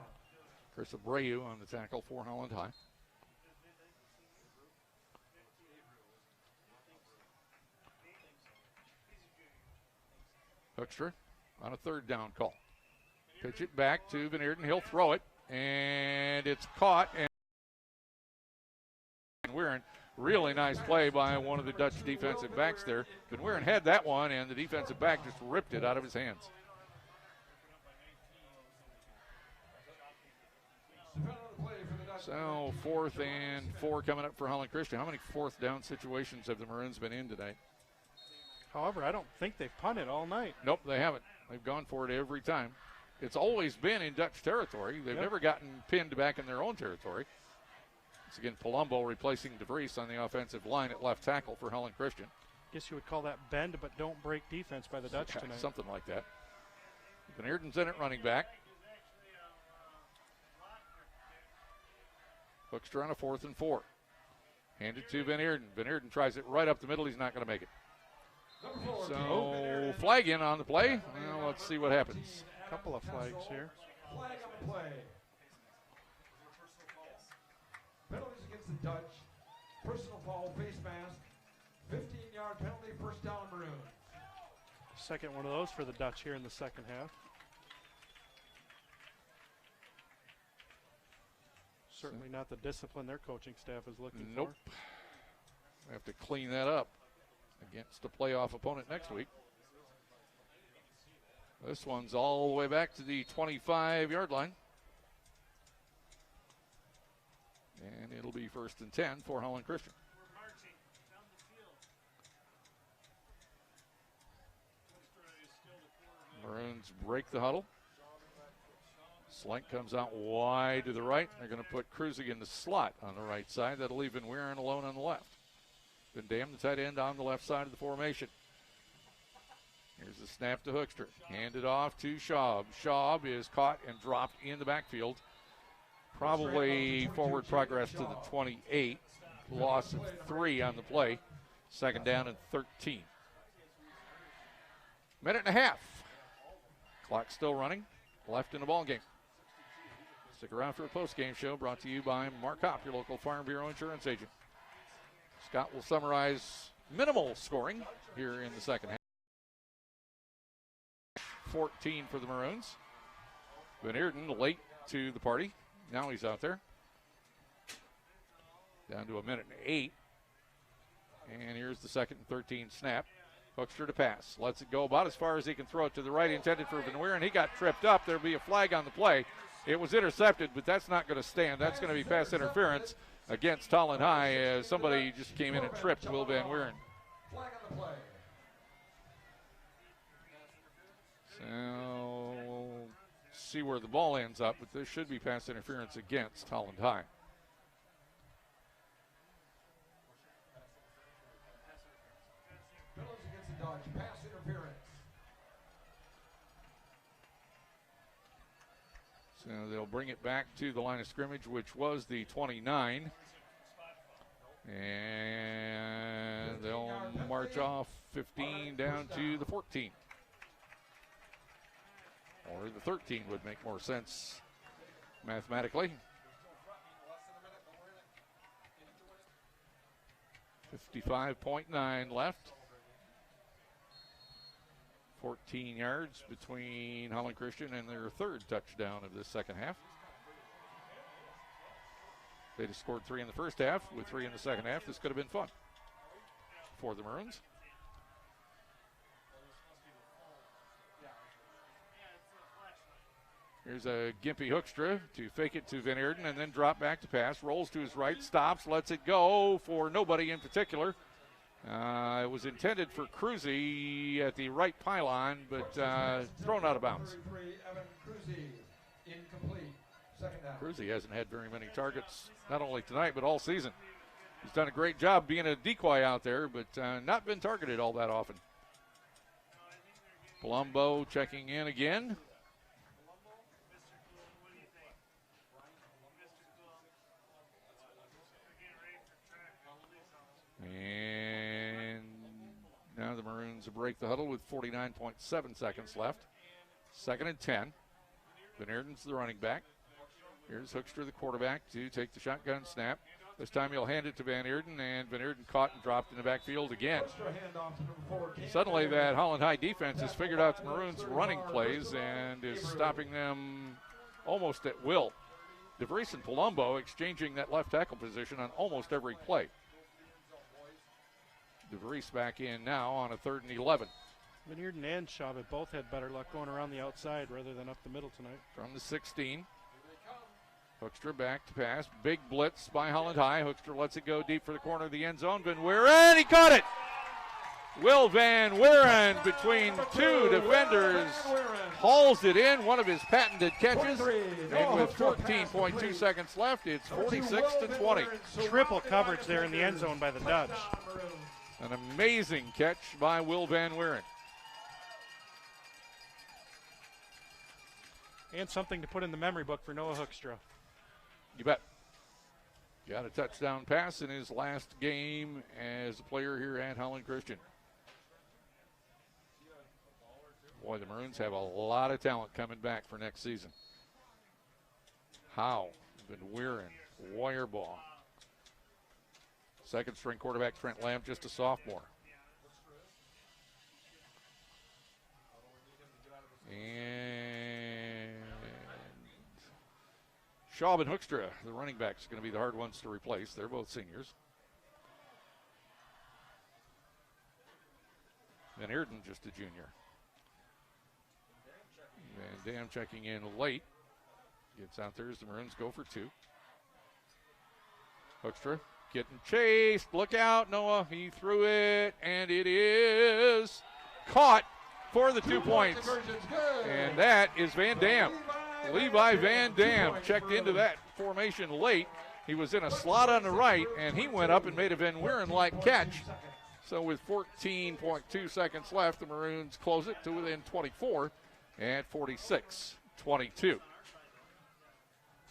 Chris Abreu on the tackle for Holland High. Hoekstra on a third down call. Pitch it back to Van Eerden. He'll throw it, and it's caught. And Weeren, really nice play by one of the Dutch defensive backs there. Van Weeren had that one, and the defensive back just ripped it out of his hands. So 4th and 4 coming up for Holland Christian. How many 4th down situations have the Maroons been in today?
However, I don't think they've punted all night.
Nope, they haven't. They've gone for it every time. It's always been in Dutch territory. They've never gotten pinned back in their own territory. Once again, Palumbo replacing DeVries on the offensive line at left tackle for Holland Christian.
Guess you would call that bend but don't break defense by the Dutch tonight.
Something like that. Van Eerden's in at running back. Hoekstra on a 4th and 4. Handed to Van Eerden. Van Eerden tries it right up the middle. He's not going to make it. So flag in on the play. Well, let's see what happens.
A couple of flags here.
Flag on the play. Penalties against the Dutch. Personal foul, face mask. 15-yard penalty, first down Maroon.
Second one of those for the Dutch here in the second half. Certainly not the discipline their coaching staff is looking for.
Nope. We have to clean that up against a playoff opponent next week. This one's all the way back to the 25-yard line. And it'll be 1st and 10 for Holland Christian. Maroons break the huddle. Slank comes out wide to the right. They're going to put Krusig in the slot on the right side. That'll leave Van Weeren alone on the left. Van Dam, the tight end, on the left side of the formation. Here's the snap to Hoekstra. Handed off to Schaub. Schaub is caught and dropped in the backfield. Probably forward progress to the 28. Loss of 3 on the play. Second down and 13. Minute and a half. Clock still running. Left in the ball game. Stick around for a post-game show brought to you by Mark Hopp, your local Farm Bureau insurance agent. Scott will summarize minimal scoring here in the second half. 14 for the Maroons. Van Eerden late to the party. Now he's out there. Down to a minute and 8. And here's the 2nd and 13 snap. Hoekstra to pass. Lets it go about as far as he can throw it to the right, intended for Van Weeren. He got tripped up. There'll be a flag on the play. It was intercepted, but that's not going to stand. That's going to be pass interference against Holland High as somebody just came in and tripped Will Van Weeren.
Flag on the play.
So we'll see where the ball ends up, but there should be pass interference against Holland High.
Penalties against the Dodge. Pass interference.
So they'll bring it back to the line of scrimmage, which was the 29. And they'll march off 15 down to the 14. Or the 13 would make more sense mathematically. 55.9 left. 14 yards between Holland Christian and their 3rd touchdown of this second half. They just scored 3 in the first half with 3 in the second half. This could have been fun for the Maroons. Here's a gimpy Hoekstra to fake it to Van Eerden and then drop back to pass. Rolls to his right, stops, lets it go for nobody in particular. It was intended for Krusig at the right pylon, but thrown out of bounds.
Evan Krusig, incomplete.
Cruzy hasn't had very many targets, not only tonight, but all season. He's done a great job being a decoy out there, but not been targeted all that often. Palumbo checking in again. And now the Maroons break the huddle with 49.7 seconds left. 2nd and 10. Van Eerden's the running back. Here's Hoekstra, the quarterback, to take the shotgun snap. This time he'll hand it to Van Eerden, and Van Eerden caught and dropped in the backfield again. Suddenly that Holland High defense has figured out the Maroons' running plays and is stopping them almost at will. DeVries and Palumbo exchanging that left tackle position on almost every play. DeVries back in now on a 3rd and 11.
Van Eerden and Schaub have both had better luck going around the outside rather than up the middle tonight.
From the 16. Hoekstra back to pass. Big blitz by Holland High. Hoekstra lets it go deep for the corner of the end zone. Van Weeren, he caught it! Will Van Weeren between two defenders hauls it in, one of his patented catches. And with 14.2 seconds left, it's 46-20.
Triple coverage there in the end zone by the Dutch.
An amazing catch by Will Van Weeren.
And something to put in the memory book for Noah Hoekstra.
You bet. Got a touchdown pass in his last game as a player here at Holland Christian. Boy, the Maroons have a lot of talent coming back for next season. Howe, Van Weeren, Wirebaugh. 2nd string quarterback Trent Lamb, just a sophomore. And Schaub and Hoekstra, the running backs, going to be the hard ones to replace. They're both seniors. Van Eerden, just a junior. Van Dam checking in late. Gets out there as the Maroons go for 2. Hoekstra getting chased. Look out, Noah. He threw it, and it is caught for the 2 points. And that is Van Dam. Levi Van Dam checked into that formation late. He was in a slot on the right, and he went up and made a Van Weeren-like catch. So with 14.2 seconds left, the Maroons close it to within 24 at 46-22.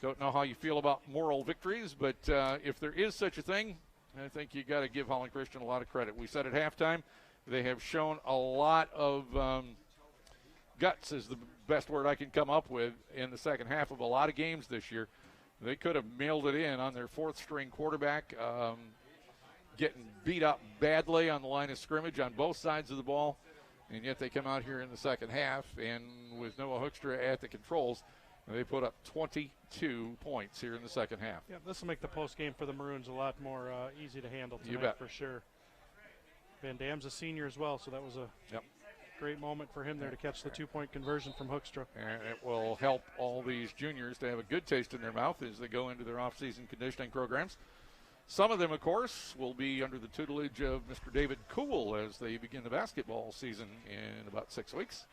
Don't know how you feel about moral victories, but if there is such a thing, I think you got to give Holland Christian a lot of credit. We said at halftime they have shown a lot of guts, is the best word I can come up with, in the second half of a lot of games this year. They could have mailed it in on their 4th string quarterback, getting beat up badly on the line of scrimmage on both sides of the ball, and yet they come out here in the second half, and with Noah Hoekstra at the controls, they put up 22 points here in the second half.
Yeah, this will make the post game for the Maroons a lot more easy to handle tonight.
You bet.
For sure. Van Dam's a senior as well, so that was a great moment for him there to catch the 2-point conversion from Hoekstra.
And it will help all these juniors to have a good taste in their mouth as they go into their off-season conditioning programs. Some of them, of course, will be under the tutelage of Mr. David Cool as they begin the basketball season in about 6 weeks.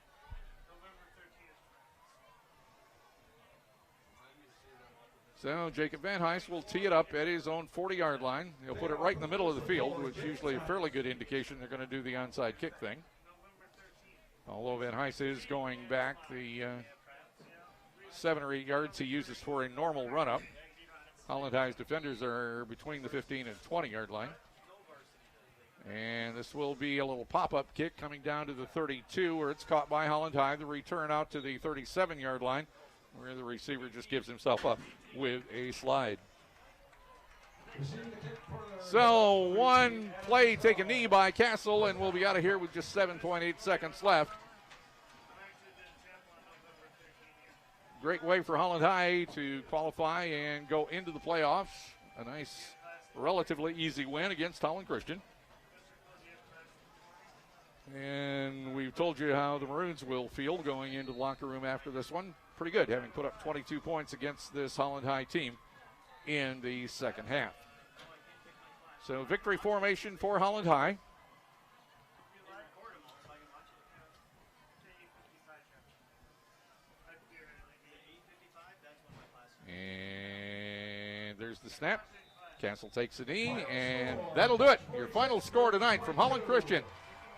So Jacob Van Heist will tee it up at his own 40-yard line. He'll put it right in the middle of the field, which is usually a fairly good indication they're going to do the onside kick thing. Although Van Heist is going back the 7 or 8 yards he uses for a normal run-up. Holland High's defenders are between the 15 and 20-yard line. And this will be a little pop-up kick coming down to the 32, where it's caught by Holland High. The return out to the 37-yard line, where the receiver just gives himself up with a slide. So one play, take a knee by Castle, and we'll be out of here with just 7.8 seconds left. Great way for Holland High to qualify and go into the playoffs. A nice, relatively easy win against Holland Christian. And we've told you how the Maroons will feel going into the locker room after this one. Pretty good, having put up 22 points against this Holland High team in the second half. So victory formation for Holland High. the snap. Castle takes a knee, and that'll do it. Your final score tonight from Holland Christian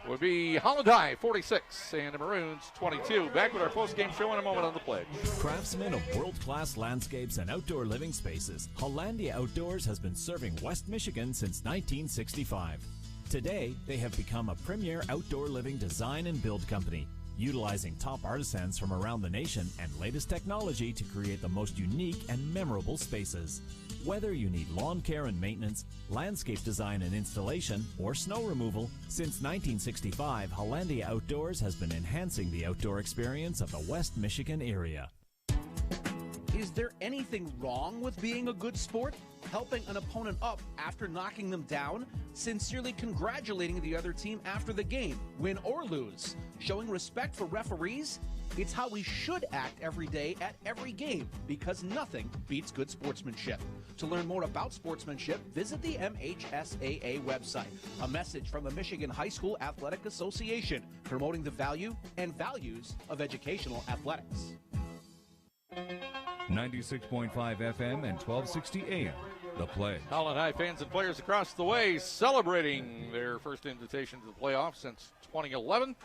would be Holland High 46 and the Maroons 22. Back with our post-game show in a moment on the Pledge.
Craftsmen of world-class landscapes and outdoor living spaces, Hollandia Outdoors has been serving West Michigan since 1965. Today, they have become a premier outdoor living design and build company, utilizing top artisans from around the nation and latest technology to create the most unique and memorable spaces. Whether you need lawn care and maintenance, landscape design and installation, or snow removal, since 1965, Hollandia Outdoors has been enhancing the outdoor experience of the West Michigan area.
Is there anything wrong with being a good sport? Helping an opponent up after knocking them down? Sincerely congratulating the other team after the game, win or lose? Showing respect for referees? It's how we should act every day at every game, because nothing beats good sportsmanship. To learn more about sportsmanship, visit the MHSAA website. A message from the Michigan High School Athletic Association, promoting the value and values of educational athletics.
96.5 FM and 1260 AM. The Pledge.
Holland High fans and players across the way celebrating their first invitation to the playoffs since 2011.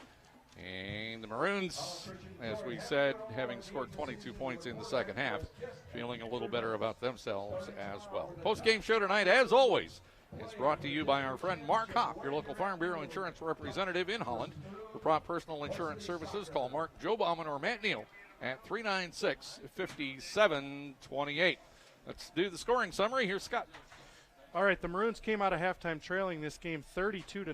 And the Maroons, as we said, having scored 22 points in the second half, feeling a little better about themselves as well. Post-game show tonight, as always, is brought to you by our friend Mark Hopp, your local Farm Bureau insurance representative in Holland. For prompt personal insurance services, call Mark, Joe Bauman, or Matt Neal at 396-5728. Let's do the scoring summary. Here's Scott.
All right, the Maroons came out of halftime trailing this game 32-0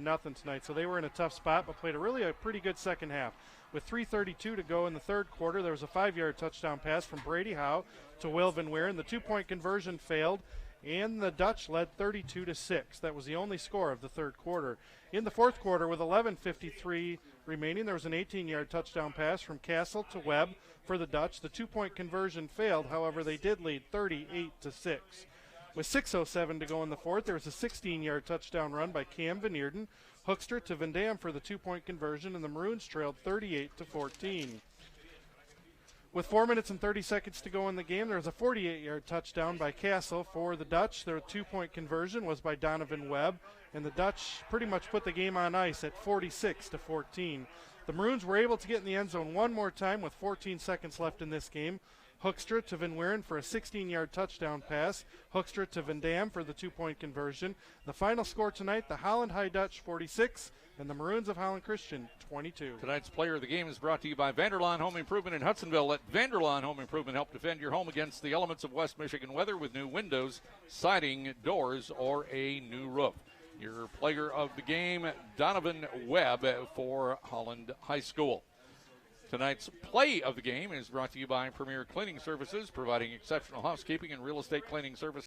tonight, so they were in a tough spot, but played a pretty good second half. With 3:32 to go in the third quarter, there was a 5-yard touchdown pass from Brady Howe to Will Van Weeren. The 2-point conversion failed, and the Dutch led 32-6. That was the only score of the third quarter. In the fourth quarter, with 11:53 remaining, there was an 18-yard touchdown pass from Castle to Webb for the Dutch. The 2-point conversion failed, however, they did lead 38-6. With 6:07 to go in the fourth, there was a 16-yard touchdown run by Cam Van Eerden, Hoekstra to Van Dam for the 2-point conversion, and the Maroons trailed 38-14. With 4 minutes and 30 seconds to go in the game, there was a 48-yard touchdown by Castle for the Dutch. Their 2-point conversion was by Donovan Webb, and the Dutch pretty much put the game on ice at 46-14. The Maroons were able to get in the end zone one more time with 14 seconds left in this game. Hoekstra to Van Weeren for a 16-yard touchdown pass. Hoekstra to Van Dam for the 2-point conversion. The final score tonight, the Holland High Dutch 46 and the Maroons of Holland Christian 22.
Tonight's player of the game is brought to you by Vanderlaan Home Improvement in Hudsonville. Let Vanderlaan Home Improvement help defend your home against the elements of West Michigan weather with new windows, siding, doors, or a new roof. Your player of the game, Donovan Webb for Holland High School. Tonight's play of the game is brought to you by Premier Cleaning Services, providing exceptional housekeeping and real estate cleaning services